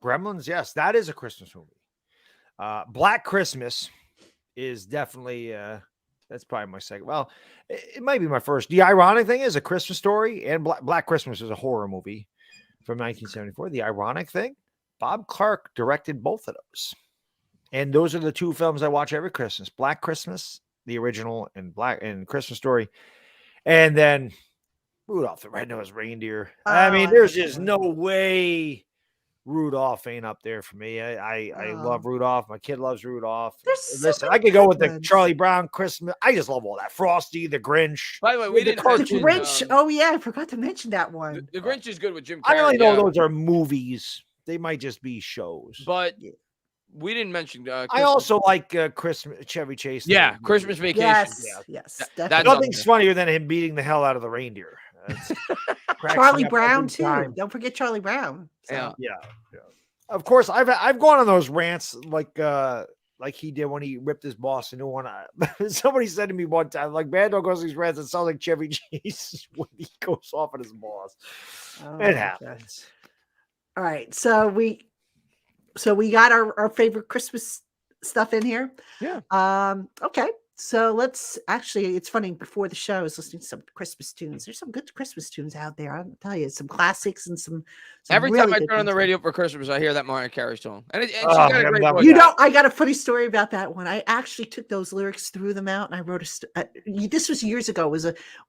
Gremlins, yes, that is a Christmas movie. Black Christmas is definitely that's probably my second. Well, it might be my first. The ironic thing is A Christmas Story and Black Christmas is a horror movie from 1974. The ironic thing, Bob Clark directed both of those. And those are the 2 films I watch every Christmas. Black Christmas, the original, and Christmas Story. And then Rudolph the Red-Nosed Reindeer. I mean, there's just no way Rudolph ain't up there for me. I Oh. love Rudolph. My kid loves Rudolph. There's so Listen, many I could go with good the ones. Charlie Brown Christmas. I just love all that. Frosty, the Grinch. By the way, we didn't The mention Grinch. Oh yeah, I forgot to mention that one. the Grinch is good with Jim Carrey. I don't really know those are movies. They might just be shows. But we didn't mention. I also like Christmas Chevy Chase. Yeah, Christmas Vacation. Yes. That's nothing's funnier than him beating the hell out of the reindeer. Charlie Brown too. Don't forget Charlie Brown. So. Yeah. Of course, I've gone on those rants like he did when he ripped his boss a new one. Somebody said to me one time, like, Bando goes these rants, it sounds like Chevy Chase when he goes off at his boss. It happens. All right, so we got our favorite Christmas stuff in here. Yeah. Okay. So let's actually, it's funny, before the show, I was listening to some Christmas tunes. There's some good Christmas tunes out there. I'll tell you, some classics and some every really time I good turn on the ones. radio for Christmas, I hear that Mariah Carey song. And she got a great voice. You know, I got a funny story about that one. I actually took those lyrics, threw them out, and I wrote this was years ago.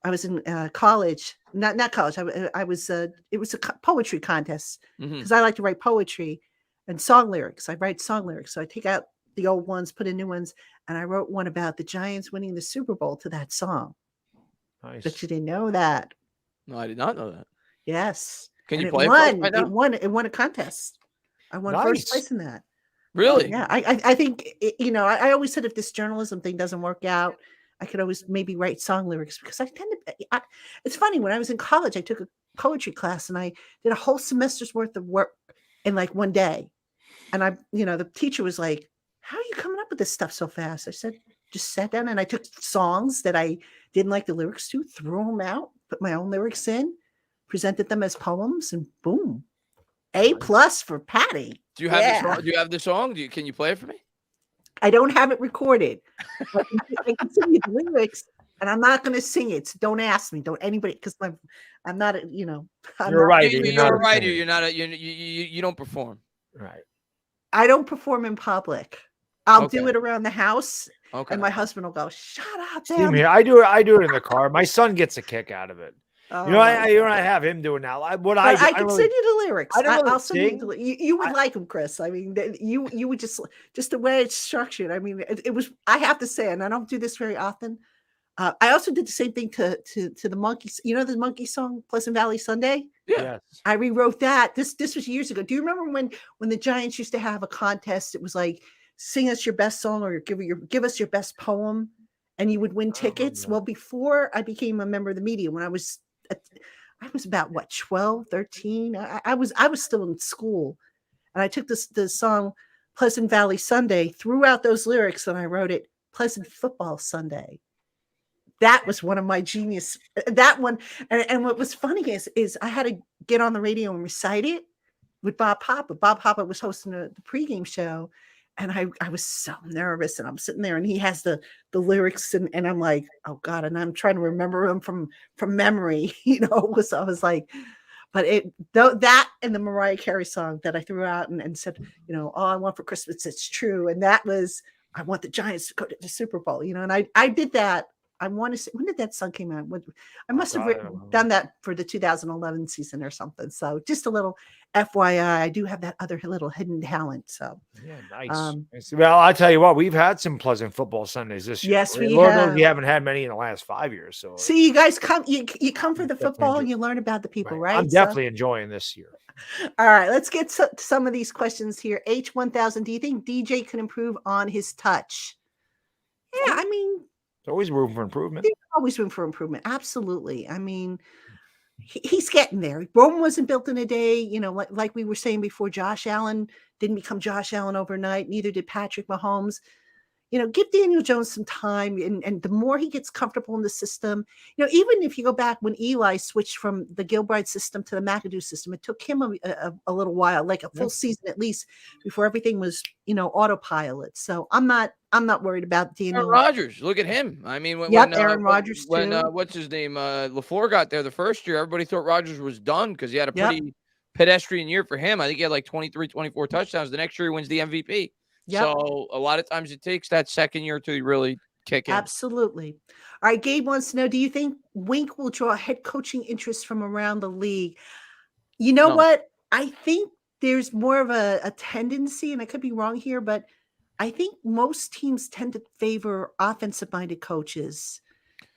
I was in college, not college. I was it was a poetry contest because I like to write poetry and song lyrics. I write song lyrics, so I take out the old ones, put in new ones, and I wrote one about the Giants winning the Super Bowl to that song. Nice. But you didn't know that. No, I did not know that. Yes. Can you and play it won a contest. I won first place in that. Really? Yeah. I think, I always said if this journalism thing doesn't work out, I could always maybe write song lyrics because it's funny. When I was in college, I took a poetry class and I did a whole semester's worth of work in like one day. And the teacher was like, how are you coming up with this stuff so fast? I said, just sat down and I took songs that I didn't like the lyrics to, threw them out, put my own lyrics in, presented them as poems, and boom, A+ for Patty. Do you have the song? Do you have the song? Can you play it for me? I don't have it recorded, but I can sing you the lyrics, and I'm not going to sing it. So don't ask me. Don't anybody, because I'm not. You're a writer. You're a writer. You're not. You don't perform. Right. I don't perform in public. I'll do it around the house, and my husband will go, "Shut up, Damn. I do it in the car. My son gets a kick out of it. Oh, I have him doing now. I can send you the lyrics. I'll send you. You would like them, Chris. I mean, you would just the way it's structured. I mean, it was. I have to say, and I don't do this very often. I also did the same thing to the Monkeys. You know the Monkey song, Pleasant Valley Sunday? Yeah. Yes. I rewrote that. This was years ago. Do you remember when the Giants used to have a contest? It was like, sing us your best song or give us your best poem, and you would win tickets. Well, before I became a member of the media, when I was about 12, 13. I was still in school, and I took the song Pleasant Valley Sunday, threw out those lyrics, and I wrote it Pleasant Football Sunday. That was one of my genius. That one, and what was funny is I had to get on the radio and recite it with Bob Papa. Bob Papa was hosting the pregame show, and I was so nervous, and I'm sitting there, and he has the lyrics, and I'm like, oh God, and I'm trying to remember them from memory, So I was like, but that and the Mariah Carey song that I threw out and said, all I want for Christmas, it's true, and that was, I want the Giants to go to the Super Bowl, and I did that. I want to say, when did that song came out? I must have done that for the 2011 season or something. So just a little FYI, I do have that other little hidden talent. So yeah, nice. Well, I tell you what, we've had some pleasant football Sundays this year. Yes, we Lord have. knows we haven't had many in the last 5 years. So see, you guys come, you come for the football and you learn about the people, right? I'm definitely enjoying this year. All right, let's get some of these questions here. H1000, do you think DJ can improve on his touch? Yeah, I mean, there's always room for improvement. There's always room for improvement. Absolutely. I mean, he's getting there. Rome wasn't built in a day. Like we were saying before, Josh Allen didn't become Josh Allen overnight. Neither did Patrick Mahomes. Give Daniel Jones some time. And the more he gets comfortable in the system, even if you go back when Eli switched from the Gilbride system to the McAdoo system, it took him a little while, like a full season at least, before everything was, autopilot. So I'm not worried about Daniel. Aaron Rodgers, look at him. I mean, Aaron Rodgers when too. What's his name? LaFleur got there the first year, everybody thought Rodgers was done because he had a pretty pedestrian year for him. I think he had like 23, 24 touchdowns. The next year he wins the MVP. Yep. So a lot of times it takes that second year to really kick in. Absolutely. All right. Gabe wants to know, do you think Wink will draw head coaching interest from around the league? You know what? I think there's more of a tendency, and I could be wrong here, but I think most teams tend to favor offensive-minded coaches,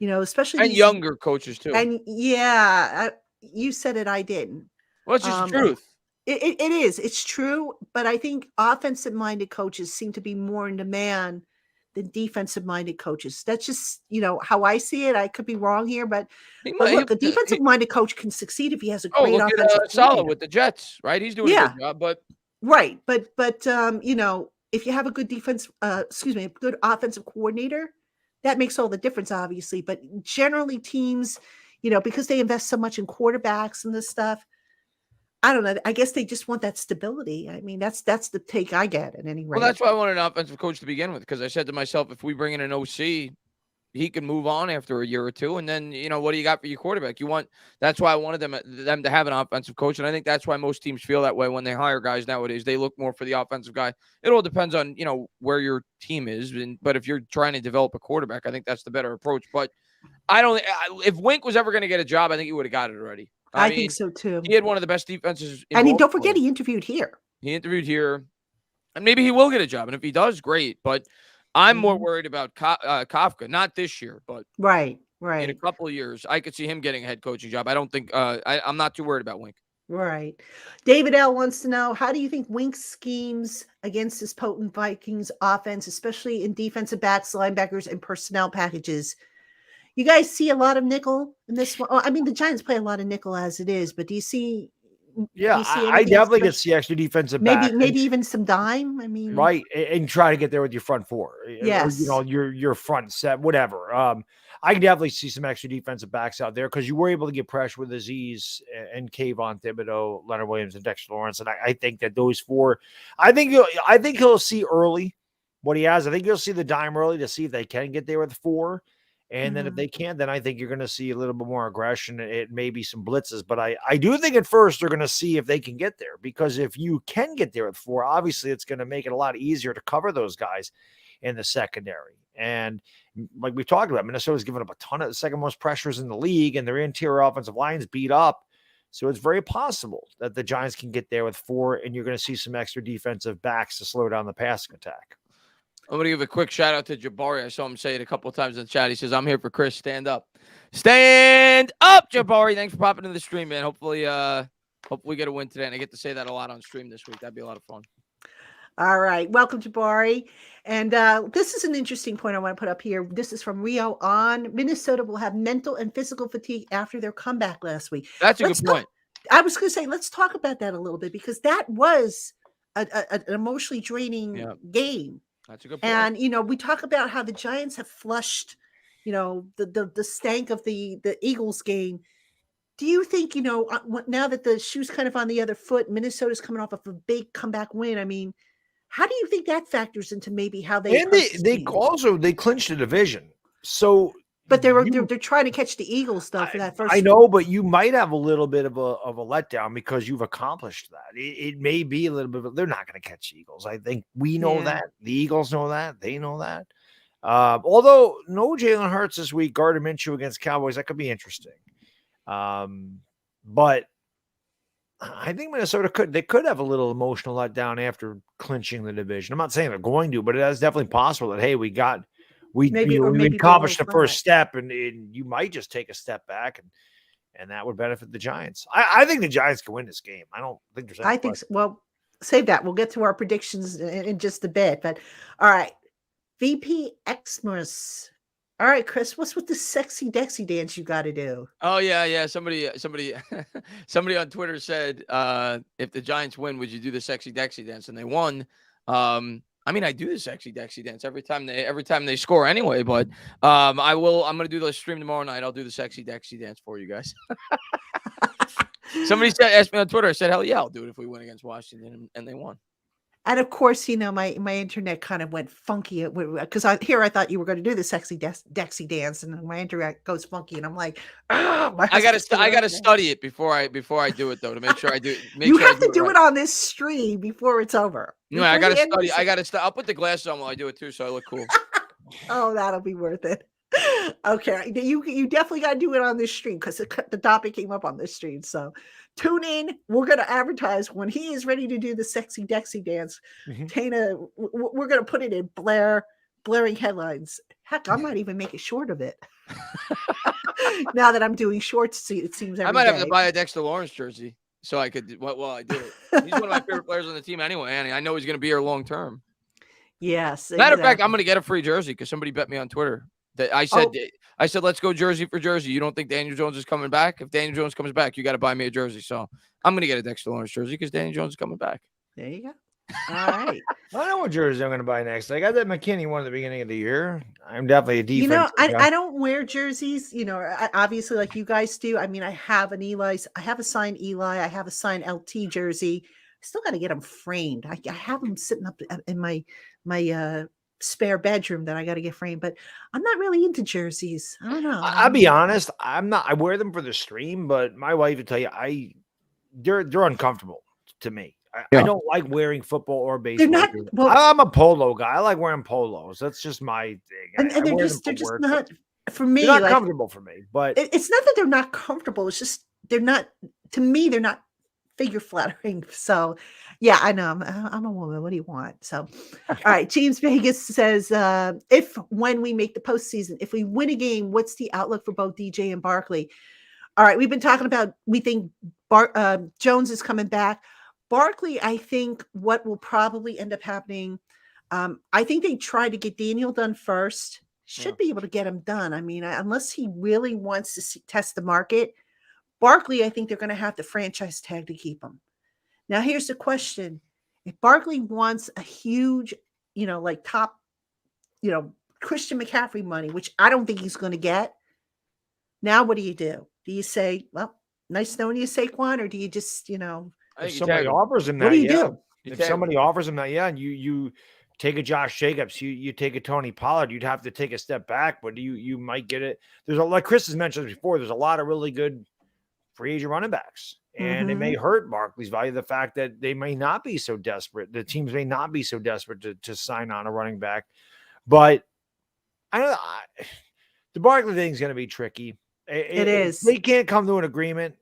especially And these. younger coaches too. And yeah, you said it, I didn't. Well, it's just the truth. It is. It's true, but I think offensive-minded coaches seem to be more in demand than defensive-minded coaches. That's just, how I see it. I could be wrong here, but look, a defensive-minded coach can succeed if he has a great look offensive at Saleh coordinator. with the Jets, right? He's doing a good job, but right. But if you have a good a good offensive coordinator, that makes all the difference, obviously. But generally, teams, because they invest so much in quarterbacks and this stuff, I don't know. I guess they just want that stability. I mean, that's the take I get at any rate. Well, that's why I wanted an offensive coach to begin with, because I said to myself, if we bring in an OC, he can move on after a year or two, and then what do you got for your quarterback? That's why I wanted them to have an offensive coach, and I think that's why most teams feel that way when they hire guys nowadays. They look more for the offensive guy. It all depends on where your team is, but if you're trying to develop a quarterback, I think that's the better approach. But if Wink was ever going to get a job, I think he would have got it already. I think so too. He had one of the best defenses. And don't forget, he interviewed here. And maybe he will get a job. And if he does, great. But I'm more worried about Kafka, not this year, but right. In a couple of years, I could see him getting a head coaching job. I don't think I'm not too worried about Wink. Right. David L. wants to know, how do you think Wink schemes against this potent Vikings offense, especially in defensive backs, linebackers, and personnel packages? You guys see a lot of nickel in this one? I mean, the Giants play a lot of nickel as it is, but do you see? Yeah, I definitely could see extra defensive back. Maybe even some dime. I mean, right, and try to get there with your front four. Yes, or, your front set, whatever. I can definitely see some extra defensive backs out there because you were able to get pressure with Aziz and Kayvon Thibodeau, Leonard Williams, and Dexter Lawrence, and I think that those four. I think he'll see early what he has. I think you'll see the dime early to see if they can get there with four. And then if they can't, then I think you're going to see a little bit more aggression. It may be some blitzes, but I do think at first they're going to see if they can get there, because if you can get there with four, obviously it's going to make it a lot easier to cover those guys in the secondary. And like we talked about, Minnesota's given up a ton of the second most pressures in the league, and their interior offensive line's beat up. So it's very possible that the Giants can get there with four, and you're going to see some extra defensive backs to slow down the passing attack. I'm going to give a quick shout out to Jabari. I saw him say it a couple of times in the chat. He says, I'm here for Chris. Stand up. Stand up, Jabari. Thanks for popping in the stream, man. Hopefully we get a win today. And I get to say that a lot on stream this week. That'd be a lot of fun. All right. Welcome, Jabari. And this is an interesting point I want to put up here. This is from Rio on. Minnesota will have mental and physical fatigue after their comeback last week. That's a good point. I was going to say, let's talk about that a little bit, because that was an emotionally draining game. That's a good point. And, we talk about how the Giants have flushed, the stank of the Eagles game. Do you think, now that the shoe's kind of on the other foot, Minnesota's coming off of a big comeback win? I mean, how do you think that factors into maybe how they? And they clinched the division. So, but they're trying to catch the Eagles stuff for that first. I know, but you might have a little bit of a letdown because you've accomplished that. It may be a little bit. They're not going to catch the Eagles. I think we know that. The Eagles know that. They know that. Although no Jalen Hurts this week, Gardner Minshew against Cowboys, that could be interesting. But I think Minnesota could have a little emotional letdown after clinching the division. I'm not saying they're going to, but it is definitely possible that, hey, we accomplished the first step, and you might just take a step back, and that would benefit the Giants. I think the Giants can win this game. I don't think there's any I think so. Well, save that. We'll get to our predictions in just a bit. But all right, VP Xmas. All right, Chris, what's with the sexy Dexy dance you got to do? Oh yeah. Somebody on Twitter said, if the Giants win, would you do the sexy Dexy dance? And they won. I mean, I do the sexy Dexy dance every time they score anyway, but I'm going to do the stream tomorrow night. I'll do the sexy Dexy dance for you guys. Somebody asked me on Twitter. I said, hell yeah, I'll do it if we win against Washington, and they won. And of course, my internet kind of went funky because I thought you were going to do the sexy Dexy dance, and my internet goes funky, and I'm like, I gotta study it before I do it though, to make sure I do. You have to do it on this stream before it's over. No, I gotta study. I'll put the glasses on while I do it too, so I look cool. Oh, that'll be worth it. Okay, you definitely got to do it on this stream because the topic came up on this stream. So tune in. We're going to advertise when he is ready to do the sexy Dexy dance. Tainah, we're going to put it in blaring headlines. Heck, I might even make a short of it. Now that I'm doing shorts, it seems every I might day. have to buy a Dexter Lawrence jersey so I could. Well, I do it. He's one of my favorite players on the team anyway, and I know he's going to be here long term. Yes. Matter of fact, I'm going to get a free jersey because somebody bet me on Twitter. That I said, let's go jersey for jersey. You don't think Daniel Jones is coming back? If Daniel Jones comes back, you got to buy me a jersey. So I'm going to get a Dexter Lawrence jersey because Daniel Jones is coming back. There you go. All right. I know what jersey I'm going to buy next. I got that McKinney one at the beginning of the year. I'm definitely a defense. I don't wear jerseys. Obviously, like you guys do. I mean, I have an Eli's. I have a signed Eli. I have a signed LT jersey. I still got to get them framed. I have them sitting up in my spare bedroom that I got to get framed, but I'm not really into jerseys. I don't know. I'll be honest. I'm not. I wear them for the stream, but my wife would tell you they're uncomfortable to me. I don't like wearing football or baseball. They're not. Well, I'm a polo guy. I like wearing polos. That's just my thing. And they're just not for me. They're not comfortable for me. But it's not that they're not comfortable. It's just they're not. To me, they're not figure flattering. So, yeah, I know. I'm a woman. What do you want? So, all right. James Vegas says, when we make the postseason, if we win a game, what's the outlook for both DJ and Barkley? All right. We've been talking about, we think Jones is coming back. Barkley, I think what will probably end up happening, I think they try to get Daniel done first. Should be able to get him done. I mean, unless he really wants to test the market, Barkley, I think they're going to have the franchise tag to keep him. Now, here's the question. If Barkley wants a huge, like top, Christian McCaffrey money, which I don't think he's going to get, now what do you do? Do you say, well, nice knowing you, Saquon, or do you just, if somebody offers him that, what do you do? If somebody offers him that, and you take a Josh Jacobs, you take a Tony Pollard, you'd have to take a step back, but you might get it. There's like Chris has mentioned before, there's a lot of really good free agent running backs, and it may hurt Barkley's value. The fact that they may not be so desperate, the teams may not be so desperate to sign on a running back, but the Barkley thing is going to be tricky. It is. They can't come to an agreement,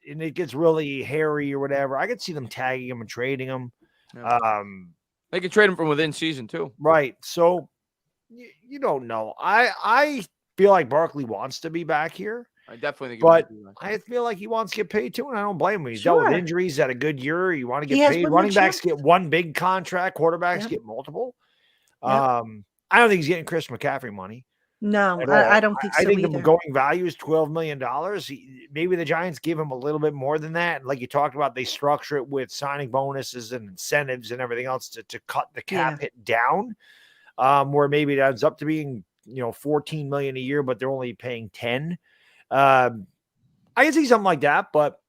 and it gets really hairy or whatever. I could see them tagging him and trading him. Yeah. They could trade him from within season too. Right. So you don't know. I feel like Barkley wants to be back here. I definitely think, but I feel like he wants to get paid too, and I don't blame him. He's dealt with injuries, had a good year. You want to get paid. Running backs get one big contract. Quarterbacks get multiple. I don't think he's getting Chris McCaffrey money. No, I don't think so. I think the going value is $12 million. Maybe the Giants give him a little bit more than that. And like you talked about, they structure it with signing bonuses and incentives and everything else to cut the cap hit down, where maybe it ends up to being $14 million a year, but they're only paying 10. I can see something like that, but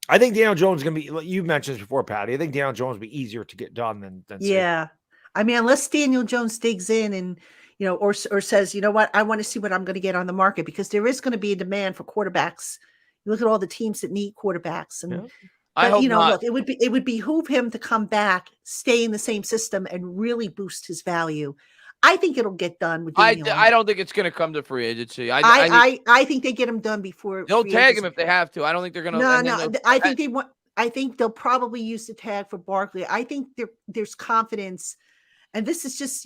I think Daniel Jones is going to be, like you mentioned this before, Patty. I think Daniel Jones will be easier to get done than yeah. I mean, unless Daniel Jones digs in and or says, you know what, I want to see what I'm going to get on the market, because there is going to be a demand for quarterbacks. You look at all the teams that need quarterbacks, and I hope not. Look, it would behoove him to come back, stay in the same system, and really boost his value. I think it'll get done with Daniel. I don't think it's going to come to free agency. I think they get him done before they'll tag him if they have to. I don't think they're going to. No. I think they want. I think they'll probably use the tag for Barkley. I think there's confidence. And this is just,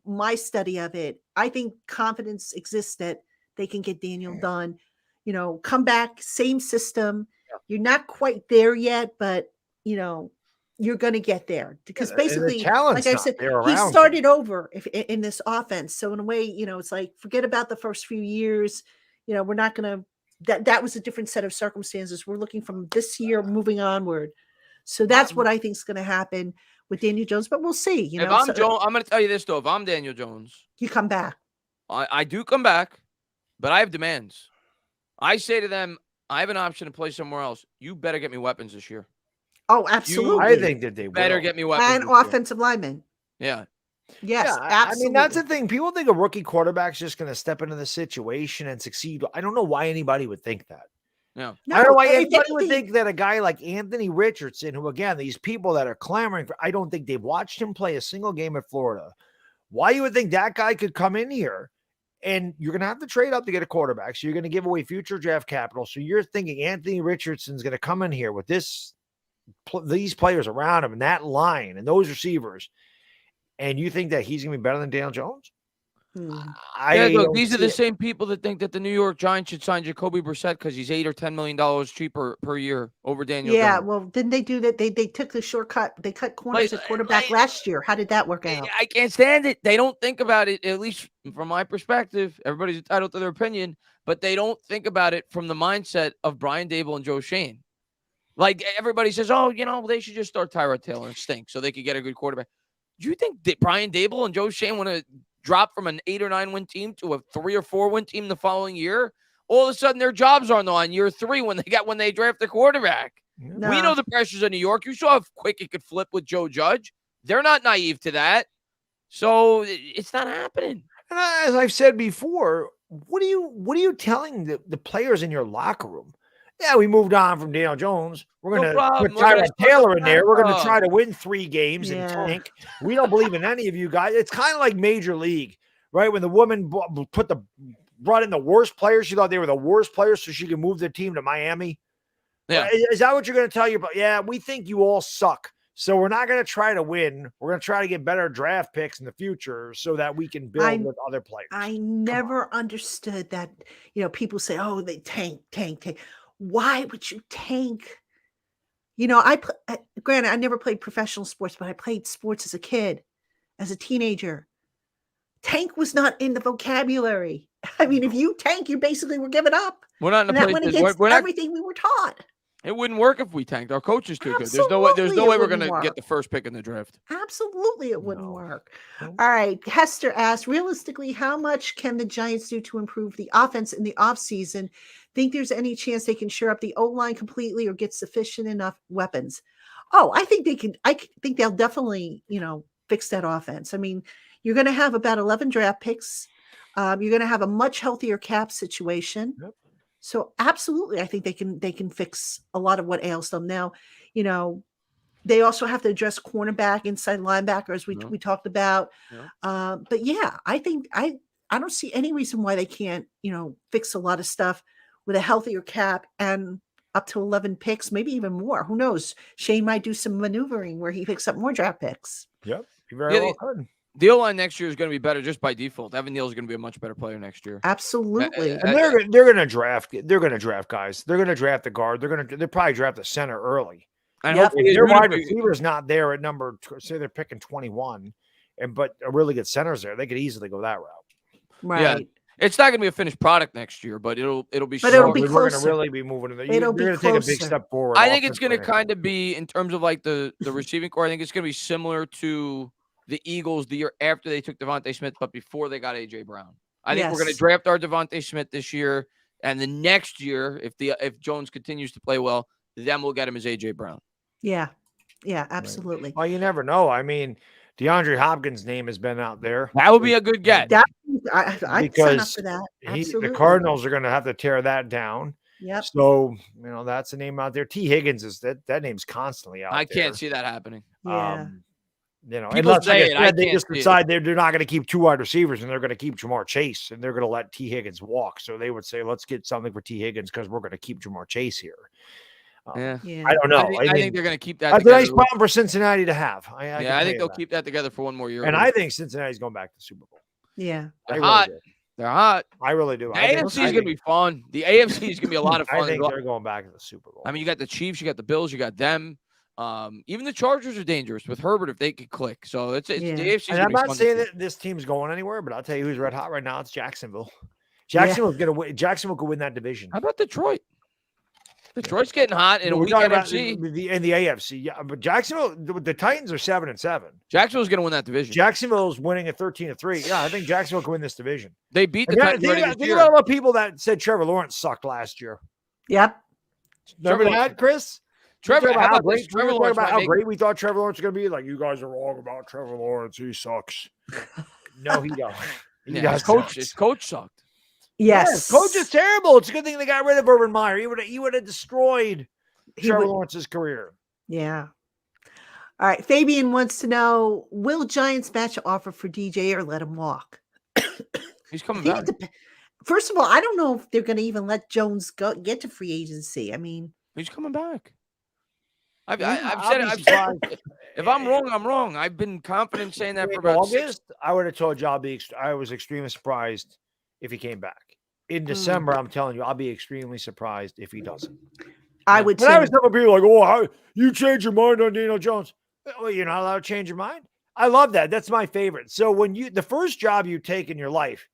my study of it. I think confidence exists that they can get Daniel done, come back, same system. Yeah. You're not quite there yet, but, you're going to get there, because basically, like I said, he started over in this offense. So in a way, it's like, forget about the first few years. We're not going to, that was a different set of circumstances. We're looking from this year moving onward. So that's what I think is going to happen with Daniel Jones, but we'll see. If I'm Jones, I'm going to tell you this though. If I'm Daniel Jones, you come back. I do come back, but I have demands. I say to them, I have an option to play somewhere else. You better get me weapons this year. Oh, absolutely. I think that they better get me weapons and offensive linemen. Yeah. Yes, absolutely. I mean, that's the thing. People think a rookie quarterback's just going to step into the situation and succeed. I don't know why anybody would think that. No. I don't know why anybody would think that a guy like Anthony Richardson, who, again, these people that are clamoring for, I don't think they've watched him play a single game at Florida. Why you would think that guy could come in here And you're going to have to trade up to get a quarterback. So you're going to give away future draft capital. So you're thinking Anthony Richardson's going to come in here with these players around him and that line and those receivers. And you think that he's going to be better than Daniel Jones? Look, these are the same people that think that the New York Giants should sign Jacoby Brissett because he's $8 or $10 million cheaper per year over Daniel Jones. Yeah, well, didn't they do that? They took the shortcut. They cut corners at quarterback last year. How did that work out? I can't stand it. They don't think about it, at least from my perspective. Everybody's entitled to their opinion, but they don't think about it from the mindset of Brian Daboll and Joe Schoen. Like everybody says, they should just start Tyrod Taylor and stink so they could get a good quarterback. Do you think that Brian Daboll and Joe Schoen want to drop from an 8 or 9 win team to a 3 or 4 win team the following year? All of a sudden, their jobs are on the line year 3 when they draft the quarterback. No. We know the pressures of New York. You saw how quick it could flip with Joe Judge. They're not naive to that, so it's not happening. And as I've said before, what are you telling the players in your locker room? Yeah, we moved on from Daniel Jones. We're going to put Tyrod Taylor in there. We're going to try to win 3 games and tank. We don't believe in any of you guys. It's kind of like Major League, right? When the woman brought in the worst players, she thought they were the worst players so she could move their team to Miami. Yeah. Is that what you're going to tell you? But yeah, we think you all suck. So we're not going to try to win. We're going to try to get better draft picks in the future so that we can build with other players. I never understood that. People say, "Oh, they tank." Why would you tank? Granted, I never played professional sports, but I played sports as a kid, as a teenager. Tank was not in the vocabulary. I mean, if you tank, you basically were giving up. We're not in the place. That went against everything we were taught. It wouldn't work if we tanked. Our coach is too good. There's no way we're going to get the first pick in the draft. Absolutely, it wouldn't work. All right. Hester asked, realistically, how much can the Giants do to improve the offense in the offseason? Think there's any chance they can shore up the O-line completely or get sufficient enough weapons? Oh, I think they can. I think they'll definitely, fix that offense. I mean, you're going to have about 11 draft picks. You're going to have a much healthier cap situation. Yep. So absolutely, I think they can fix a lot of what ails them. Now, they also have to address cornerback, inside linebacker, as we talked about. Yeah. But yeah, I think I don't see any reason why they can't, fix a lot of stuff with a healthier cap and up to 11 picks, maybe even more. Who knows? Shane might do some maneuvering where he picks up more draft picks. Yep, you very well could. The O-line next year is going to be better just by default. Evan Neal is going to be a much better player next year. Absolutely. And they're going to draft. They're going to draft guys. They're going to draft the guard. They'll probably draft the center early. And if their wide receiver's not there at number, say they're picking 21, but a really good center's there, they could easily go that route. Right. Yeah. It's not going to be a finished product next year, but it'll be. But it'll be closer. We're going to really be moving to the. You're going to take a big step forward. I think it's going to kind of be in terms of like the receiving core. I think it's going to be similar to the Eagles the year after they took Devontae Smith, but before they got A.J. Brown. I think we're going to draft our Devontae Smith this year, and the next year, if Jones continues to play well, then we'll get him as A.J. Brown. Yeah, absolutely. Right. Well, you never know. I mean, DeAndre Hopkins' name has been out there. That would be a good get. I'd sign up for that. Absolutely. The Cardinals are going to have to tear that down. Yep. So, that's a name out there. T. Higgins is that name's constantly out there. I can't see that happening. Yeah. Unless they just decide they're not going to keep 2 wide receivers and they're going to keep Jamar Chase and they're going to let T. Higgins walk. So they would say, let's get something for T. Higgins because we're going to keep Jamar Chase here. I don't know. I think they're going to keep that. That's a nice problem for Cincinnati to have. I think they'll keep that together for one more year. And I think Cincinnati's going back to the Super Bowl. Yeah. They're hot. They're hot. I really do. The AFC is going to be fun. The AFC is going to be a lot of fun. I think they're going back to the Super Bowl. I mean, you got the Chiefs, you got the Bills, you got them. Even the Chargers are dangerous with Herbert if they could click. So it's the AFC. And I'm not saying that this team's going anywhere, but I'll tell you who's red hot right now. It's Jacksonville. Jacksonville's going to win. Jacksonville could win that division. How about Detroit? Detroit's getting hot in a weak NFC. In the AFC, yeah. But Jacksonville, the Titans are 7-7. Jacksonville's going to win that division. Jacksonville's winning at 13-3. Yeah, I think Jacksonville can win this division. They beat the Titans. Think about all the people that said Trevor Lawrence sucked last year. Yep. Remember that, Chris? Trevor about how great we thought Trevor Lawrence was going to be. Like, you guys are wrong about Trevor Lawrence. He sucks. No, he don't. His coach sucked. Yes. Coach is terrible. It's a good thing they got rid of Urban Meyer. He would have destroyed Trevor Lawrence's career. Yeah. All right. Fabian wants to know, will Giants match an offer for DJ or let him walk? He's coming back. First of all, I don't know if they're going to even let Jones get to free agency. I mean, he's coming back. I've said if I'm wrong, I'm wrong. I've been confident saying that for about August. I would have told you I was extremely surprised if he came back. In December, I'm telling you, I'll be extremely surprised if he doesn't. I would too. I was telling people like, "Oh, you change your mind on Daniel Jones?" Well, you're not allowed to change your mind. I love that. That's my favorite. So when the first job you take in your life,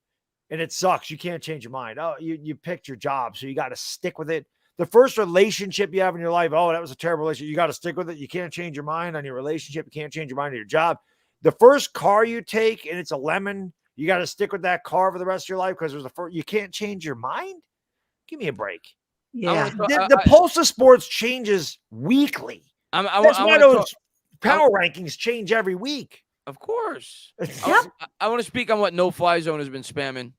and it sucks, you can't change your mind. Oh, you picked your job, so you got to stick with it. The first relationship you have in your life, oh, that was a terrible relationship. You got to stick with it. You can't change your mind on your relationship. You can't change your mind on your job. The first car you take, and it's a lemon, you got to stick with that car for the rest of your life because there's you can't change your mind. Give me a break. Yeah, the pulse of sports changes weekly. That's why those power rankings change every week. Of course. Yep. I want to speak on what No Fly Zone has been spamming.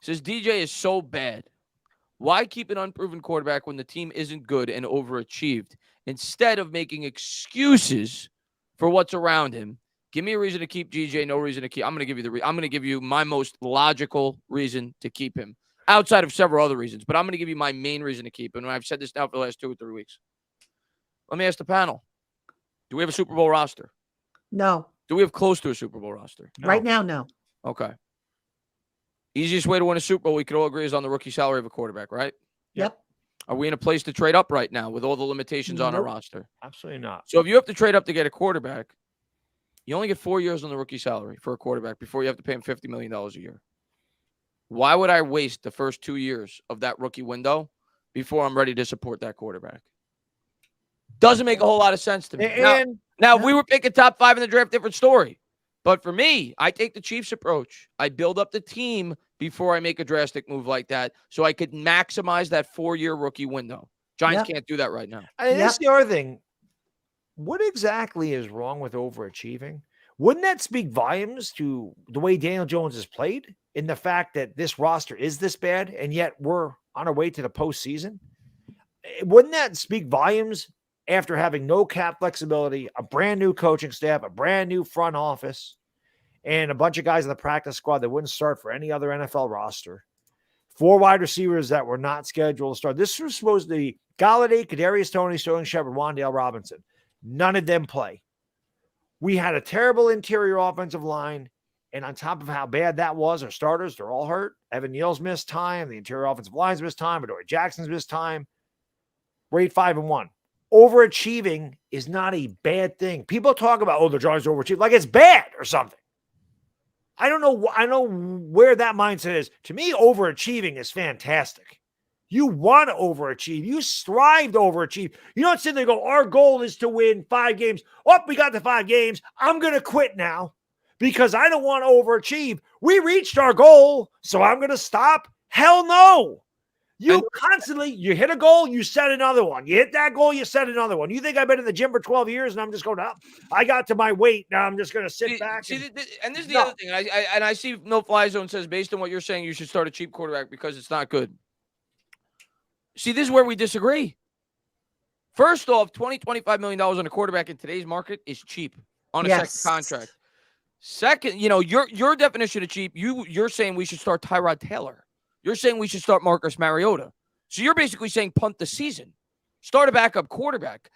It says DJ is so bad. Why keep an unproven quarterback when the team isn't good and overachieved? Instead of making excuses for what's around him, give me a reason to keep DJ. No reason to keep. I'm going to give you I'm going to give you my most logical reason to keep him, outside of several other reasons. But I'm going to give you my main reason to keep him. And I've said this now for the last 2 or 3 weeks. Let me ask the panel: do we have a Super Bowl roster? No. Do we have close to a Super Bowl roster? No. Right now, no. Okay. Easiest way to win a Super Bowl, we could all agree, is on the rookie salary of a quarterback, right? Yep. Are we in a place to trade up right now with all the limitations on our roster? Absolutely not. So if you have to trade up to get a quarterback, you only get 4 years on the rookie salary for a quarterback before you have to pay him $50 million a year. Why would I waste the first 2 years of that rookie window before I'm ready to support that quarterback? Doesn't make a whole lot of sense to me. Now, if we were picking top 5 in the draft, different story. But for me, I take the Chiefs approach. I build up the team before I make a drastic move like that so I could maximize that 4-year rookie window. Giants can't do that right now. That's the other thing. What exactly is wrong with overachieving? Wouldn't that speak volumes to the way Daniel Jones has played in the fact that this roster is this bad and yet we're on our way to the postseason? Wouldn't that speak volumes after having no cap flexibility, a brand new coaching staff, a brand new front office, and a bunch of guys in the practice squad that wouldn't start for any other NFL roster? 4 wide receivers that were not scheduled to start. This was supposed to be Galladay, Kadarius Toney, Sterling Shepard, Wan'Dale Robinson. None of them play. We had a terrible interior offensive line, and on top of how bad that was, our starters, they're all hurt. Evan Neal's missed time. The interior offensive line's missed time. Adoree Jackson's missed time. We're 8-5-1. Overachieving is not a bad thing. People talk about, the Giants overachieved like it's bad or something. I don't know. I know where that mindset is. To me, overachieving is fantastic. You want to overachieve. You strive to overachieve. You don't sit there and go, our goal is to win 5 games. Oh, we got the 5 games. I'm going to quit now because I don't want to overachieve. We reached our goal, so I'm going to stop. Hell no. You hit a goal, you set another one. You hit that goal, you set another one. You think I've been in the gym for 12 years and I'm just going up? I got to my weight. Now I'm just going to sit back. And this is the other thing. I see No Fly Zone says, based on what you're saying, you should start a cheap quarterback because it's not good. See, this is where we disagree. First off, $25 million on a quarterback in today's market is cheap on a second contract. Second, your definition of cheap, you're saying we should start Tyrod Taylor. You're saying we should start Marcus Mariota. So you're basically saying punt the season. Start a backup quarterback.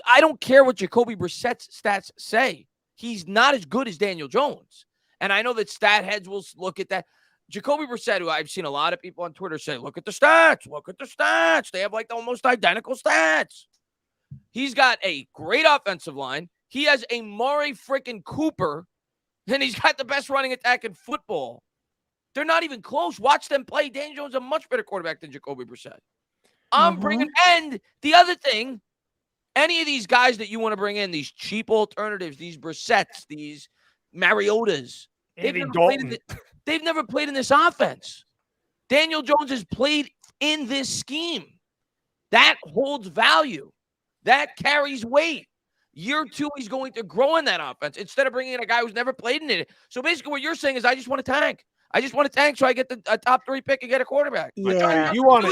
I don't care what Jacoby Brissett's stats say. He's not as good as Daniel Jones. And I know that stat heads will look at that. Jacoby Brissett, who I've seen a lot of people on Twitter say, look at the stats. Look at the stats. They have like almost identical stats. He's got a great offensive line. He has a Murray freaking Cooper. And he's got the best running attack in football. They're not even close. Watch them play. Daniel Jones is a much better quarterback than Jacoby Brissett. I'm bringing – and the other thing, any of these guys that you want to bring in, these cheap alternatives, these Brissetts, these Mariotas, they've never played in this offense. Daniel Jones has played in this scheme. That holds value. That carries weight. Year 2, he's going to grow in that offense instead of bringing in a guy who's never played in it. So basically what you're saying is I just want to tank. I just want to tank so I get a top 3 pick and get a quarterback. Yeah, you want to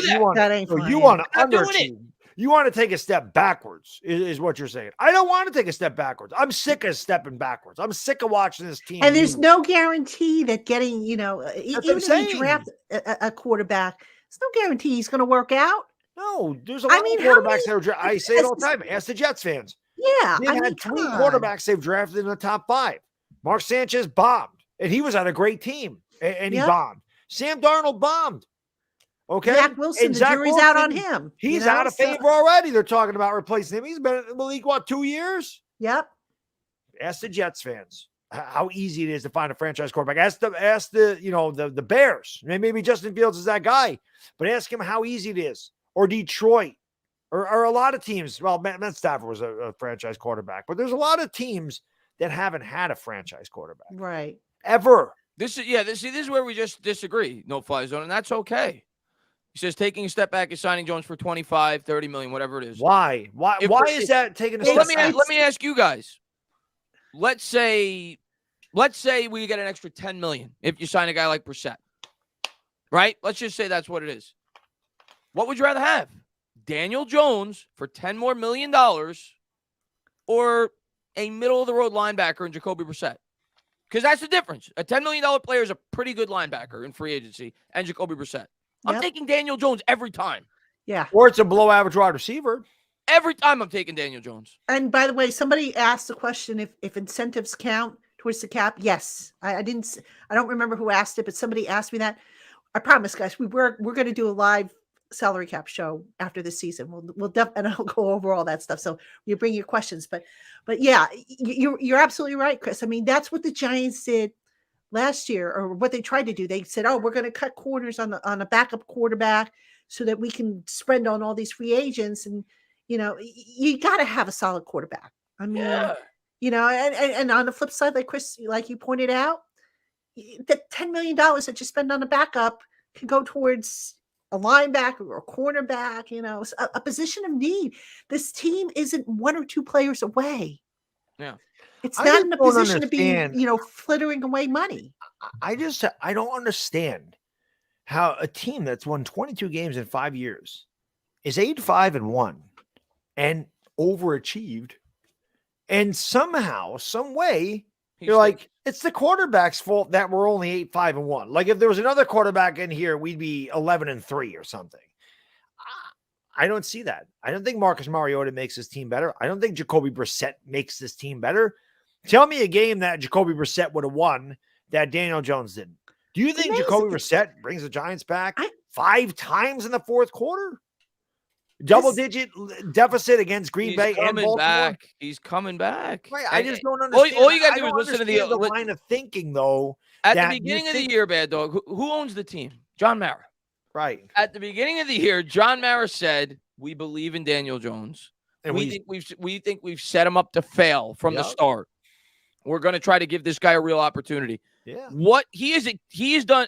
underachieve. You want to take a step backwards, is what you're saying. I don't want to take a step backwards. I'm sick of stepping backwards. I'm sick of watching this team. And there's no guarantee that getting, even if you draft a quarterback, there's no guarantee he's going to work out. No, there's a lot of quarterbacks that I say it all the time. Ask the Jets fans. Yeah. They've had 3 quarterbacks they've drafted in the top 5. Mark Sanchez bombed, and he was on a great team, and he bombed. Sam Darnold bombed. Okay. Zach Wilson, the jury's out on him. He's out of favor already. They're talking about replacing him. He's been in the league, 2 years? Yep. Ask the Jets fans how easy it is to find a franchise quarterback. Ask the Bears. Maybe Justin Fields is that guy, but ask him how easy it is. Or Detroit, or a lot of teams. Well, Matt Stafford was a franchise quarterback, but there's a lot of teams that haven't had a franchise quarterback. Right. Ever. This is where we just disagree. No fly zone, and that's okay. He says taking a step back is signing Jones for 25, 30 million, whatever it is. Why? Why is that taking a step back? Let me ask you guys. Let's say we get an extra 10 million if you sign a guy like Brissett. Right? Let's just say that's what it is. What would you rather have? Daniel Jones for $10 more million or a middle-of-the-road linebacker in Jacoby Brissett? Because that's the difference. A $10 million player is a pretty good linebacker in free agency, and Jacoby Brissett. I'm taking Daniel Jones every time. Yeah. Or it's a below-average wide receiver. Every time I'm taking Daniel Jones. And by the way, somebody asked the question if incentives count towards the cap. Yes. I don't remember who asked it, but somebody asked me that. I promise, guys, we're going to do a live salary cap show after this season. And I'll go over all that stuff. So you bring your questions, but yeah, you're absolutely right, Chris. I mean, that's what the Giants did last year, or what they tried to do. They said, we're going to cut corners on a backup quarterback so that we can spend on all these free agents. And, you got to have a solid quarterback. I mean, and on the flip side, like Chris, like you pointed out, the $10 million that you spend on a backup can go towards a linebacker or a cornerback, a position of need. This team isn't 1 or 2 players away. Yeah. It's not in a position to be, flittering away money. I don't understand how a team that's won 22 games in 5 years is 8-5-1 and overachieved. And somehow, some way, you're like, it's the quarterback's fault that we're only 8-5-1. Like if there was another quarterback in here, we'd be 11-3 or something. I don't see that. I don't think Marcus Mariota makes this team better. I don't think Jacoby Brissett makes this team better. Tell me a game that Jacoby Brissett would have won that Daniel Jones didn't. Do you think Jacoby Brissett brings the Giants back 5 times in the fourth quarter? Double-digit deficit against Green Bay and Baltimore. He's coming back. Right, I just don't understand. All you got to do is listen to the line of thinking, though. At the beginning of the year, Bad Dog, who owns the team? John Mara. Right. At the beginning of the year, John Mara said, "We believe in Daniel Jones. And we think we've set him up to fail from the start. We're going to try to give this guy a real opportunity." Yeah. What he is done.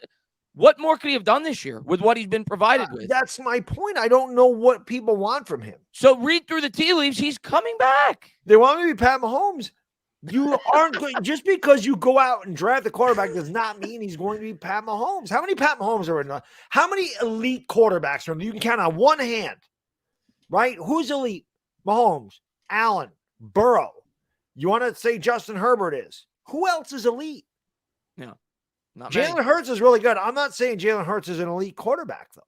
What more could he have done this year with what he's been provided with? That's my point. I don't know what people want from him. So read through the tea leaves. He's coming back. They want me to be Pat Mahomes. You aren't going just because you go out and draft the quarterback does not mean he's going to be Pat Mahomes. How many Pat Mahomes are in the, how many elite quarterbacks from you can count on one hand, right? Who's elite? Mahomes, Allen, Burrow. You want to say Justin Herbert is. Who else is elite? No. Jalen Hurts is really good. I'm not saying Jalen Hurts is an elite quarterback, though.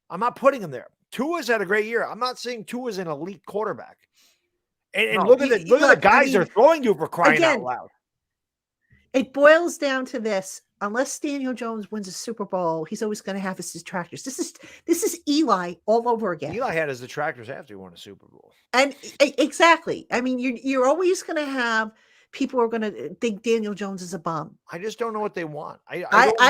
I'm not putting him there. Tua's had a great year. I'm not saying Tua's an elite quarterback. And look at the guys they're throwing you for crying out loud. It boils down to this. Unless Daniel Jones wins a Super Bowl, he's always going to have his detractors. This is Eli all over again. Eli had his detractors after he won a Super Bowl. And exactly. I mean, you're always going to have people who are going to think Daniel Jones is a bum. I just don't know what they want. I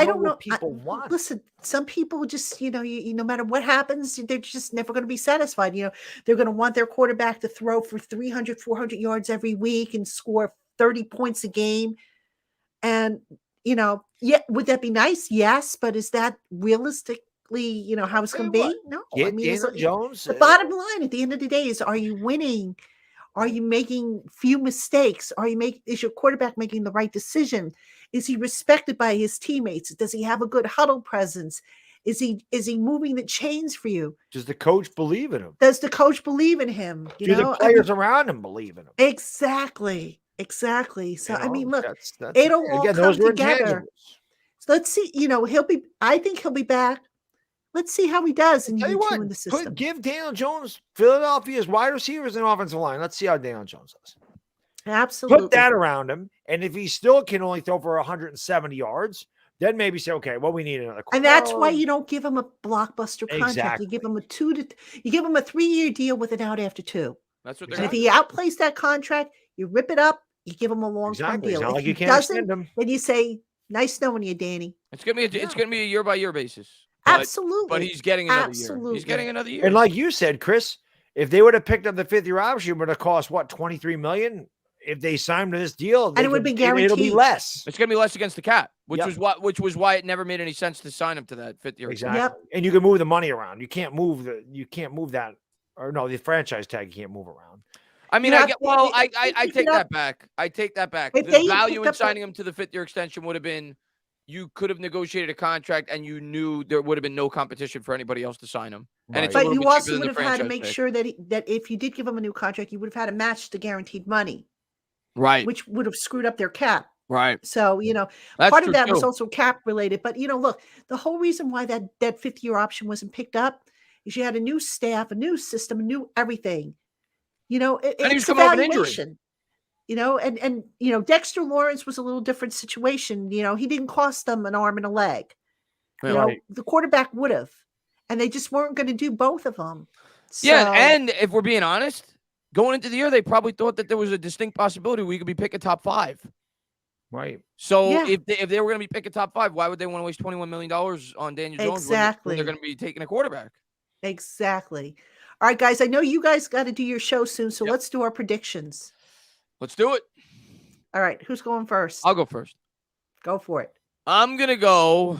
don't know what people want. Listen, some people just, no matter what happens, they're just never going to be satisfied. They're going to want their quarterback to throw for 300, 400 yards every week and score 30 points a game. And, would that be nice? Yes. But is that realistically, how it's going to be? No. Daniel Jones. The bottom line at the end of the day is, are you winning? Are you making few mistakes? Is your quarterback making the right decision? Is he respected by his teammates? Does he have a good huddle presence? Is he moving the chains for you? Does the coach believe in him? Does the coach believe in him? Do the players around him believe in him? Exactly. So, You know, I mean, look, that's it'll all again, come those were together. intangibles. So let's see, I think he'll be back. Let's see how he does in Tell you year 2 what, in the system. give Daniel Jones Philadelphia's wide receivers and offensive line. Let's see how Daniel Jones does. Absolutely. Put that around him, and if he still can only throw for 170 yards, then maybe say, okay, well, we need another quarter. And that's why you don't give him a blockbuster contract. Exactly. You give him a 3-year deal with an out after 2. That's what they're And if he outplays that contract, you rip it up, you give him a long-term deal. It's not If like he you can't doesn't, extend him. then you say, nice knowing you, Danny. It's gonna be a year-by-year basis. Absolutely. But he's getting another year. He's getting another year. And like you said, Chris, if they would have picked up the 5th-year option, it would have cost what, $23 million? If they signed to this deal, and it would be guaranteed. It'll be less. It's going to be less against the cap, which was why it never made any sense to sign him to that 5th year. Exactly. Yep. And you can move the money around. You can't move that, or no, the franchise tag you can't move around. I mean, I take that back. I take that back. If The value in signing him to the 5th year extension would have been, you could have negotiated a contract and you knew there would have been no competition for anybody else to sign him. Right. And it's But you also would have had to make sure that if you did give him a new contract, you would have had to match the guaranteed money. Right. Which would have screwed up their cap. Right. So, That's part of that true. was also cap related. But, look, the whole reason why that 5th year option wasn't picked up is you had a new staff, a new system, a new everything. It's evaluation. And Dexter Lawrence was a little different situation. He didn't cost them an arm and a leg. Right. The quarterback would have. And they just weren't going to do both of them. So, Yeah, and if we're being honest, going into the year, they probably thought that there was a distinct possibility we could be picking top 5. Right. So if they were going to be picking top 5, why would they want to waste $21 million on Daniel Jones exactly. when they're going to be taking a quarterback? Exactly. All right, guys, I know you guys got to do your show soon, so let's do our predictions. Let's do it. All right, who's going first? I'll go first. Go for it. I'm going to go.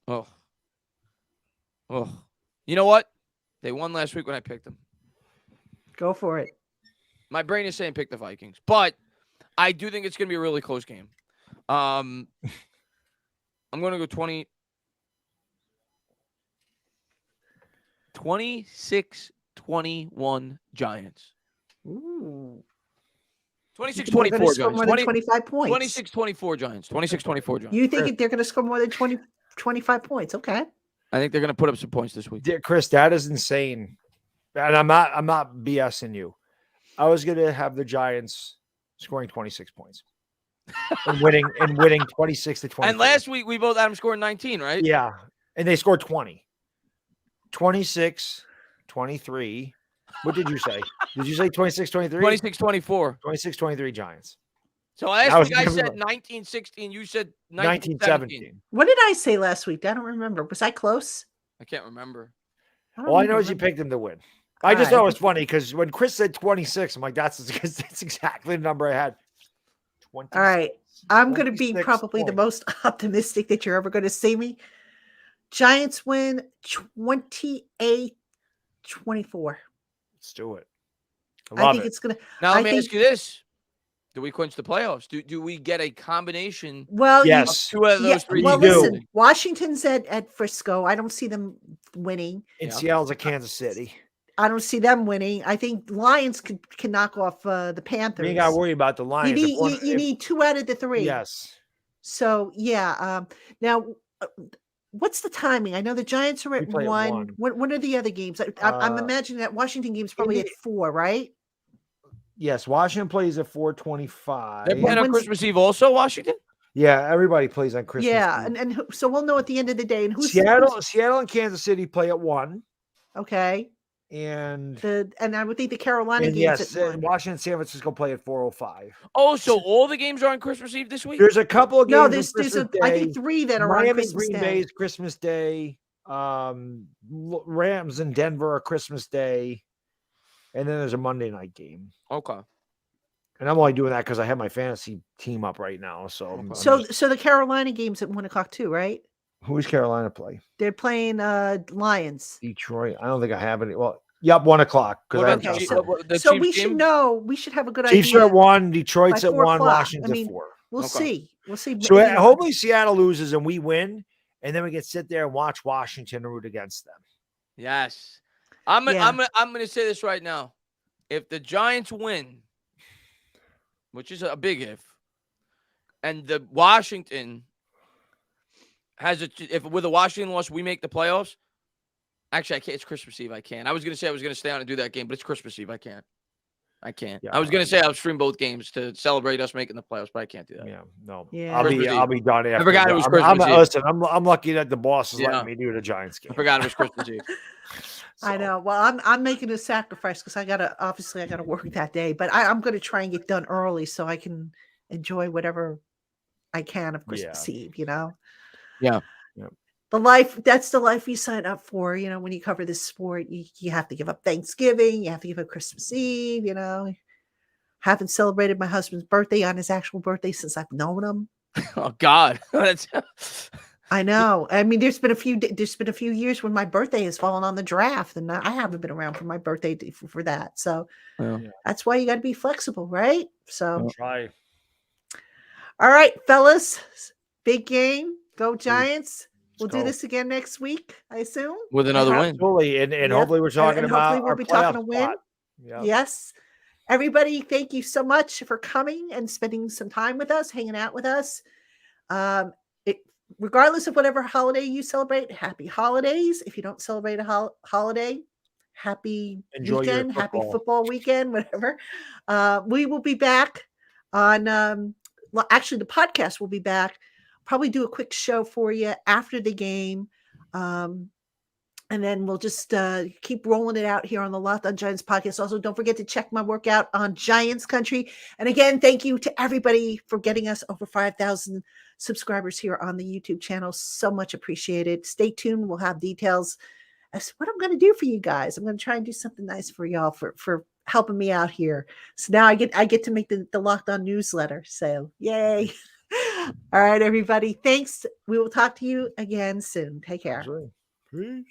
Oh. You know what? They won last week when I picked them. Go for it. My brain is saying pick the Vikings, but I do think it's going to be a really close game. I'm going to go 26-21 Giants. Ooh. 26-24 Giants. More than 25 points. 26-24 Giants. 26-24 Giants. You think they're going to score more than 25 points? Okay. I think they're going to put up some points this week. Chris, that is insane. And I'm not BSing you. I was going to have the Giants scoring 26 points and winning 26-20. And last week we both had them scoring 19, right? Yeah. And they scored 20. 26, 23. What did you say? Did you say 26-23? 26-24. 26-23 Giants. So last week I said 19-16. You said 19-17. What did I say last week? I don't remember. Was I close? I can't remember. All I know is you picked them to win. I just thought it was funny because when Chris said 26, I'm like, that's exactly the number I had. 26, all right. I'm going to be probably points. the most optimistic that you're ever going to see me. Giants win 28-24. Let's do it. I think it's going to. Now, let me ask you this. Do we clinch the playoffs? Do we get a combination? Well, yes. Two out of those three. Well, listen, Washington's at Frisco. I don't see them winning. And Seattle's at Kansas City. I don't see them winning. I think Lions can knock off the Panthers. You ain't got to worry about the Lions. You need 2 out of the 3. Yes. So, yeah. Now, what's the timing? I know the Giants are at 1. What are the other games? I'm imagining that Washington game's probably at 4, right? Yes, Washington plays at 4:25. They're playing on Christmas Eve also, Washington? Yeah, everybody plays on Christmas Eve. And so we'll know at the end of the day. And Seattle and Kansas City play at 1. Okay. And I would think the Carolina games at 1. Washington, San Francisco play at 4:05. Oh, so all the games are on Christmas Eve this week? There's a couple of games. No, there's I think 3 that are Miami, on Christmas Green Day. Bay's Christmas Day. Rams and Denver are Christmas Day. And then there's a Monday night game. Okay. And I'm only doing that because I have my fantasy team up right now. So, so the Carolina game's at 1:00 too, right? Who does Carolina play? They're playing Lions. Detroit. I don't think I have any. Well, yep, 1:00. Okay, so we should know. We should have a good Chiefs idea. are at 1. Detroit's at 1. Washington's at 4. We'll see. We'll see. So hopefully Seattle loses and we win. and then we can sit there and watch Washington root against them. Yes. I'm gonna say this right now. If the Giants win, which is a big if, and the Washington if with the Washington loss we make the playoffs, actually I can't. It's Christmas Eve. I can't. I was gonna say I was gonna stay on and do that game, but it's Christmas Eve. I can't. Yeah, I was gonna say I'll stream both games to celebrate us making the playoffs, but I can't do that. Yeah, no. Yeah. I'll be done after. I forgot it was Christmas Eve. Listen, I'm lucky that the boss is letting me do the Giants game. I forgot it was Christmas Eve. So. I know. Well, I'm making a sacrifice because I gotta work that day, but I'm gonna try and get done early so I can enjoy whatever I can of Christmas Eve. Yeah. That's the life you sign up for. When you cover this sport, you have to give up Thanksgiving, you have to give up Christmas Eve. Haven't celebrated my husband's birthday on his actual birthday since I've known him. Oh God, I know. I mean, there's been a few years when my birthday has fallen on the draft, and I haven't been around for my birthday for that. So that's why you got to be flexible, right? So try. All right, fellas, big game. Go Giants. We'll do this again next week, I assume. With another win. Absolutely. And hopefully we're talking about hopefully we'll be talking a win. Yep. Yes. Everybody, thank you so much for coming and spending some time with us, hanging out with us. Regardless of whatever holiday you celebrate, happy holidays. If you don't celebrate a holiday, happy weekend, happy football weekend, whatever. We will be back on, actually the podcast will be back. Probably do a quick show for you after the game. And then we'll just keep rolling it out here on the LockedOn Giants podcast. Also, don't forget to check my workout on Giants Country. And again, thank you to everybody for getting us over 5,000 subscribers here on the YouTube channel. So much appreciated. Stay tuned. We'll have details as to what I'm going to do for you guys. I'm going to try and do something nice for y'all for helping me out here. So now I get to make the LockedOn newsletter. So yay. All right, everybody. Thanks. We will talk to you again soon. Take care. Peace.